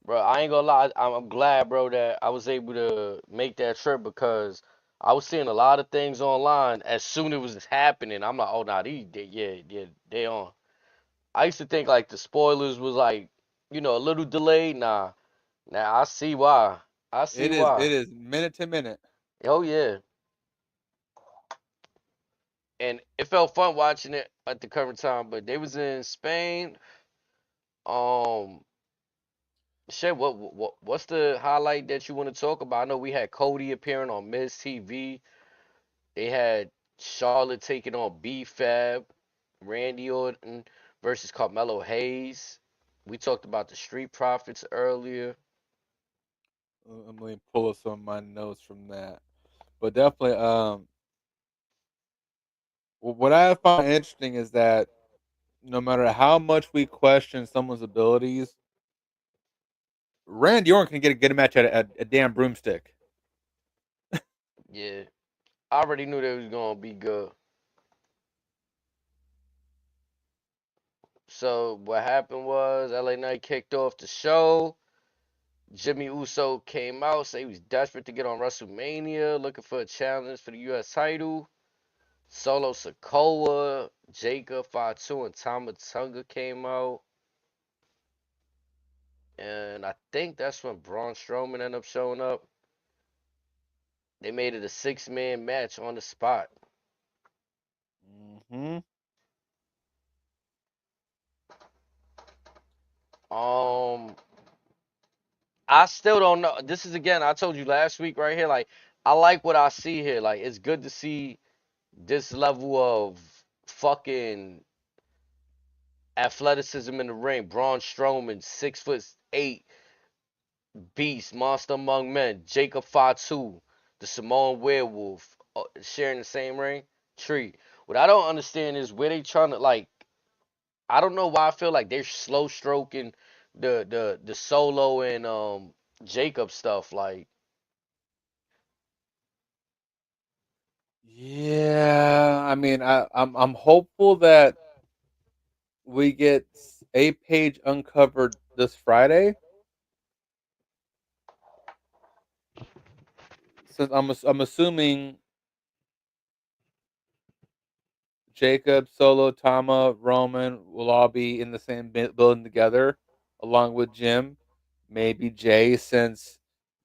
Bro, I ain't gonna lie. I'm glad, bro, that I was able to make that trip because I was seeing a lot of things online as soon as it was happening. I'm like, oh, nah, yeah, they on. I used to think like the spoilers was like, a little delayed. Nah, now I see why. I see It is. why. It is minute to minute. Oh yeah, and it felt fun watching it at the current time. But they was in Spain. Um, shit, what's the highlight that you want to talk about? I know we had Cody appearing on Miz TV. They had Charlotte taking on B-Fab, Randy Orton versus Carmelo Hayes. We talked about the Street Profits earlier. Let me pull up some of my notes from that. But definitely, what I find interesting is that no matter how much we question someone's abilities, Randy Orton can get a match at a damn broomstick. Yeah, I already knew they was gonna be good. So what happened was LA Knight kicked off the show. Jimmy Uso came out, said he was desperate to get on WrestleMania, looking for a challenge for the US title. Solo Sikoa, Jacob Fatu, and Tama Tonga came out. And I think that's when Braun Strowman ended up showing up. They made it a six-man match on the spot. Hmm. Um, I still don't know. This is again, I told you last week right here. Like, I like what I see here. Like, it's good to see this level of fucking athleticism in the ring. Braun Strowman, 6'8" beast, monster among men. Jacob Fatu, the Samoan werewolf, sharing the same ring. Tree. What I don't understand is where they trying to like. I don't know why I feel like they're slow stroking the solo and Jacob stuff. Like, Yeah, I mean, I'm hopeful that we get a page uncovered this Friday. Since I'm assuming Jacob, Solo, Tama, Roman will all be in the same building together, along with Jim, maybe Jay, since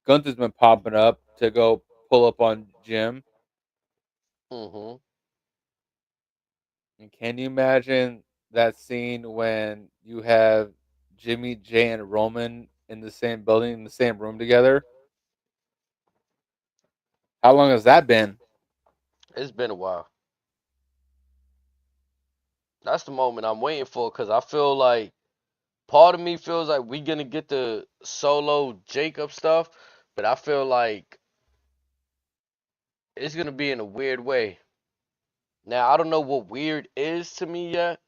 Gunther's been popping up to go pull up on Jim. hmm And can you imagine that scene when you have Jimmy, Jay, and Roman in the same building, in the same room together? How long has that been? it's been a while. That's the moment I'm waiting for because I feel like part of me feels like we gonna get the solo Jacob stuff, but I feel like it's gonna be in a weird way. Now I don't know what weird is to me yet,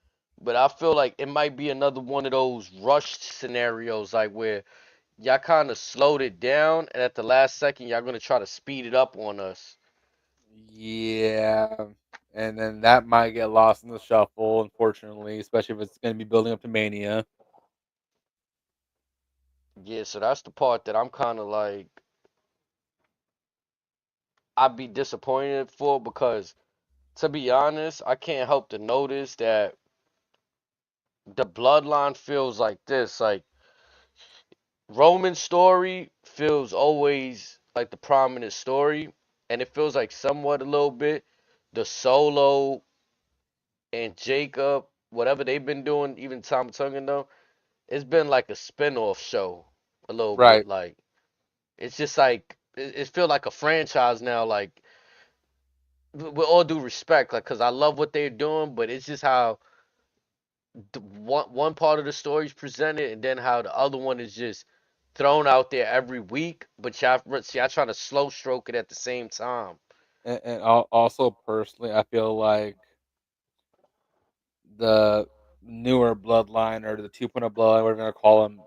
but I feel like it might be another one of those rushed scenarios, like where y'all kind of slowed it down, and at the last second y'all gonna try to speed it up on us. Yeah. And then that might get lost in the shuffle, unfortunately, especially if it's going to be building up to Mania. Yeah, so that's the part that I'm kind of like I'd be disappointed for because to be honest, I can't help to notice that the bloodline feels like this. Like Roman's story feels always like the prominent story, and it feels like somewhat a little bit the Solo and Jacob, whatever they've been doing, even Tom Tungan though, it's been like a spin-off show a little bit. Right. Like it's just like it feels like a franchise now. Like with all due respect, like because I love what they're doing, but it's just how the one part of the story is presented, and then how the other one is just thrown out there every week. But y'all trying to slow stroke it at the same time. And also, personally, I feel like the newer bloodline or the 2.0 bloodline, whatever you're going to call them,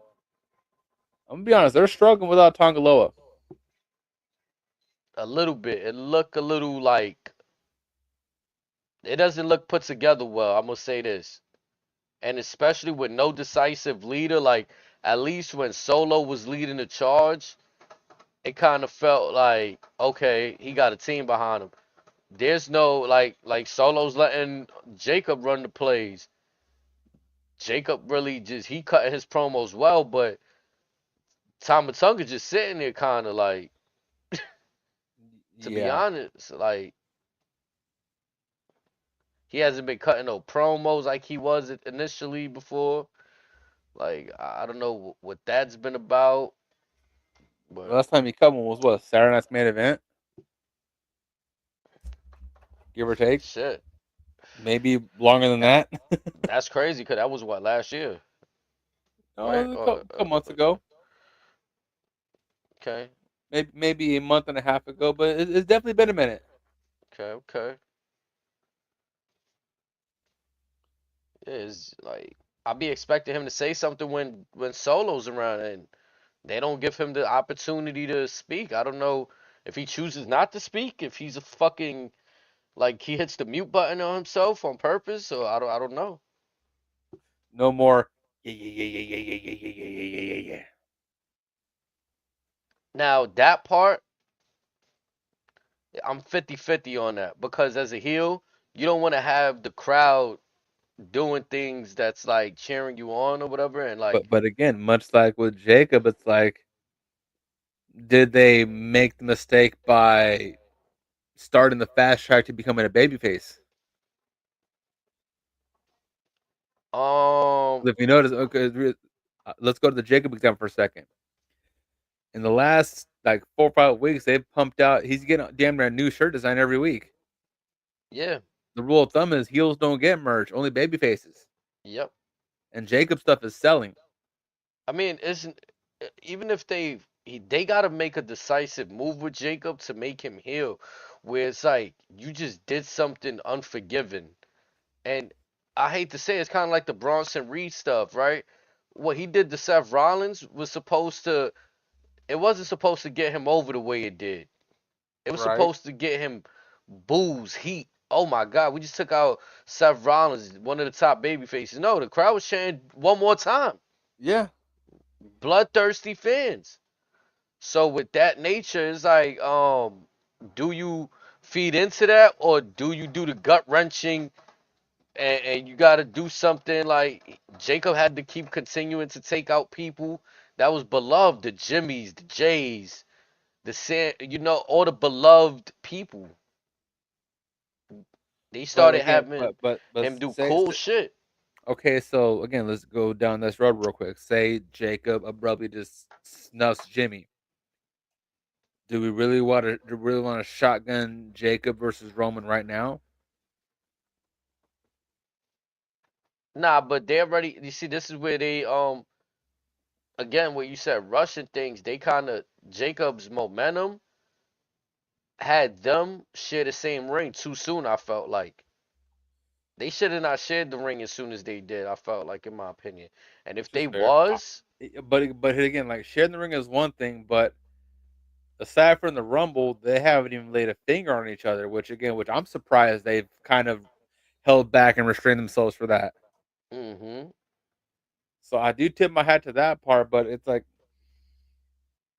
I'm going to be honest, they're struggling without Tongaloa. A little bit. It look a little like it doesn't look put together well. I'm gonna say this, and especially with no decisive leader. Like at least when Solo was leading the charge, it kind of felt like okay, he got a team behind him. There's no like Solo's letting Jacob run the plays. Jacob really just he cut his promos well, but Tamatonga just sitting there kind of like, to be Yeah. honest, like he hasn't been cutting no promos like he was initially before. Like I don't know what that's been about, The but last time he cut one was what? Saturday Night's main event, give or take. shit, Maybe longer than that that. that's crazy because that was what last year, No, right? it was a couple months ago. Okay, Maybe a month and a half ago, but it's definitely been a minute. okay, okay. Yeah, it's like I'll be expecting him to say something when Solo's around, and they don't give him the opportunity to speak. I don't know if he chooses not to speak, if he's a fucking like he hits the mute button on himself on purpose, or I don't know. No more. Yeah, yeah, yeah, yeah, yeah, yeah, yeah, yeah, yeah, yeah, yeah. Now that part, I'm 50-50 on that because as a heel, you don't want to have the crowd doing things that's like cheering you on or whatever, and like But again, much like with Jacob, it's like, did they make the mistake by starting the fast track to becoming a babyface? um If you notice, okay, let's go to the Jacob example for a second. In the last like 4 or 5 weeks, they've pumped out. He's getting damn near a new shirt design every week. yeah, The rule of thumb is heels don't get merch, only baby faces. yep. And Jacob stuff is selling. I mean, isn't even if they got to make a decisive move with Jacob to make him heal, where it's like you just did something unforgiving, and I hate to say it's kind of like the Bronson Reed stuff, right? What he did to Seth Rollins was supposed to it wasn't supposed to get him over the way it did. It was Right? supposed to get him booze, heat. Oh my God, we just took out Seth Rollins, one of the top baby faces. No, the crowd was chanting one more time. Yeah. Bloodthirsty fans. So with that nature, it's like, do you feed into that or do you do the gut wrenching and you got to do something like Jacob had to keep continuing to take out people that was beloved, the Jimmys, the Jays, the San, all the beloved people. They But started again, having but him do say, cool shit. okay, so again, let's go down this road real quick. Say Jacob abruptly just snuffs Jimmy. Do we really want to shotgun Jacob versus Roman right now? Nah, but they already, you see, this is where they, again, what you said, Russian things, they kind of, Jacob's momentum had them share the same ring too soon, I felt like. They should have not shared the ring as soon as they did, I felt like, in my opinion. And if Which is they fair. was, But again, like sharing the ring is one thing, but aside from the Rumble, they haven't even laid a finger on each other. Which I'm surprised they've kind of held back and restrained themselves for that. mm-hmm. So I do tip my hat to that part, but it's like,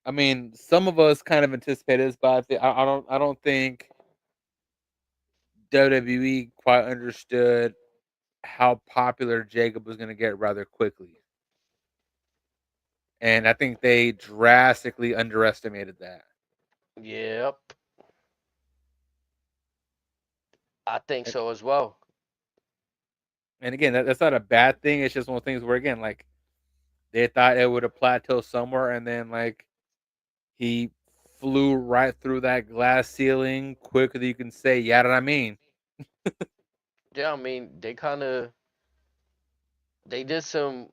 I mean, some of us kind of anticipated this, but I don't think WWE quite understood how popular Jacob was going to get rather quickly, and I think they drastically underestimated that. Yep, I think And, so as well. and again, that's not a bad thing. It's just one of those things where again, like they thought it would have plateaued somewhere, and then like he flew right through that glass ceiling quicker than you can say. Yeah, what I mean. Yeah, I mean, they did some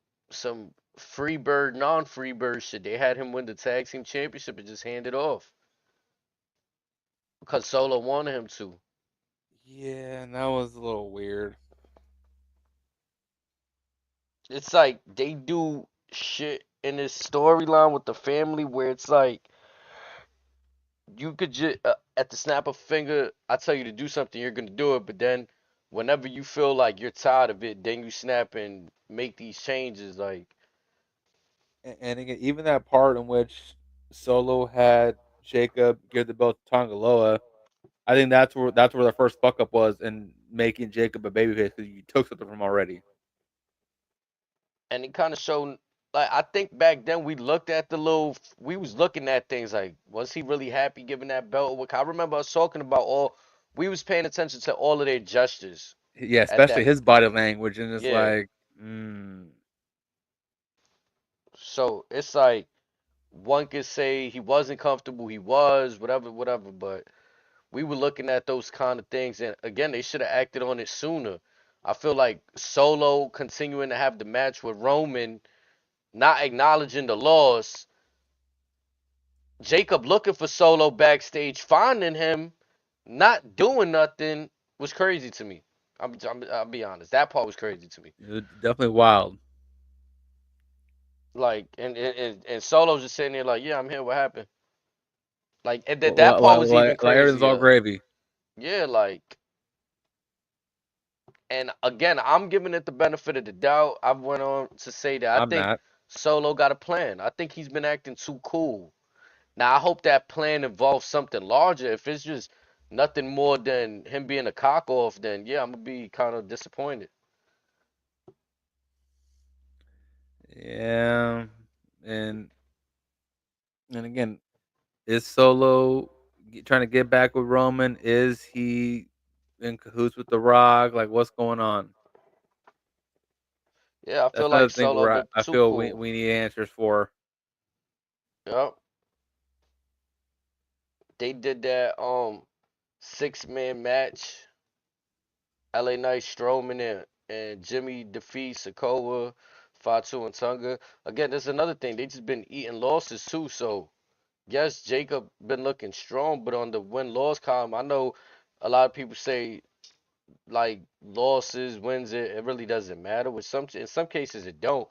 free bird, non-free bird shit. They had him win the tag team championship and just hand it off because Solo wanted him to. Yeah, and that was a little weird. It's like they do shit in this storyline with the family where it's like you could just at the snap of a finger, I tell you to do something, you're gonna do it. But then whenever you feel like you're tired of it, then you snap and make these changes. Like, And again, even that part in which Solo had Jacob give the belt to Tongaloa, I think that's where the first fuck up was in making Jacob a babyface because you took something from him already. and it kind of showed. Like, I think back then we looked at we was looking at things like, was he really happy giving that belt? I remember us talking about we was paying attention to all of their gestures Yeah, at especially that. his body language, and it's Yeah. like, mm, So it's like one could say he wasn't comfortable, he was, whatever, whatever, but we were looking at those kind of things, and again, they should have acted on it sooner. I feel like Solo continuing to have the match with Roman, not acknowledging the loss, Jacob looking for Solo backstage, finding him, not doing nothing was crazy to me. I'll be honest, that part was crazy to me. it was definitely wild. Like, and Solo's just sitting there like, yeah, I'm here. What happened? Like, and that Like, part like, was even like everything's all crazier. gravy. Yeah, like, and again, I'm giving it the benefit of the doubt. I went on to say that I I'm think not. Solo got a plan. I think he's been acting too cool. Now, I hope that plan involves something larger. If it's just nothing more than him being a cock off, then yeah, I'm gonna be kind of disappointed. Yeah, and and again, is Solo trying to get back with Roman? Is he in cahoots with The Rock? Like, what's going on? Yeah, I feel That's like another thing Solo where I, been I too feel we, cool. we need answers for. Yep. They did that 6-man match. LA Knight, Strowman, and Jimmy defeats Sokoa, Fatu, and Tunga. Again, there's another thing. They just been eating losses too. So yes, Jacob been looking strong, but on the win-loss column, I know a lot of people say like losses, wins, it really doesn't matter. With some in some cases it don't.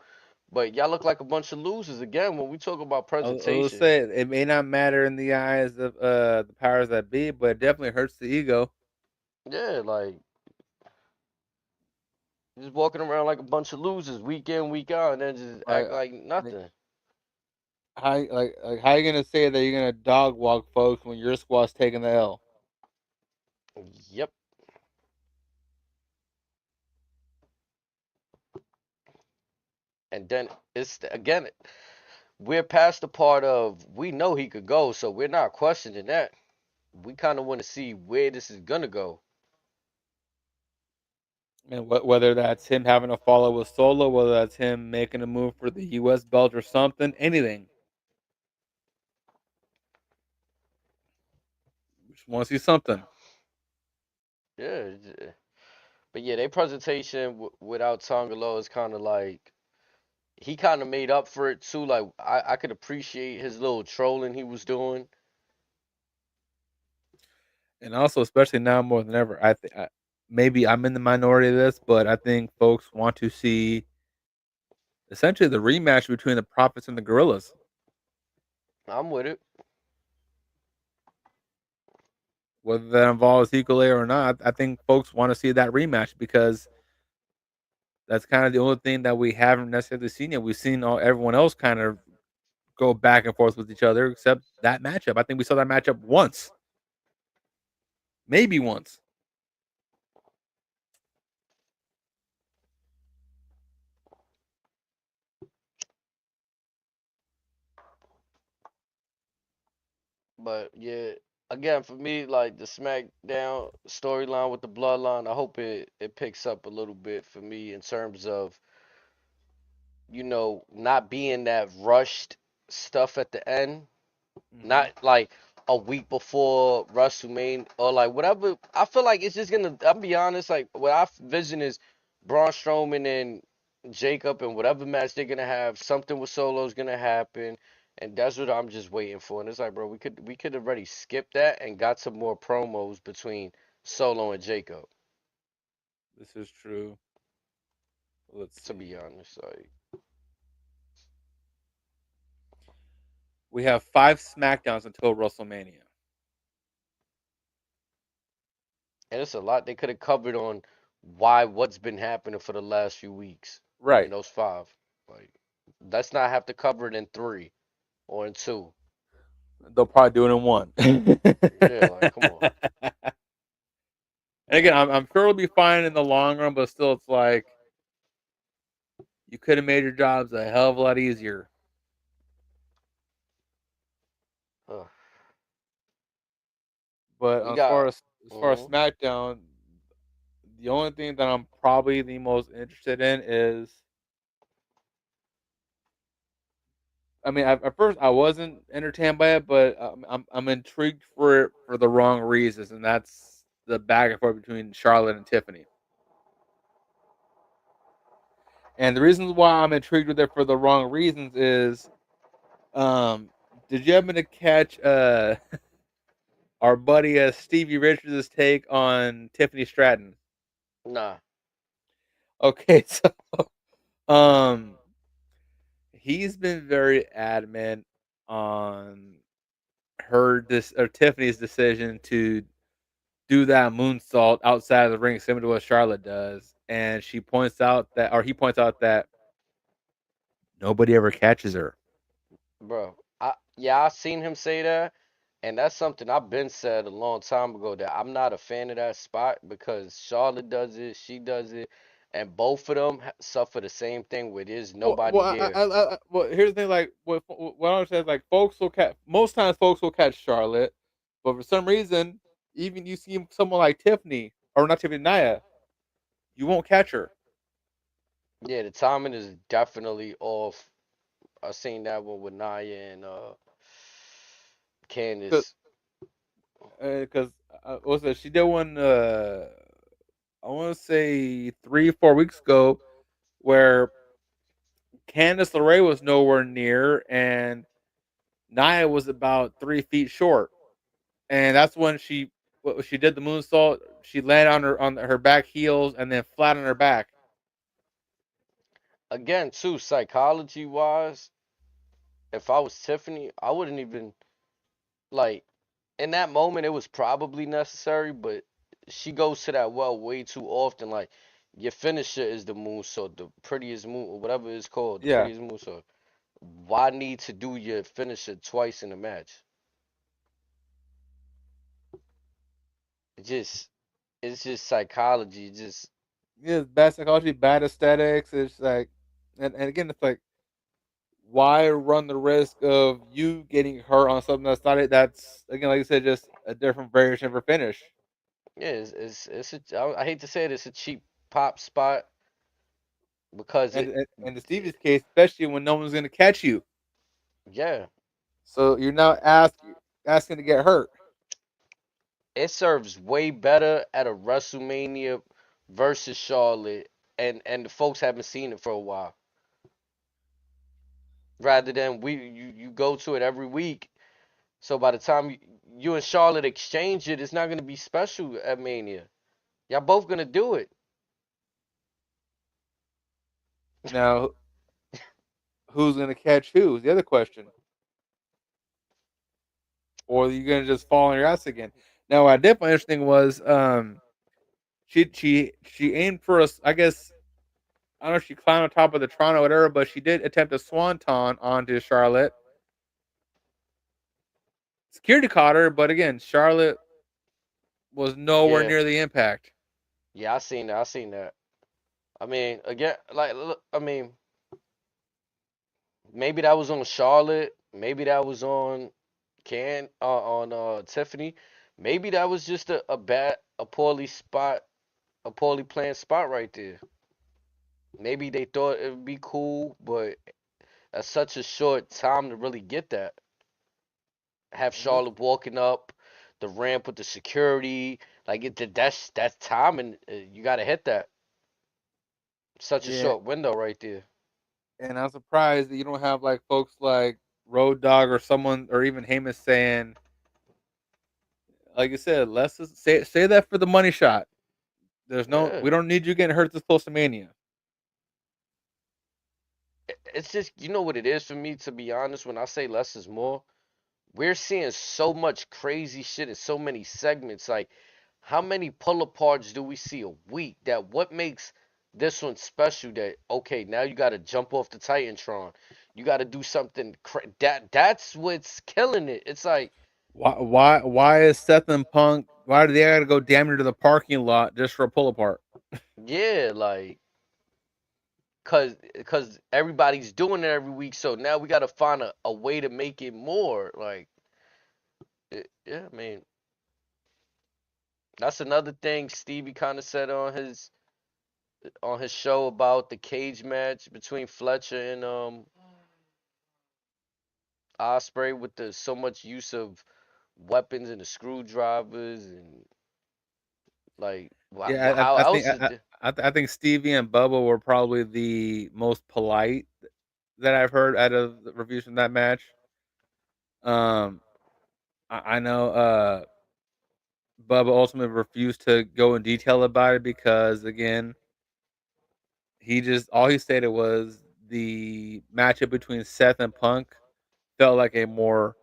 But y'all look like a bunch of losers again when we talk about I'll presentation. say it may not matter in the eyes of the powers that be, but it definitely hurts the ego. Yeah, like just walking around like a bunch of losers week in, week out, and then just Like, act like like nothing. how you gonna say that you're gonna dog walk folks when your squad's taking the L? Yep. And then again, we're past the part of we know he could go, so we're not questioning that. We kind of want to see where this is gonna go. And whether that's him having to follow with Solo, whether that's him making a move for the U.S. belt or something, anything. Just want to see something. Yeah, but yeah, their presentation without Tongalo is kind of like he kind of made up for it too. Like I could appreciate his little trolling he was doing. And also, especially now more than ever, maybe I'm in the minority of this, but I think folks want to see essentially the rematch between the Prophets and the Gorillas, I'm with it. whether that involves Hikuleo or not. I think folks want to see that rematch because that's kind of the only thing that we haven't necessarily seen yet. We've seen everyone else kind of go back and forth with each other, except that matchup. I think we saw that matchup once, maybe once. But yeah, again for me, like the SmackDown storyline with the Bloodline, I hope it picks up a little bit for me in terms of not being that rushed stuff at the end. Hmm. Not like a week before WrestleMania or like whatever. I feel like it's just gonna. I'll be honest. Like what I vision is Braun Strowman and Jacob and whatever match they're gonna have. Something with Solo's gonna happen, and that's what I'm just waiting for. And it's like, bro, we could already skip that and got some more promos between Solo and Jacob. This is true. Let's To be see. honest, like, We have 5 SmackDowns until WrestleMania. and it's a lot they could have covered on what's been happening for the last few weeks in Right. those five. Like, let's not have to cover it in three or in two. They'll probably do it in one. Yeah, like come on. And again, I'm sure it'll be fine in the long run, but still, it's like you could have made your jobs a hell of a lot easier. Ugh. But We got. as far as Hmm. SmackDown, the only thing that I'm probably the most interested in is, I mean, at first I wasn't entertained by it, but I'm intrigued for it for the wrong reasons, and that's the back and forth between Charlotte and Tiffany. And the reasons why I'm intrigued with it for the wrong reasons is, um, did you happen to catch our buddy Stevie Richards' take on Tiffany Stratton? Nah, Okay, so um, he's been very adamant on this or Tiffany's decision to do that moonsault outside of the ring, similar to what Charlotte does, and she points out that, or he points out that nobody ever catches her. bro. I seen him say that, and that's something I've been said a long time ago that I'm not a fan of that spot because Charlotte does it, she does it, and both of them suffer the same thing where there's nobody there. Well, here's the thing. Like, what I understand is, like, folks will catch. Most times, folks will catch Charlotte, but for some reason, even you see someone like Tiffany, or not Tiffany, Naya, you won't catch her. Yeah, the timing is definitely off. I seen that one with Naya and Cause, Candace. cause what's that? She did one. I want to say 3, 4 weeks ago, where Candice LeRae was nowhere near, and Naya was about 3 feet short, and that's when she did the moonsault. She landed on her back heels and then flat on her back. again, too, psychology wise, if I was Tiffany, I wouldn't even like in that moment it was probably necessary, but she goes to that well way too often. Like your finisher is the moonsault, the prettiest moon or whatever it's called, the Yeah. prettiest moonsault. Why need to do your finisher twice in a match? It just it's just psychology. Just Yeah, it's bad psychology, bad aesthetics. It's like, and again, it's like, why run the risk of you getting hurt on something that's not it? That's again, like I said, just a different variation of her finish. yeah, I hate to say it, it's a cheap pop spot because And in Stevie's case, especially when no one's going to catch you, yeah, so you're now asking to get hurt. it serves way better at a WrestleMania versus Charlotte, and the folks haven't seen it for a while. Rather than you go to it every week, so by the time you and Charlotte exchange it, it's not gonna be special at Mania. Y'all both gonna do it. Now, who's going to catch who is the other question. Or are you going to just fall on your ass again? Now, what I did find interesting was she aimed for us. I guess I don't know if she climbed on top of the Toronto or whatever, but she did attempt a swanton onto Charlotte. Security caught her, but again, Charlotte was nowhere Yeah, near the impact. yeah, I seen that. I seen that. I mean, again, like, look, I mean, maybe that was on Charlotte. Maybe that was on on Tiffany. Maybe that was just a poorly spot, a poorly planned spot right there. Maybe they thought it would be cool, but that's such a short time to really get that. Have And this, Charlotte walking up the ramp with the security, like that's time, and you gotta hit that. Such a yeah, short window right there. and I'm surprised that you don't have like folks like Road Dog or someone or even Heyman saying, like you said, let's just say that for the money shot. Yeah, We don't need you getting hurt this close to Mania. it's just you know what it is for me to be honest. When I say less is more, we're seeing so much crazy shit in so many segments. Like, how many pull aparts do we see a week? That what makes this one special? That okay, now you got to jump off the Titantron. You got to do something that's what's killing it. It's like, Why is Seth and Punk? Why do they got to go damn near to the parking lot just for a pull apart? yeah, like cause everybody's doing it every week. So now we got to find a way to make it more like yeah. I mean, that's another thing Stevie kind of said on his show about the cage match between Fletcher and Osprey with the so much use of weapons and the screwdrivers and like Yeah, how I think else is it? I think Stevie and Bubba were probably the most polite that I've heard out of the reviews from that match. Um, I know Bubba ultimately refused to go in detail about it because again, he just all he stated was the matchup between Seth and Punk felt like a more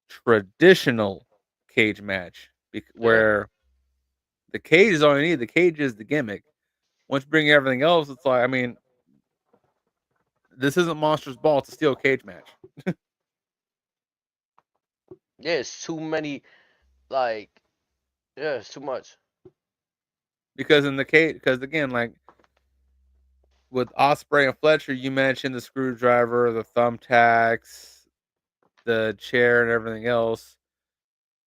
traditional cage match Yeah, where the cage is all you need. The cage is the gimmick. Once you bring everything else, it's like I mean, this isn't Monsters Ball; it's a steel cage match. yeah, it's too many like yeah, it's too much. Because in the cage, because again, like with Osprey and Fletcher, you mentioned the screwdriver, the thumbtacks, the chair, and everything else.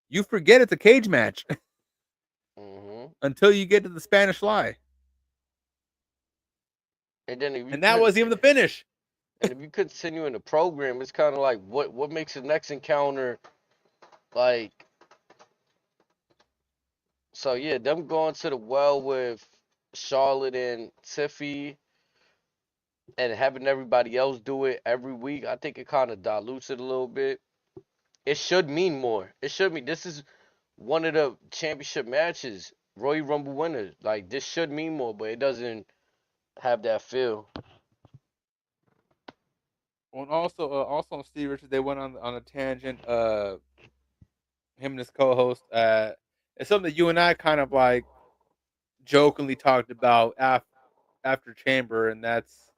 You forget it's a cage match hmm until you get to the Spanish Fly, And then if you and that could was even the finish. and if you continue in the program, it's kind of like what makes the next encounter like so yeah, them going to the well with Charlotte and Tiffy and having everybody else do it every week, I think it kind of dilutes it a little bit. It should mean more. It should mean this is one of the championship matches, Royal Rumble winners. Like this should mean more, but it doesn't have that feel. Well, and also on Steve Richards, they went on a tangent. Him and his co-host. It's something that you and I kind of like jokingly talked about after Chamber, and that's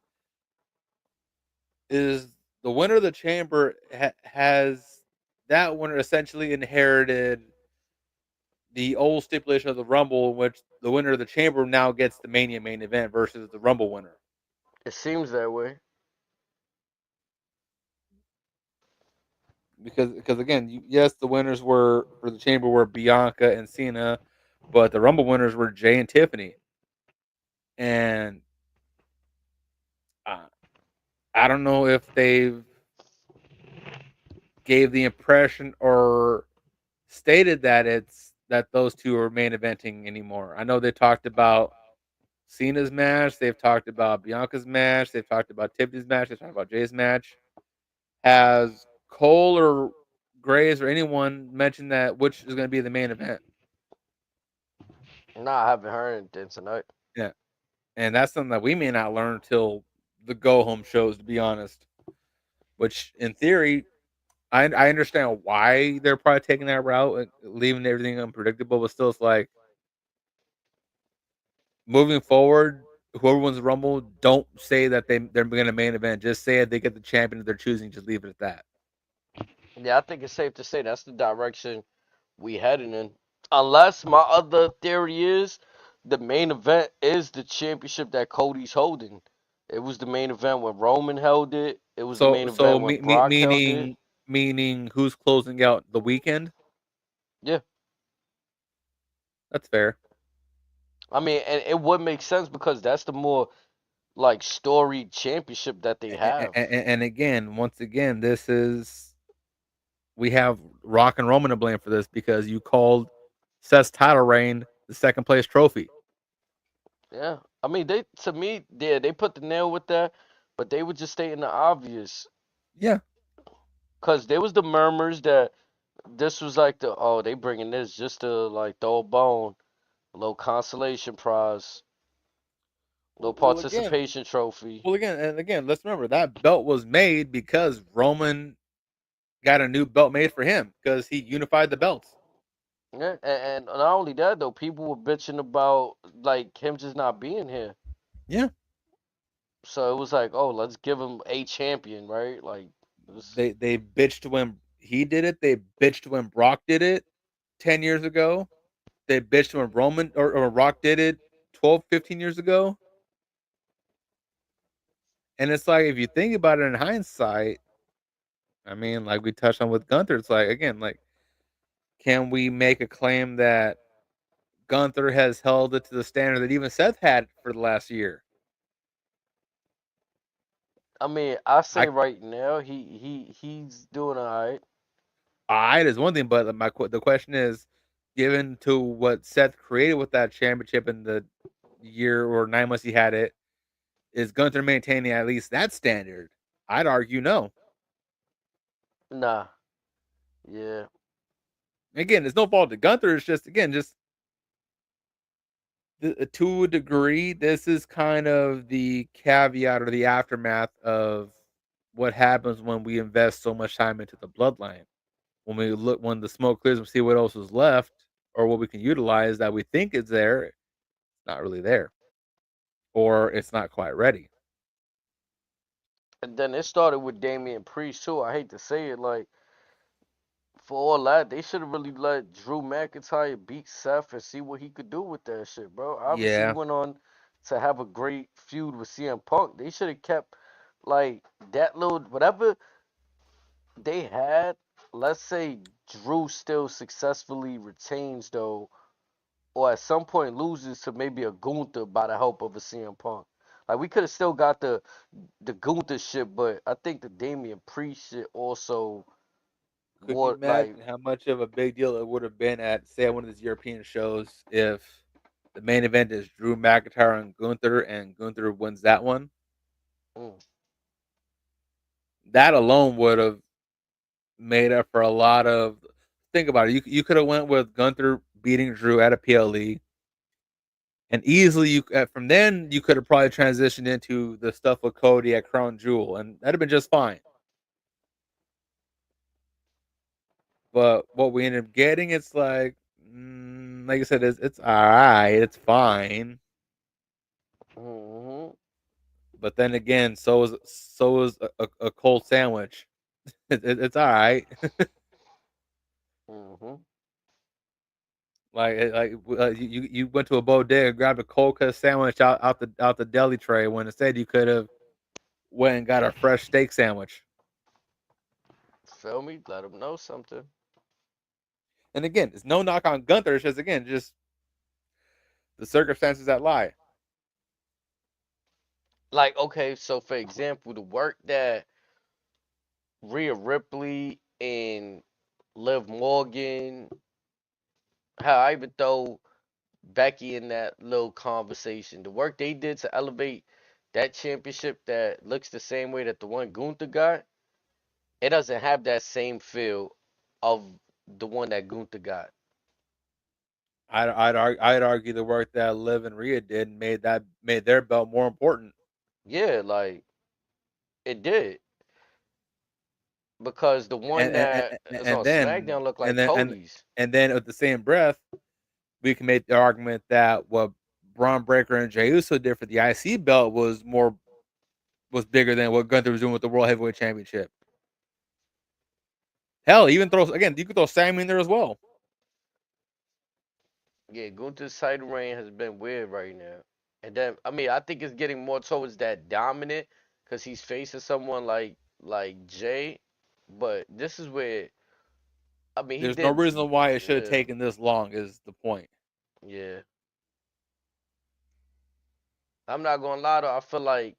is the winner of the Chamber has that winner essentially inherited the old stipulation of the Rumble, in which the winner of the Chamber now gets the Mania main event versus the Rumble winner. It seems that way. Because again, yes, the winners were for the Chamber were Bianca and Cena, but the Rumble winners were Jay and Tiffany. And uh, I don't know if they gave the impression or stated that it's that those two are main eventing anymore. I know they talked about Cena's match, they've talked about Bianca's match, they've talked about Tiffany's match, they've talked about Jay's match. Has Cole or Graves or anyone mentioned that which is going to be the main event? Nah, I haven't heard anything tonight. Yeah, and that's something that we may not learn until the go home shows. To be honest, which in theory, I understand why they're probably taking that route, and leaving everything unpredictable. But still, it's like moving forward. Whoever wins the Rumble, don't say that they're going to main event. Just say they get the champion that they're choosing. Just leave it at that. Yeah, I think it's safe to say that's the direction we heading in. Unless my other theory is the main event is the championship that Cody's holding. It was the main event when Roman held it. It was the So main so event when me, me, Brock held it. meaning who's closing out the weekend? Yeah. That's fair. I mean, and it would make sense because that's the more like storied championship that they have. And again, once again, this is we have Rock and Roman to blame for this because you called Seth's title reign the second place trophy. Yeah. I mean, they to me, yeah, they put the nail with that, but they were just stating the obvious. Yeah. Cause there was the murmurs that this was like the they bringing this just to like throw a bone, a little consolation prize, little Well, again, participation trophy. and again, let's remember that belt was made because Roman got a new belt made for him because he unified the belts. Yeah, and not only that though, people were bitching about like him just not being here. Yeah. So it was like, oh, let's give him a champion, right? Like this. They bitched when he did it. They bitched when Brock did it 10 years ago. They bitched when Roman or Rock did it 12, 15 years ago. And it's like if you think about it in hindsight, I mean, like we touched on with Gunther, it's like again, like can we make a claim that Gunther has held it to the standard that even Seth had for the last year? I mean, I say I right now he's doing all right. I is one thing, but the question is, given to what Seth created with that championship in the year or 9 months he had it, is Gunther maintaining at least that standard? I'd argue no. Nah, yeah. Again, it's no fault to Gunther. It's just again, just to a degree, this is kind of the caveat or the aftermath of what happens when we invest so much time into the bloodline. When the smoke clears and see what else is left or what we can utilize that we think is there, it's not really there, or it's not quite ready. And then it started with Damian Priest too. I hate to say it, like for all that, they should have really let Drew McIntyre beat Seth and see what he could do with that shit, bro. Obviously, he Yeah, went on to have a great feud with CM Punk. They should have kept like that little whatever they had. Let's say Drew still successfully retains though, or at some point loses to maybe a Gunther by the help of a CM Punk. Like we could have still got the Gunther shit, but I think the Damian Priest shit also could you what like imagine how much of a big deal it would have been at say one of these European shows if the main event is Drew McIntyre and Gunther wins that one? mm, That alone would have made up for a lot of. Think about it. You could have went with Gunther beating Drew at a PLE, and easily you from then you could have probably transitioned into the stuff with Cody at Crown Jewel, and that'd have been just fine. But what we ended up getting, it's like I said, it's all right, it's fine. Hmm. But then again, so is a cold sandwich. It's all right. Hmm. You went to a bodega, grabbed a cold cut sandwich out the deli tray when instead you could have went and got a fresh steak sandwich. Feel me? Let them know something. And again, it's no knock on Gunther. It's just the circumstances that lie. Like, okay, so for example, the work that Rhea Ripley and Liv Morgan, how I even throw Becky in that little conversation, the work they did to elevate that championship that looks the same way that the one Gunther got, it doesn't have that same feel of the one that Gunther got. I'd argue the work that Liv and Rhea did made their belt more important. Yeah, like it did. Because the one And that is on and then SmackDown looked and like then Cody's. and then at the same breath, we can make the argument that what Braun Breaker and Jey Uso did for the IC belt was bigger than what Gunther was doing with the World Heavyweight Championship. Hell, even throw again, you could throw Sammy in there as well. Yeah, Gunther's title reign has been weird right now. And then I mean I think it's getting more towards that dominant because he's facing someone like Jay. But this is where I mean he There's no did reason why it should have yeah, taken this long. Is the point? yeah. I'm not gonna lie though, I feel like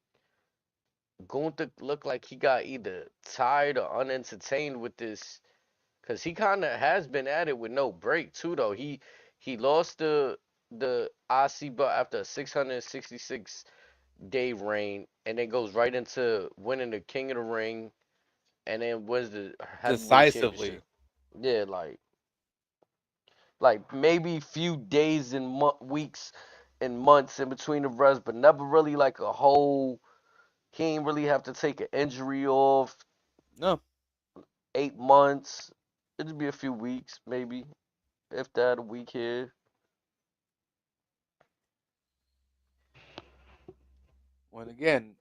Gunther looked like he got either tired or unentertained with this because he kind of has been at it with no break too though. He lost the IC belt after a 666 day reign, and then goes right into winning the King of the Ring, and then wins the heavyweight Decisively. championship. Yeah, like maybe few days and weeks and months in between the rest, but never really like a whole. He ain't really have to take an injury off. No. 8 months. It'd be a few weeks, maybe, if that, a week here. When again,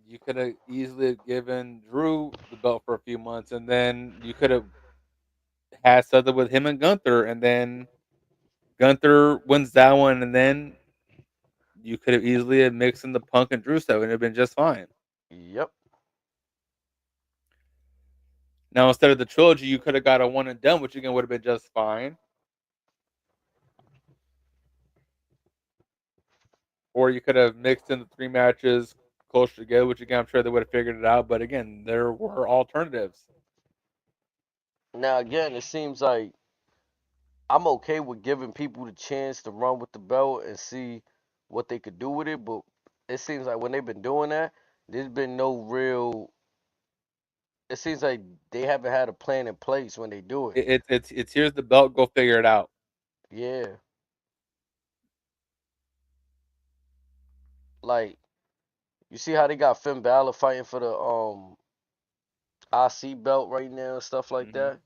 you could have easily given Drew the belt for a few months, and then you could have had something with him and Gunther, and then Gunther wins that one, and then you could have easily have mixed in the Punk and Drew stuff, and it'd have been just fine. Yep. Now instead of the trilogy, you could have got a one and done, which again would have been just fine. Or you could have mixed in the three matches closer together, which again I'm sure they would have figured it out. But again, there were alternatives. Now again, it seems like I'm okay with giving people the chance to run with the belt and see what they could do with it, but it seems like when they've been doing that, there's been no real. It seems like they haven't had a plan in place when they do it. It's here's the belt, go figure it out. Yeah, like you see how they got Finn Balor fighting for the IC belt right now and stuff like Hmm. that.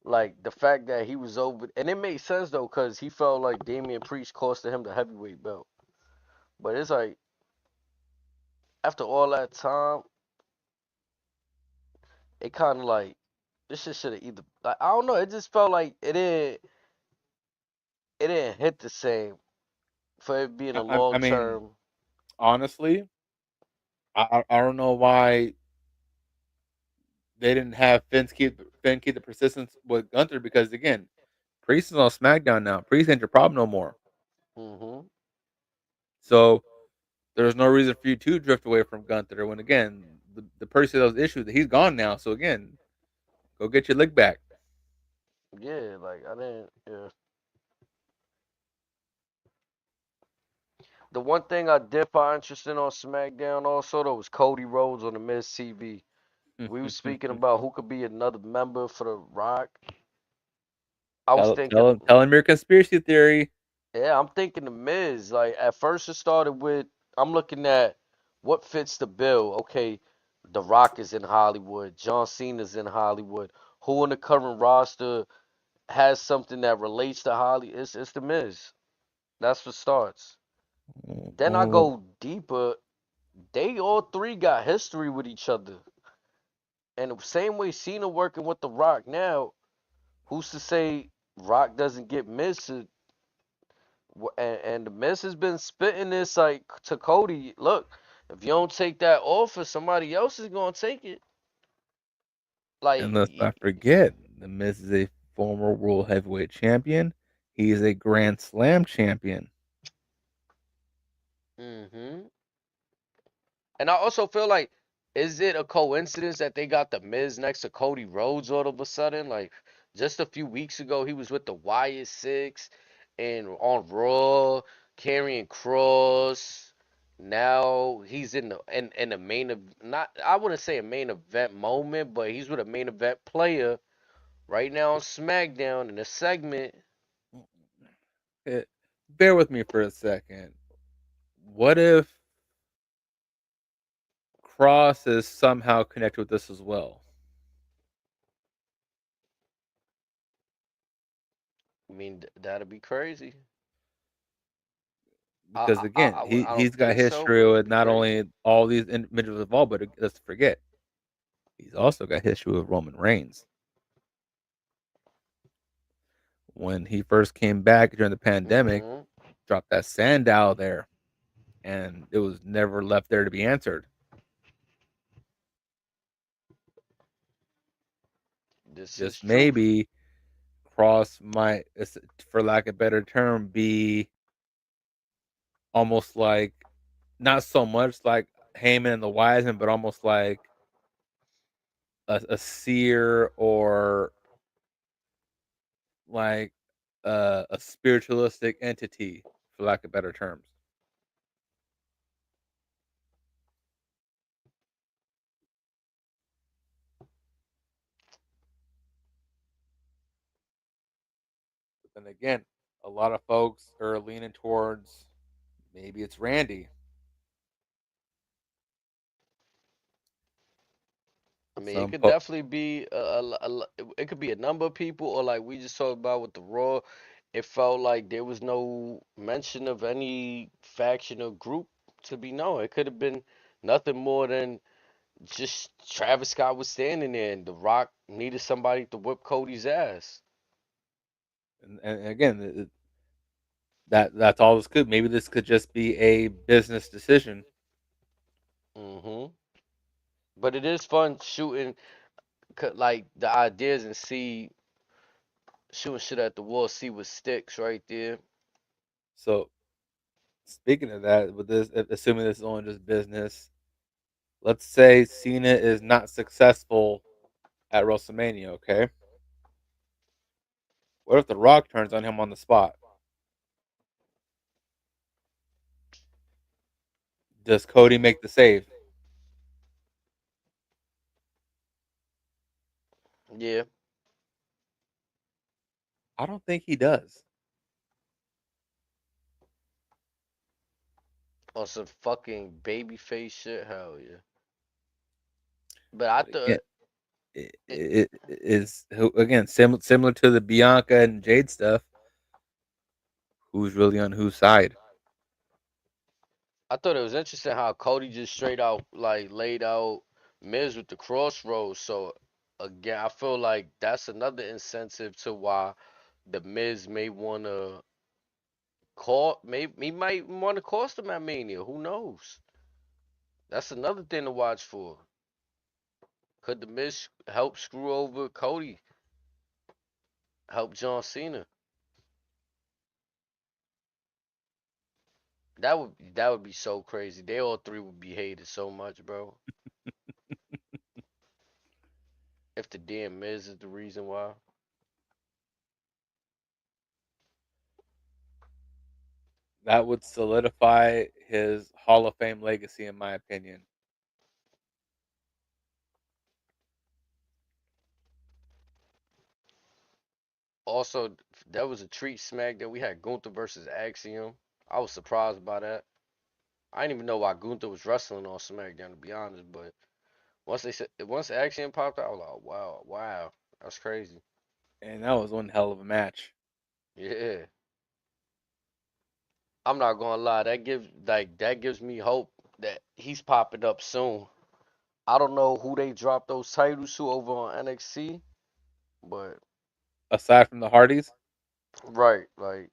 Like the fact that he was over, and it made sense though, cause he felt like Damian Priest costed him the heavyweight belt. But it's like after all that time, it kind of like this shit should have either like I don't know. It just felt like it didn't hit the same for it being a I long mean, term. honestly, I don't know why they didn't have Finn keep the persistence with Gunther because again, Priest is on SmackDown now. Priest ain't your problem no more. Hmm. So there's no reason for you to drift away from Gunther when again the person that was issued he's gone now. So again, go get your lick back. Yeah, like I didn't. Yeah. The one thing I did find interesting on SmackDown also though was Cody Rhodes on the Miz TV. We were speaking about who could be another member for the Rock. I was thinking, Tell him your conspiracy theory. yeah, I'm thinking the Miz. Like at first it started with I'm looking at what fits the bill. Okay, The Rock is in Hollywood. John Cena's in Hollywood. who in the current roster has something that relates to Holly? It's the Miz. That's what starts. Then I Oh, go deeper. They all three got history with each other. And the same way Cena working with The Rock now, who's to say Rock doesn't get Miz and the Miz has been spitting this like to Cody. Look, if you don't take that offer, somebody else is gonna take it. and Like, let's not forget, the Miz is a former World Heavyweight Champion. He is a Grand Slam champion. mm-hmm. And I also feel like, is it a coincidence that they got the Miz next to Cody Rhodes all of a sudden? Like, just a few weeks ago, he was with the Wyatt Six and on Raw, carrying Cross. Now he's in the main of not I wouldn't say a main event moment, but he's with a main event player right now on SmackDown in a segment. Eh, Bear with me for a second. What if Cross is somehow connected with this as well? I mean, that'd be crazy. Because again, I he's don't got think so, but history it with would be not crazy. only all these individuals involved, but let's forget he's also got history with Roman Reigns. When he first came back during the pandemic, Mm-hmm. dropped that Sandow there, and it was never left there to be answered. This is Just true. maybe Cross might, for lack of a better term, be almost like not so much like Heyman and the Wiseman, but almost like a seer or like a spiritualistic entity, for lack of better terms. But then again, a lot of folks are leaning towards maybe it's Randy. I mean, it Some could definitely be it could be a number of people, or like we just talked about with the Raw. It felt like there was no mention of any faction or group to be known. It could have been nothing more than just Travis Scott was standing there, and The Rock needed somebody to whip Cody's ass. and again, that's all this could. Maybe this could just be a business decision. Hmm. But it is fun shooting like the ideas and see shooting shit at the wall, see what sticks right there. So speaking of that, with this, assuming this is only just business, let's say Cena is not successful at WrestleMania. Okay, what if The Rock turns on him on the spot? Does Cody make the save? Yeah, I don't think he does. on some fucking babyface shit. Hell yeah. But I But again, thought it, it is again similar to the Bianca and Jade stuff. Who's really on whose side? I thought it was interesting how Cody just straight out like laid out Miz with the crossroads. So again, I feel like that's another incentive to why the Miz may wanna call. Maybe he might want to cost him at Mania. Who knows? That's another thing to watch for. Could the Miz help screw over Cody? Help John Cena? That would be so crazy. They all three would be hated so much, bro. If the damn Miz is the reason why. That would solidify his Hall of Fame legacy, in my opinion. Also, that was a treat smack that we had Gunther versus Axiom. I was surprised by that. I didn't even know why Gunther was wrestling on SmackDown to be honest, but once Axiom popped out, I was like, wow, wow. That's crazy. and that was one hell of a match. Yeah. I'm not gonna lie, that gives me hope that he's popping up soon. I don't know who they dropped those titles to over on NXT, but Aside from the Hardys, right, like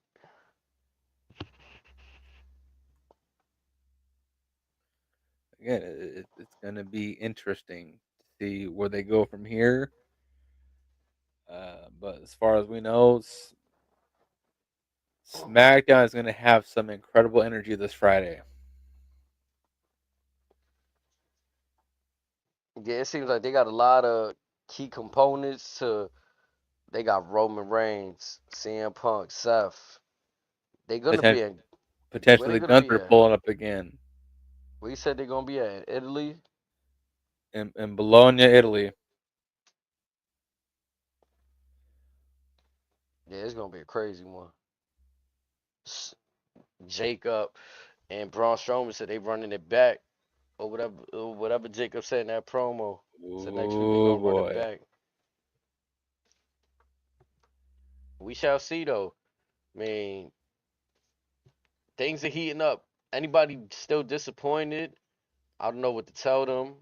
again, it's gonna be interesting to see where they go from here. But as far as we know, SmackDown is gonna have some incredible energy this Friday. yeah, it seems like they got a lot of key components to. They got Roman Reigns, CM Punk, Seth. They gonna be Potent- in. Where they Potentially gonna be Gunther at? pulling up again Where you said they gonna be at? Italy? in Bologna, Italy. Yeah, it's gonna be a crazy one. Jacob and Braun Strowman said they running it back or whatever Jacob said in that promo. So next week they're Oh gonna run it boy! back. We shall see though. I mean, things are heating up. Anybody still disappointed? I don't know what to tell them.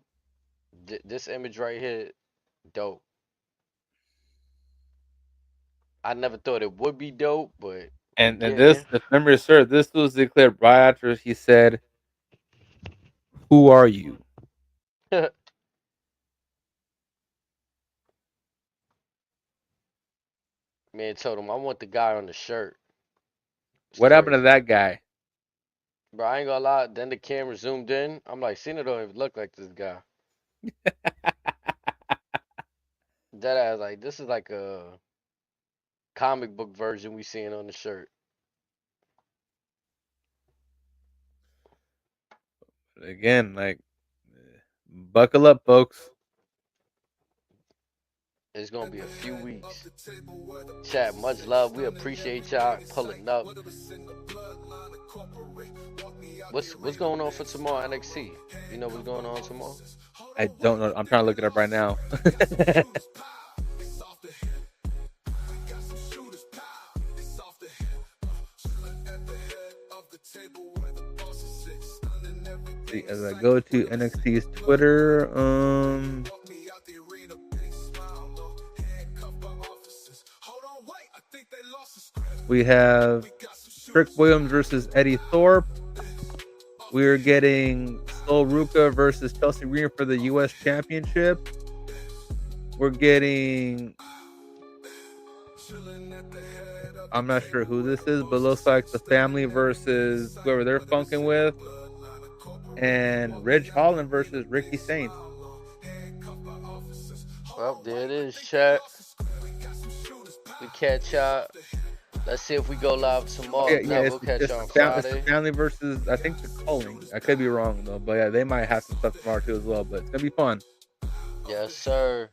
This image right here, dope. I never thought it would be dope, but we And getting this, if memory serves, this was declared right after he said, "Who are you?" there. Man told him I want the guy on the shirt. It's What happened to crazy. that guy? Bro, I ain't gonna lie. Then the camera zoomed in. I'm like, Cena don't even look like this guy. That ass like this is like a comic book version we seeing on the shirt. Again, like, buckle up, folks. It's gonna be a few weeks. Chat, much love. We appreciate y'all pulling up. What's going on for tomorrow NXT? You know what's going on tomorrow? I don't know. I'm trying to look it up right now. See, as I go to NXT's Twitter, we have Trick Williams versus Eddie Thorpe. We're getting Sol Ruka versus Chelsea Green for the U.S. Championship. We're getting, I'm not sure who this is, but looks like the family versus whoever they're funking with. And Ridge Holland versus Ricky Saints. Well, there it is, chat. We catch y'all. Let's see if we go live tomorrow. If not, It's we'll catch just y'all on it's the Friday. family versus, I think, the Culling. I could be wrong though, but yeah, they might have some stuff tomorrow too as well. But it's gonna be fun. Yes, sir.